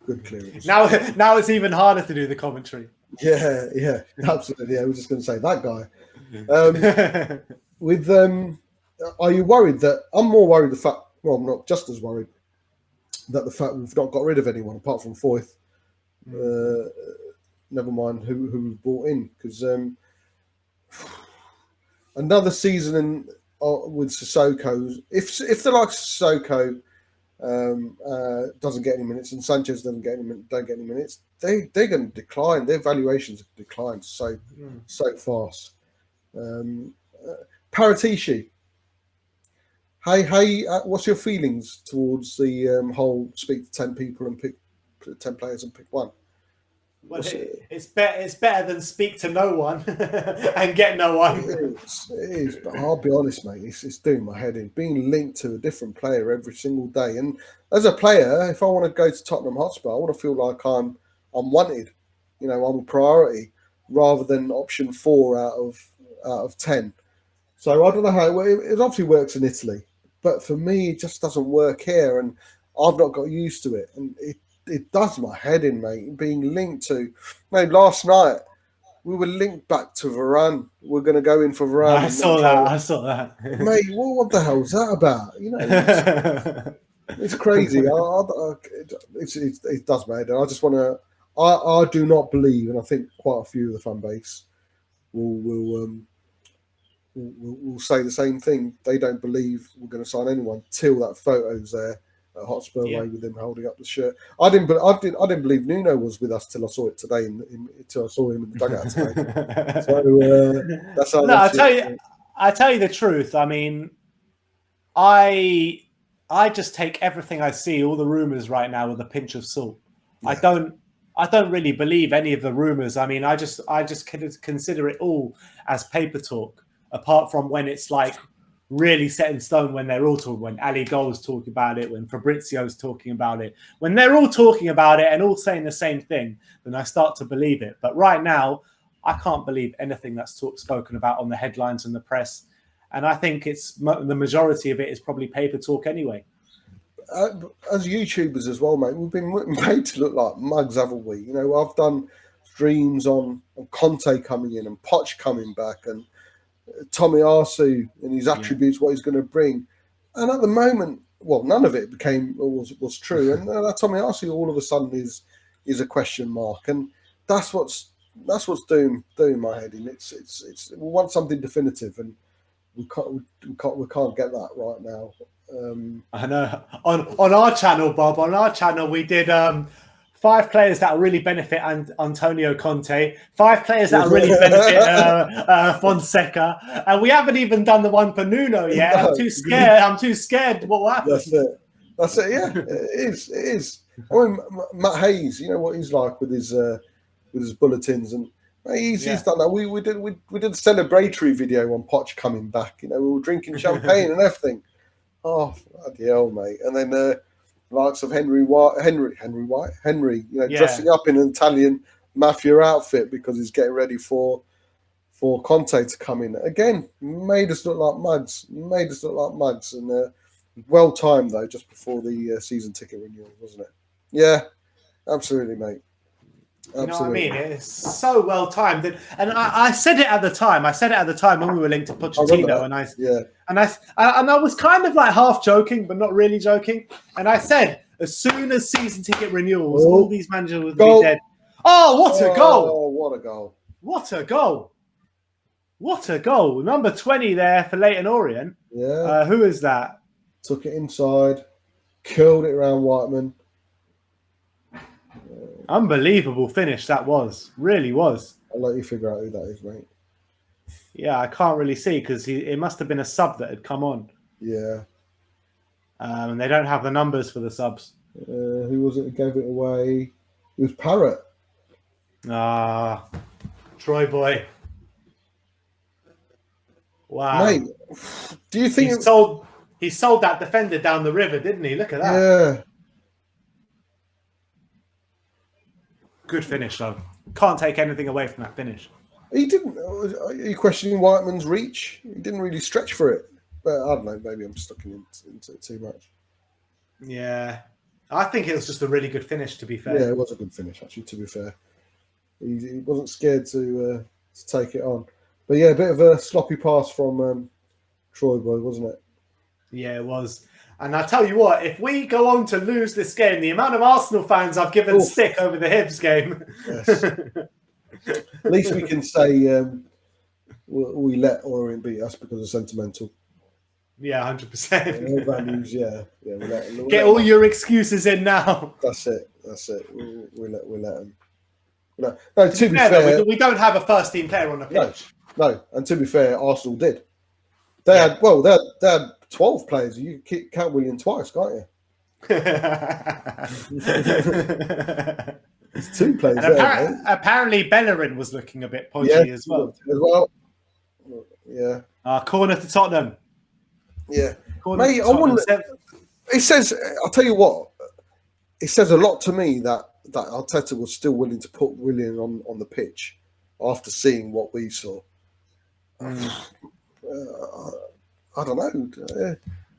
Good clearance. Now it's even harder to do the commentary. Yeah, absolutely. I was just going to say that guy. Are you worried that I'm more worried the fact? Well, I'm not just as worried that the fact we've not got rid of anyone apart from Foyth. Never mind who we've brought in, because another season with Sissoko. If the likes of Sissoko doesn't get any minutes and Sanchez don't get any minutes, they're going to decline. Their valuations have declined so fast. Paratici. Hey, what's your feelings towards the whole speak to 10 people and pick 10 players and pick one? Well, it's better than speak to no one and get no one. It is, but I'll be honest, mate, it's doing my head in. Being linked to a different player every single day, and as a player, if I want to go to Tottenham Hotspur, I want to feel like I'm wanted. I'm a priority rather than option 4 out of 10. So I don't know how it obviously works in Italy, but for me, it just doesn't work here, and I've not got used to it, and it does my head in, mate. Being linked to, last night we were linked back to Varane. We're going to go in for Varane. I saw that. Mate, what the hell's that about? It's crazy. It does my head in. I just want to. I do not believe, and I think quite a few of the fan base will say the same thing. They don't believe we're going to sign anyone till that photo's there at Hotspur Way with him holding up the shirt. I didn't believe Nuno was with us till I saw it today. Till I saw him in the dugout today. So that's how. No, I tell you the truth. I mean, I just take everything I see, all the rumors right now, with a pinch of salt. Yeah. I don't really believe any of the rumors. I mean, I just consider it all as paper talk. Apart from when it's like really set in stone, when they're all talking, when Ali Gold's talking about it, when Fabrizio's talking about it, when they're all talking about it and all saying the same thing, then I start to believe it. But right now, I can't believe anything that's spoken about on the headlines and the press. And I think the majority of it is probably paper talk anyway. As YouTubers as well, mate, we've been made to look like mugs, haven't we? I've done streams on Conte coming in and Poch coming back and Tomiyasu and his attributes, what he's going to bring, and at the moment, none of it was true. And Tomiyasu all of a sudden is a question mark, and that's what's that's what's doing my head in. It's we want something definitive, and we can't get that right now. I know. On our channel, Bob, on our channel, we did 5 players that will really benefit Antonio Conte, 5 players that will really benefit Fonseca, and we haven't even done the one for Nuno yet. No. I'm too scared. What will happen? That's it. Yeah, it is. I mean, Matt Hayes, you know what he's like with his bulletins, and he's done that. We did a celebratory video on Poch coming back. You know, we were drinking champagne and everything. Oh, bloody hell, mate! And then likes of Henry, you know, dressing up in an Italian mafia outfit because he's getting ready for Conte to come in. Again, made us look like mugs. And well timed though, just before the season ticket renewal, wasn't it? Yeah, absolutely, mate. Absolutely. You know what I mean? It's so well timed, and I said it at the time. I said it at the time when we were linked to Pochettino, and I was kind of like half joking, but not really joking. And I said, as soon as season ticket renewals, all these managers would be dead. Oh, what a goal! Oh, what a goal! What a goal! What a goal! Number 20 there for Leyton Orient. Yeah. Who is that? Took it inside, curled it around Whiteman. Unbelievable finish that was. Really was. I'll let you figure out who that is, mate. Yeah, I can't really see because it must have been a sub that had come on. Yeah. And they don't have the numbers for the subs. Who was it that gave it away? It was Parrott. Ah, Troy boy. Wow. Mate, do you think he sold that defender down the river, didn't he? Look at that. Yeah. Good finish, though. Can't take anything away from that finish. He didn't. Are you questioning Whiteman's reach? He didn't really stretch for it. But I don't know. Maybe I'm stuck into it too much. Yeah. I think it was just a really good finish, to be fair. Yeah, it was a good finish, actually, to be fair. He wasn't scared to take it on. But yeah, a bit of a sloppy pass from Troy boy, wasn't it? Yeah, it was. And I tell you what, if we go on to lose this game, the amount of Arsenal fans I've given stick over the Hibs game. Yes. At least we can say we let Orient beat us because of sentimental. Yeah, 100%. Values, yeah. Get all your excuses in now. That's it. We let them. No, to be fair, though, we don't have a first team player on the pitch. No, and to be fair, Arsenal did. They had 12 players. You can count William twice, can't you? It's 2 players. And apparently, Bellerin was looking a bit podgy as well. Yeah. Corner to Tottenham. Yeah. Mate, I wouldn't. It says. I'll tell you what. It says a lot to me that Arteta was still willing to put Willian on the pitch after seeing what we saw. I don't know.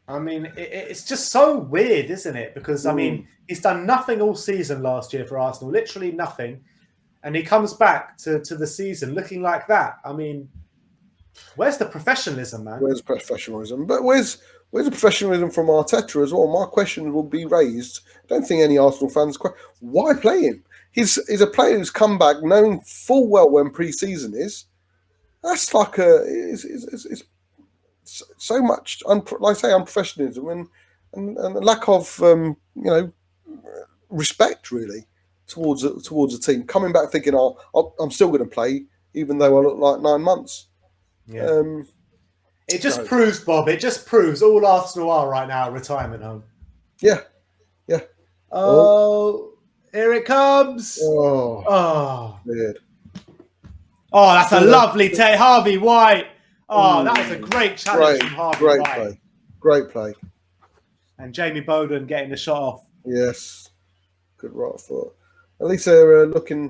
I mean, it's just so weird, isn't it? Because, I mean, he's done nothing all season last year for Arsenal, literally nothing. And he comes back to the season looking like that. I mean, where's the professionalism, man? Where's professionalism? But where's the professionalism from Arteta as well? My question will be raised. I don't think any Arsenal fans why play him? He's a player who's come back knowing full well when pre-season is. That's like it's so much, like I say, unprofessionalism and a lack of respect really towards a team. Coming back thinking, I'm still going to play even though I look like 9 months. Yeah. It just proves, Bob. It just proves all Arsenal are right now a retirement home. Yeah. Oh, here it comes. Oh, weird. Oh, that's a lovely take, Harvey White. Oh, that was a great challenge from Harvey White. Great play. And Jamie Bowden getting the shot off. Yes. Good right foot. At least they're looking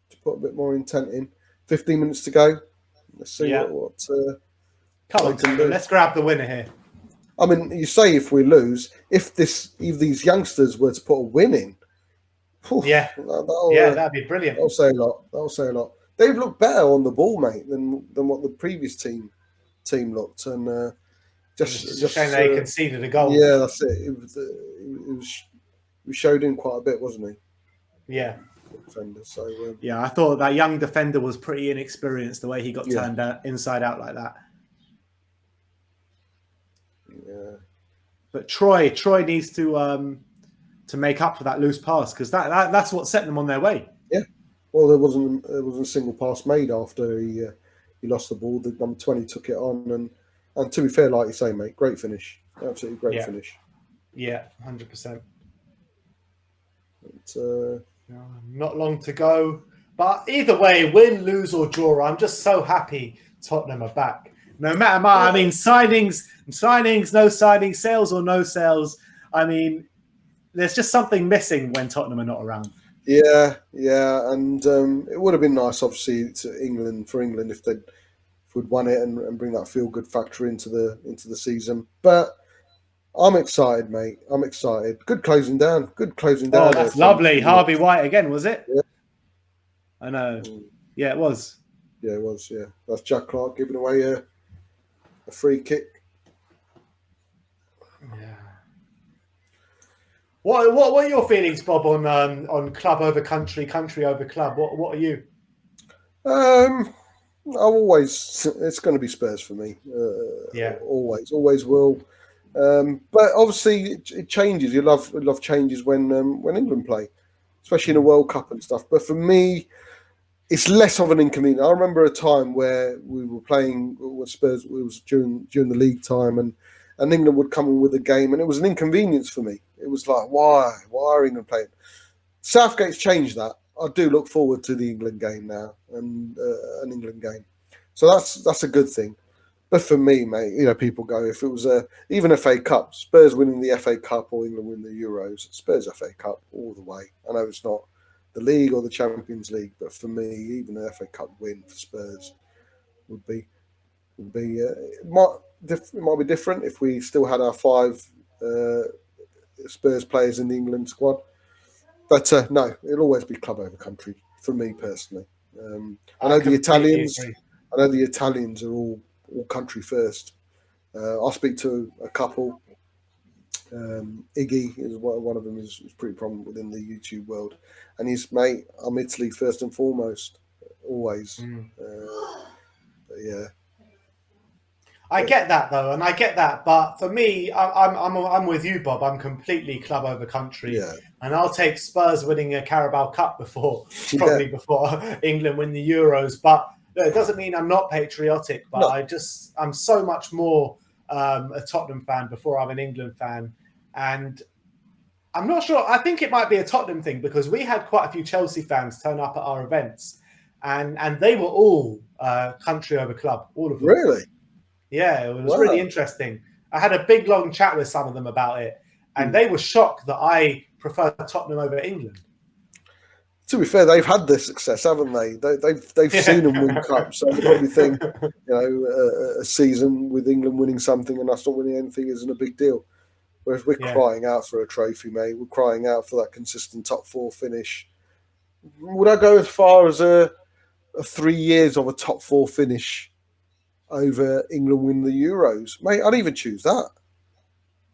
to put a bit more intent in. 15 minutes to go. Let's see what come on, let's grab the winner here. I mean, you say if we lose, if these youngsters were to put a win in, that'd be brilliant. That'll say a lot. They've looked better on the ball, mate, than what the previous team looked, and just shame they conceded a goal. Yeah, that's it. It was showed in quite a bit, wasn't he? Yeah. defender. So yeah, I thought that young defender was pretty inexperienced the way he got turned inside out like that. Yeah, but Troy needs to make up for that loose pass, because that's what set them on their way. Yeah, well, there wasn't a single pass made after he lost the ball. The number 20 took it on, and to be fair, like you say, mate, great finish, absolutely great finish. Yeah, 100%. Not long to go, but either way, win, lose or draw, I'm just so happy Tottenham are back. No matter what, I mean, signings, no signings, sales or no sales. I mean, there's just something missing when Tottenham are not around. Yeah, and it would have been nice, obviously, for England if we'd won it and bring that feel-good factor into the season. But I'm excited, mate. I'm excited. Good closing down. Oh, that's lovely. Harvey White again, was it? Yeah. I know. Yeah, it was. Yeah, it was. Yeah, that's Jack Clark giving away a free kick. Yeah. What are your feelings, Bob, on club over country, country over club? What are you? It's going to be Spurs for me. Always will. But obviously it changes. You love changes when England play, especially in a World Cup and stuff. But for me, it's less of an inconvenience. I remember a time where we were playing with Spurs. It was during the league time, and England would come in with a game, and it was an inconvenience for me. It was like, why are England playing? Southgate's changed that. I do look forward to the England game now, and an England game. So that's a good thing. But for me, mate, people go, if it was even FA Cup, Spurs winning the FA Cup or England win the Euros, Spurs FA Cup all the way. I know it's not the league or the Champions League, but for me, even an FA Cup win for Spurs would be it might be different if we still had our 5 Spurs players in the England squad. But no, it'll always be club over country for me personally. I know the Italians are all country first. I'll speak to a couple. Iggy is one of them is pretty prominent within the YouTube world, and he's, mate, I'm Italy first and foremost, always. But yeah, I get that though, and I get that, but for me, I'm with you, Bob. I'm completely club over country, and I'll take Spurs winning a Carabao Cup before England win the Euros. But it doesn't mean I'm not patriotic. But no. I'm so much more a Tottenham fan before I'm an England fan, and I'm not sure. I think it might be a Tottenham thing because we had quite a few Chelsea fans turn up at our events, and they were all country over club, all of them. Really? Yeah, it was really interesting. I had a big, long chat with some of them about it, and they were shocked that I prefer Tottenham over England. To be fair, they've had this success, haven't they? They've seen them win cups, so they probably think, a season with England winning something and us not winning anything isn't a big deal. Whereas we're crying out for a trophy, mate. We're crying out for that consistent top 4 finish. Would I go as far as a 3 years of a top 4 finish over England win the Euros, mate? I'd even choose that.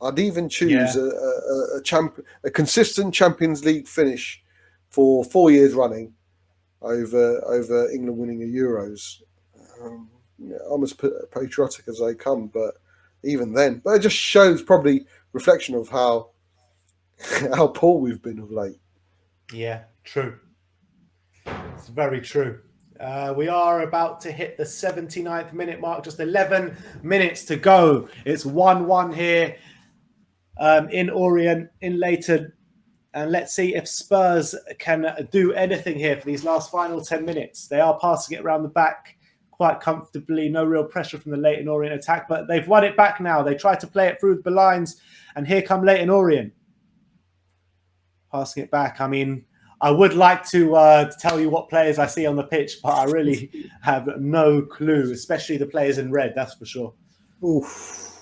I'd even choose a consistent Champions League finish for 4 years running over England winning a Euros. I'm as patriotic as they come, but even then, but it just shows probably reflection of how poor we've been of late. Yeah, true. It's very true. We are about to hit the 79th minute mark, just 11 minutes to go. It's 1-1 here in Orient, in Leyton. And let's see if Spurs can do anything here for these last final 10 minutes. They are passing it around the back quite comfortably. No real pressure from the Leyton Orient attack, but they've won it back now. They try to play it through the lines, and here come Leyton Orient. Passing it back. I mean, I would like to tell you what players I see on the pitch, but I really have no clue, especially the players in red, that's for sure. Oof.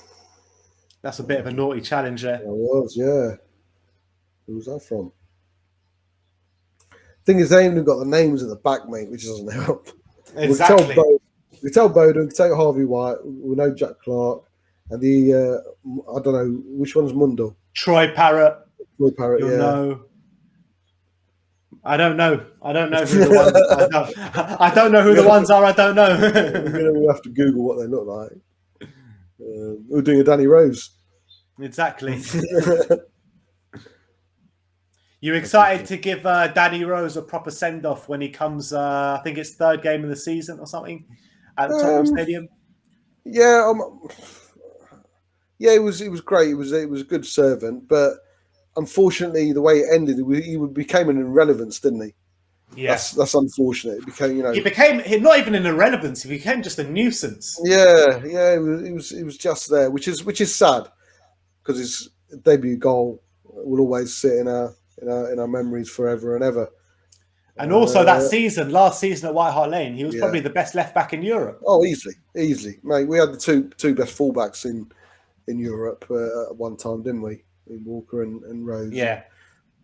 That's a bit of a naughty challenge there. It was, yeah. Who was that from? Thing is, they even got the names at the back, mate, which doesn't help. Exactly. We tell Bowden, we tell Harvey White, we know Jack Clark, and the, I don't know, which one's Mundo? Troy Parrott. Troy Parrott, You'll know. I don't know. I don't know who the ones. I don't know who the ones are. I don't know. We'll have to Google what they look like. We're doing a Danny Rose. Exactly. You excited to give Danny Rose a proper send off when he comes? I think it's third game of the season or something at the Tottenham Stadium. Yeah, yeah, it was great. It was a good servant, but unfortunately, the way it ended, he became an irrelevance, didn't he? Yeah, that's unfortunate. It became, he became not even an irrelevance. He became just a nuisance. Yeah. It was just there, which is sad because his debut goal will always sit in our memories forever and ever. And also last season at White Hart Lane, he was probably the best left back in Europe. Oh, easily, mate. We had the two best fullbacks in Europe at one time, didn't we? In Walker and Rose. Yeah.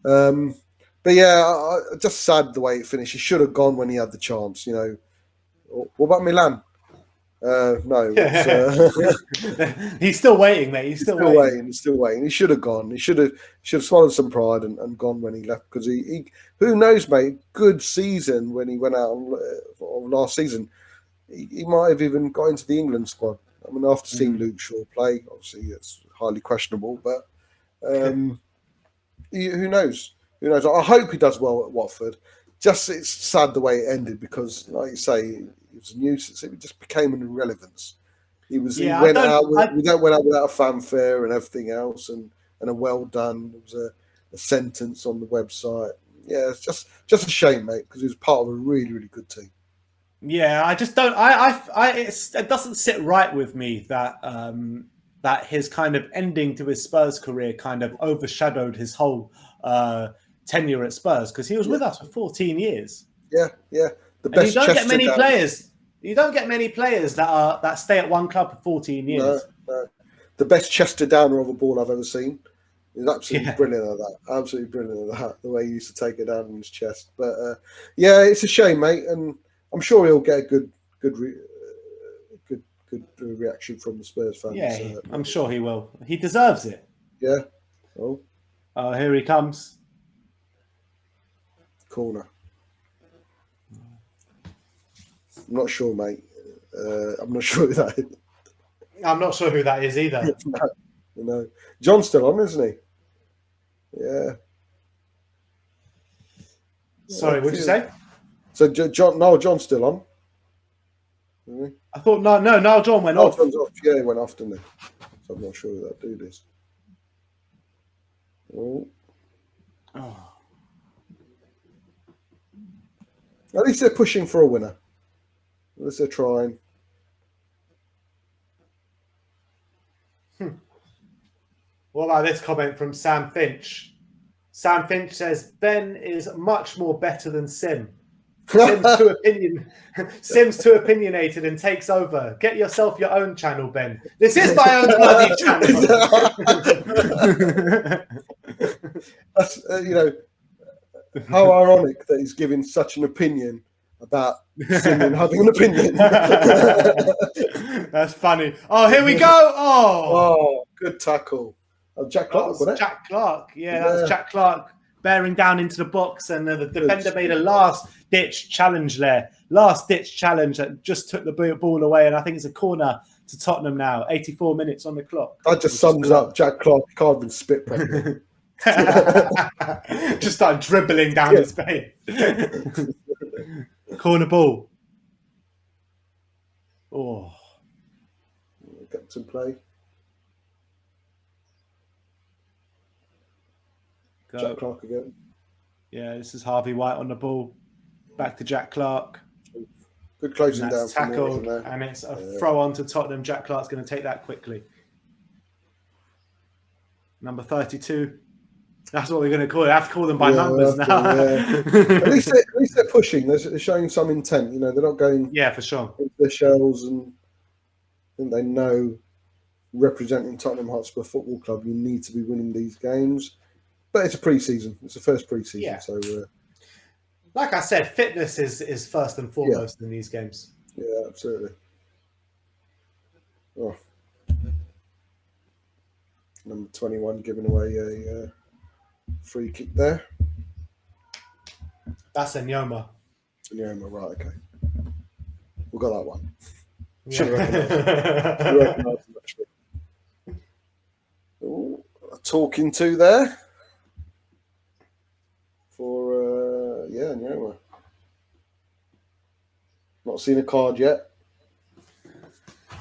But yeah, just sad the way it finished. He should have gone when he had the chance. You know. What about Milan? No. He's still waiting, mate. He's still waiting. He's still waiting. He should have gone. He should have swallowed some pride and gone when he left, because he who knows, mate. Good season when he went out on last season. He might have even got into the England squad. I mean, after seeing Luke Shaw play, obviously it's highly questionable, but who knows? Who knows? I hope he does well at Watford. Just it's sad the way it ended because, like you say, it was a nuisance. It just became an irrelevance. He went out without a fanfare and everything else, and a well done. There was a sentence on the website. Yeah, it's just a shame, mate, because he was part of a really, really good team. Yeah, I just don't. It doesn't sit right with me that that his kind of ending to his Spurs career kind of overshadowed his whole tenure at Spurs, because he was with us for 14 years. Yeah. The best. And you don't get many players. You don't get many players that stay at one club for 14 years. No. The best Chester downer of a ball I've ever seen. He's absolutely brilliant at that. Absolutely brilliant at that. The way he used to take it down in his chest. But yeah, it's a shame, mate, and I'm sure he'll get a good reaction from the Spurs fans. Yeah, I'm sure he will. He deserves it. Yeah. Oh, here he comes. Corner. I'm not sure, mate. I'm not sure who that is. I'm not sure who that is either. No. John's still on, isn't he? Yeah. Sorry, what did you say? So John's still on. I thought no, John went off. John's off. Yeah, he went off, didn't he? So I'm not sure who that dude is. Oh. At least they're pushing for a winner. At least they're trying. What about this comment from Sam Finch? Sam Finch says, Ben is much more better than Sim. Sim's too opinionated and takes over. Get yourself your own channel, Ben. This is my own bloody channel. That's, how ironic that he's giving such an opinion about Sim and having an opinion. That's funny. Oh, here we go. Oh, good tackle. Jack Clark, wasn't it? Jack Clark. Yeah, that was Jack Clark bearing down into the box, and the defender made a last-ditch challenge there. Last-ditch challenge that just took the ball away, and I think it's a corner to Tottenham now. 84 minutes on the clock. That just sums up Jack Clark. He can't even spit properly. Just started dribbling down his face. Corner ball. Oh. Get some play. Jack Clark again. Yeah, this is Harvey White on the ball. Back to Jack Clark. Good closing down. Tackled, and it's a throw on to Tottenham. Jack Clark's going to take that quickly. Number 32. That's what we're going to call it. I have to call them by numbers now. At least they're pushing. They're showing some intent. They're not going. Yeah, for sure. Into their shells, and I think they know, representing Tottenham Hotspur Football Club, you need to be winning these games. But it's a pre-season. It's the first pre-season. Yeah. So, like I said, fitness is first and foremost in these games. Yeah, absolutely. Oh. Number 21 giving away a free kick there. That's Nyoma. Nyoma, right? Okay, we got that one. Yeah. Should recognise him actually. Ooh, talking to there for Nyoma. Not seen a card yet.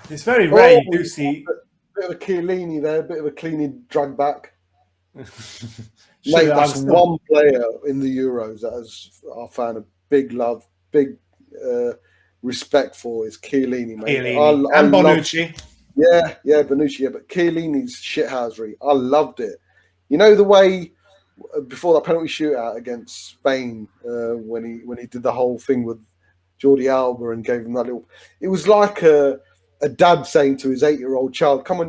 It's very rare you do see. Bit of a Chiellini there, bit of a Chiellini drag back. Sure, Mate, that's one player in the Euros that I found a big love, big respect for is Chiellini, mate. Chiellini. And Bonucci. Bonucci, but Chiellini's shithousery. I loved it. You know the way before that penalty shootout against Spain, when he did the whole thing with Jordi Alba and gave him that little. It was like a dad saying to his 8-year-old child, "Come on,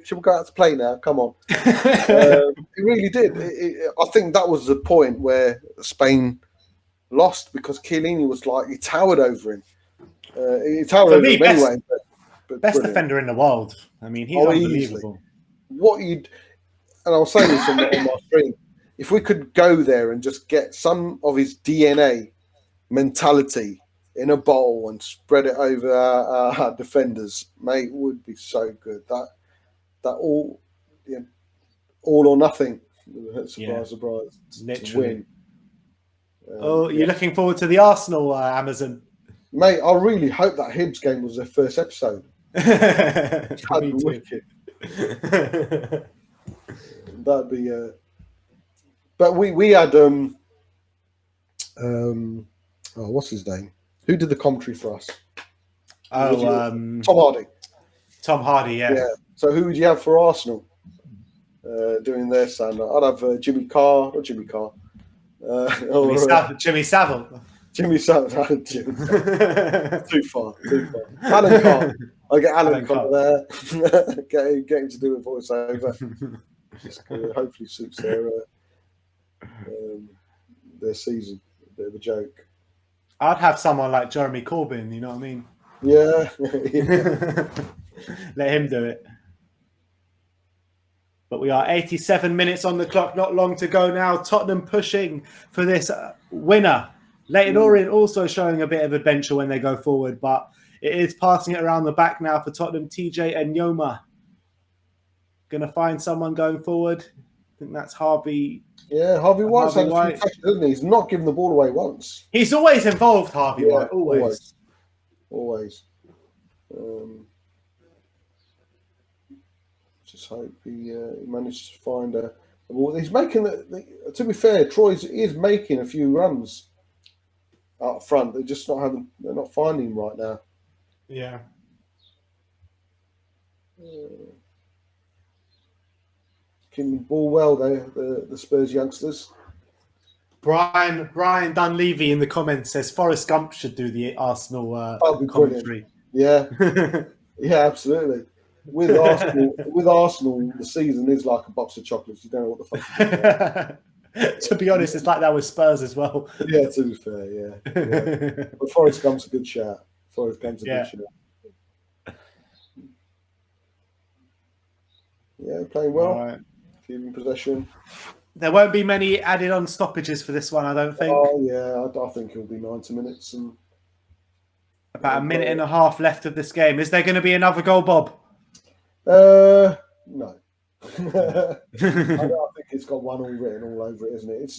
should we go out to play now? Come on." It really did. I think that was the point where Spain lost because Chiellini was like he towered over him. He towered over him anyway. But best defender in the world. I mean, he's unbelievable. And I was saying this on my stream. If we could go there and just get some of his DNA mentality in a bowl and spread it over our defenders, mate, would be so good. That all or nothing. Surprise, surprise. Literally. To win. You're looking forward to the Arsenal, Amazon? Mate, I really hope that Hibs game was their first episode. That'd be wicked. That'd be. But we had what's his name? Who did the commentary for us? Tom Hardy. Tom Hardy, yeah. So who would you have for Arsenal doing their stand? I'd have Jimmy Carr, not Jimmy Carr. Jimmy Savile. Jimmy Savile. Too far. Alan Carr. I'll get Alan Carr there. get him to do a voiceover. Hopefully suits their season. A bit of a joke. I'd have someone like Jeremy Corbyn, you know what I mean? Yeah. Let him do it. But we are 87 minutes on the clock, not long to go now. Tottenham pushing for this winner. Leyton Orient also showing a bit of adventure when they go forward, but it is passing it around the back now for Tottenham. TJ and Nyoma. Going to find someone going forward. I think that's Harvey. Yeah, Harvey White's had a few touches, hasn't he? He's not given the ball away once. He's always involved, Harvey White. Always. Just hope he manages to find a ball. He's making to be fair, Troy is making a few runs up front. They're just they're not finding him right now. Yeah. Keeping the ball well, the Spurs youngsters. Brian Dunleavy in the comments says Forrest Gump should do the Arsenal commentary. Yeah, yeah, absolutely. With Arsenal, the season is like a box of chocolates. You don't know what the fuck. To be honest, it's like that with Spurs as well. Yeah, to be fair, yeah. But Forrest Gump's a good shout. Good shout. Yeah, playing well. All right. Keeping possession. There won't be many added on stoppages for this one, I don't think. Oh yeah, I think it'll be 90 minutes and about a minute and a half left of this game. Is there going to be another goal, Bob? No. I think it's got 1-1 written all over it, isn't it?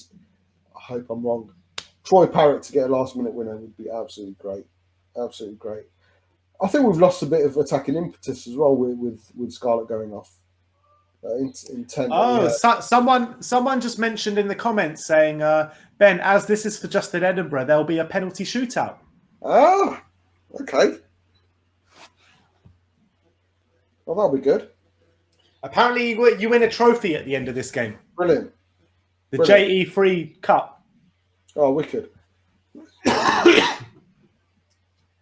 I hope I'm wrong. Troy Parrott to get a last-minute winner would be absolutely great. Absolutely great. I think we've lost a bit of attacking impetus as well with Scarlett going off. Intent. Oh, someone just mentioned in the comments saying, Ben, as this is for just in Edinburgh, there'll be a penalty shootout. Ah, okay. Well, that'll be good. Apparently, you win a trophy at the end of this game. Brilliant. The JE3 Cup. Oh, wicked.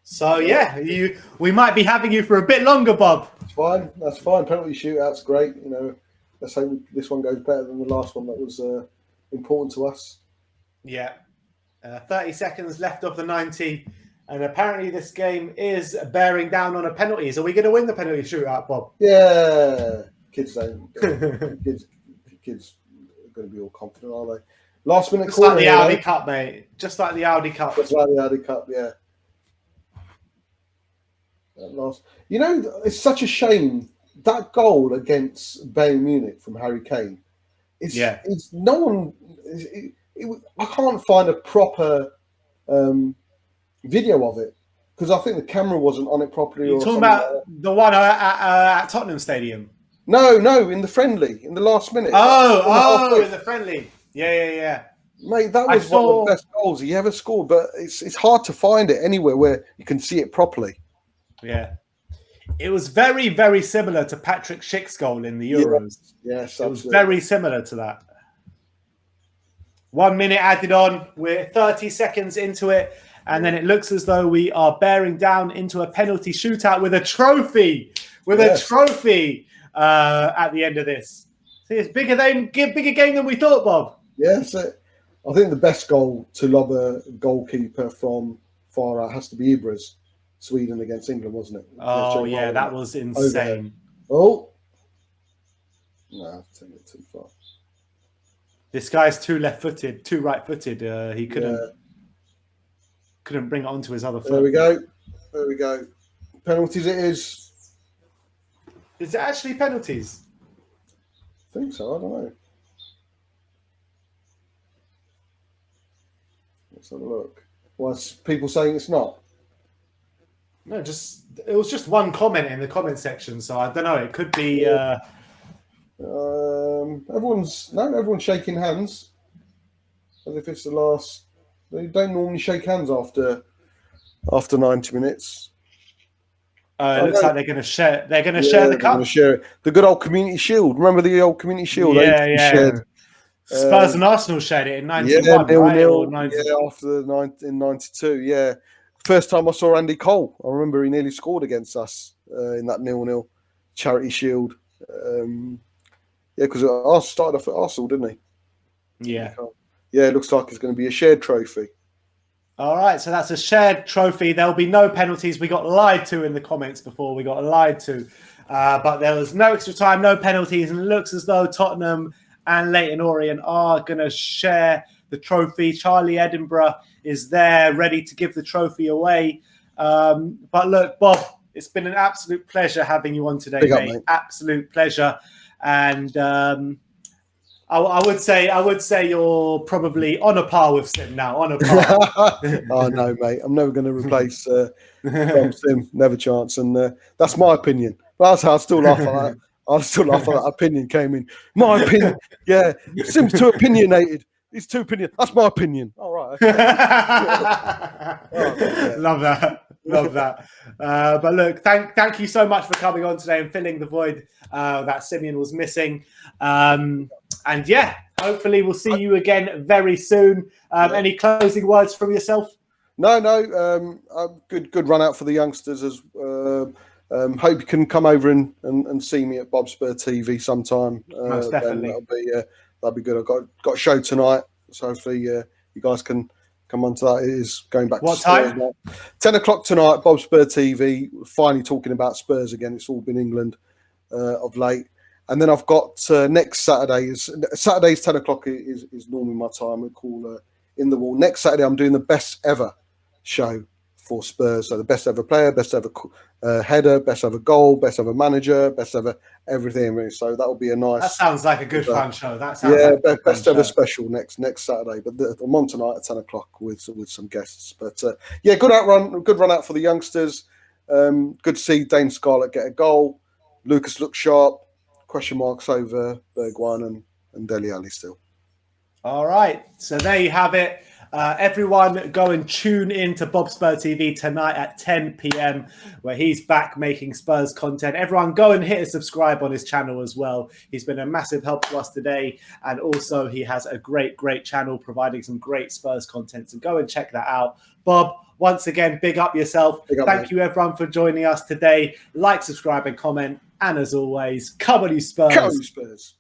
So, yeah, we might be having you for a bit longer, Bob. Fine, that's fine. Penalty shootout's great. You know, let's hope this one goes better than the last one that was important to us. Yeah, 30 seconds left of the 90, and apparently this game is bearing down on a penalties. Are we going to win the penalty shootout, Bob? Yeah, kids don't. Kids are going to be all confident, are they? Last minute Just corner. like the Audi Cup, mate. Just like the Audi Cup. Just like the Audi Cup, yeah. That last, you know, it's such a shame that goal against Bayern Munich from Harry Kane. It's no one. I can't find a proper video of it because I think the camera wasn't on it properly. You're talking about like the one at Tottenham Stadium? No, in the friendly, in the last minute. In the friendly. Yeah. Mate, that was one of the best goals he ever scored, but it's hard to find it anywhere where you can see it properly. Yeah. It was very, very similar to Patrick Schick's goal in the Euros. Yes, it was very similar to that. 1 minute added on. We're 30 seconds into it. And then it looks as though we are bearing down into a penalty shootout with a trophy. A trophy at the end of this. See, it's bigger game than we thought, Bob. Yes. I think the best goal to lob a goalkeeper from far out has to be Ibra's. Sweden against England, wasn't it? Oh, yeah, that was insane. Oh. No, I've taken it too far. This guy's too left-footed, too right-footed. He couldn't bring it onto his other foot. There we go. Penalties it is. Is it actually penalties? I think so. I don't know. Let's have a look. What's people saying it's not? No, it was just one comment in the comment section, so I don't know. It could be. Everyone's shaking hands as if it's the last. They don't normally shake hands after 90 minutes. It looks like they're going to share. They're going to share the cup. Going to share it. The good old Community Shield. Remember the old Community Shield? Yeah. Shared. Spurs and Arsenal shared it in 91, right? In 92. Yeah. First time I saw Andy Cole, I remember he nearly scored against us in that 0-0 Charity Shield. Because Arsenal started off at Arsenal, didn't he? Yeah. Yeah, it looks like it's going to be a shared trophy. All right, so that's a shared trophy. There'll be no penalties. We got lied to in the comments before. We got lied to. But there was no extra time, no penalties. And it looks as though Tottenham and Leyton Orient are going to share the trophy. Charlie Edinburgh is there ready to give the trophy away. But look, Bob, it's been an absolute pleasure having you on today, mate. Absolute pleasure. And I would say you're probably on a par with Sim now. On a par. Oh no, mate! I'm never going to replace Sim. Never chance. And that's my opinion. But that's how I still laugh at that. I still laugh at that opinion came in. My opinion. Yeah, Sim's too opinionated. He's too opinion. That's my opinion. All right. Okay. Love that. But look, thank you so much for coming on today and filling the void that Simeon was missing. And yeah, hopefully we'll see you again very soon. Any closing words from yourself? No. Good run out for the youngsters. Hope you can come over and see me at Bob Spur TV sometime. Most definitely. That'll be good. I've got a show tonight, so hopefully you guys can come on to that. It is going back what to Spurs time? now. 10 o'clock tonight, Bob Spur TV. Finally talking about Spurs again. It's all been England of late. And then I've got next Saturday's 10 o'clock is normally my time. We call In the Wall. Next Saturday, I'm doing the best ever show for Spurs. So the best ever player, best ever header, best ever goal, best ever manager, best ever everything. So that'll be a nice. That sounds like a good fun show. That sounds best ever special next Saturday. But I'm on tonight at 10 o'clock with some guests. But good run out for the youngsters. Good to see Dane Scarlett get a goal. Lucas looks sharp. Question marks over Bergwijn and Dele Alli still. All right, so there you have it. Everyone go and tune in to Bob Spur TV tonight at 10 p.m. where he's back making Spurs content. Everyone go and hit a subscribe on his channel as well. He's been a massive help to us today. And also he has a great channel providing some great Spurs content. So go and check that out. Bob, once again, big up yourself. Thank you everyone for joining us today. Like, subscribe and comment. And as always, come on you Spurs. Come on you Spurs.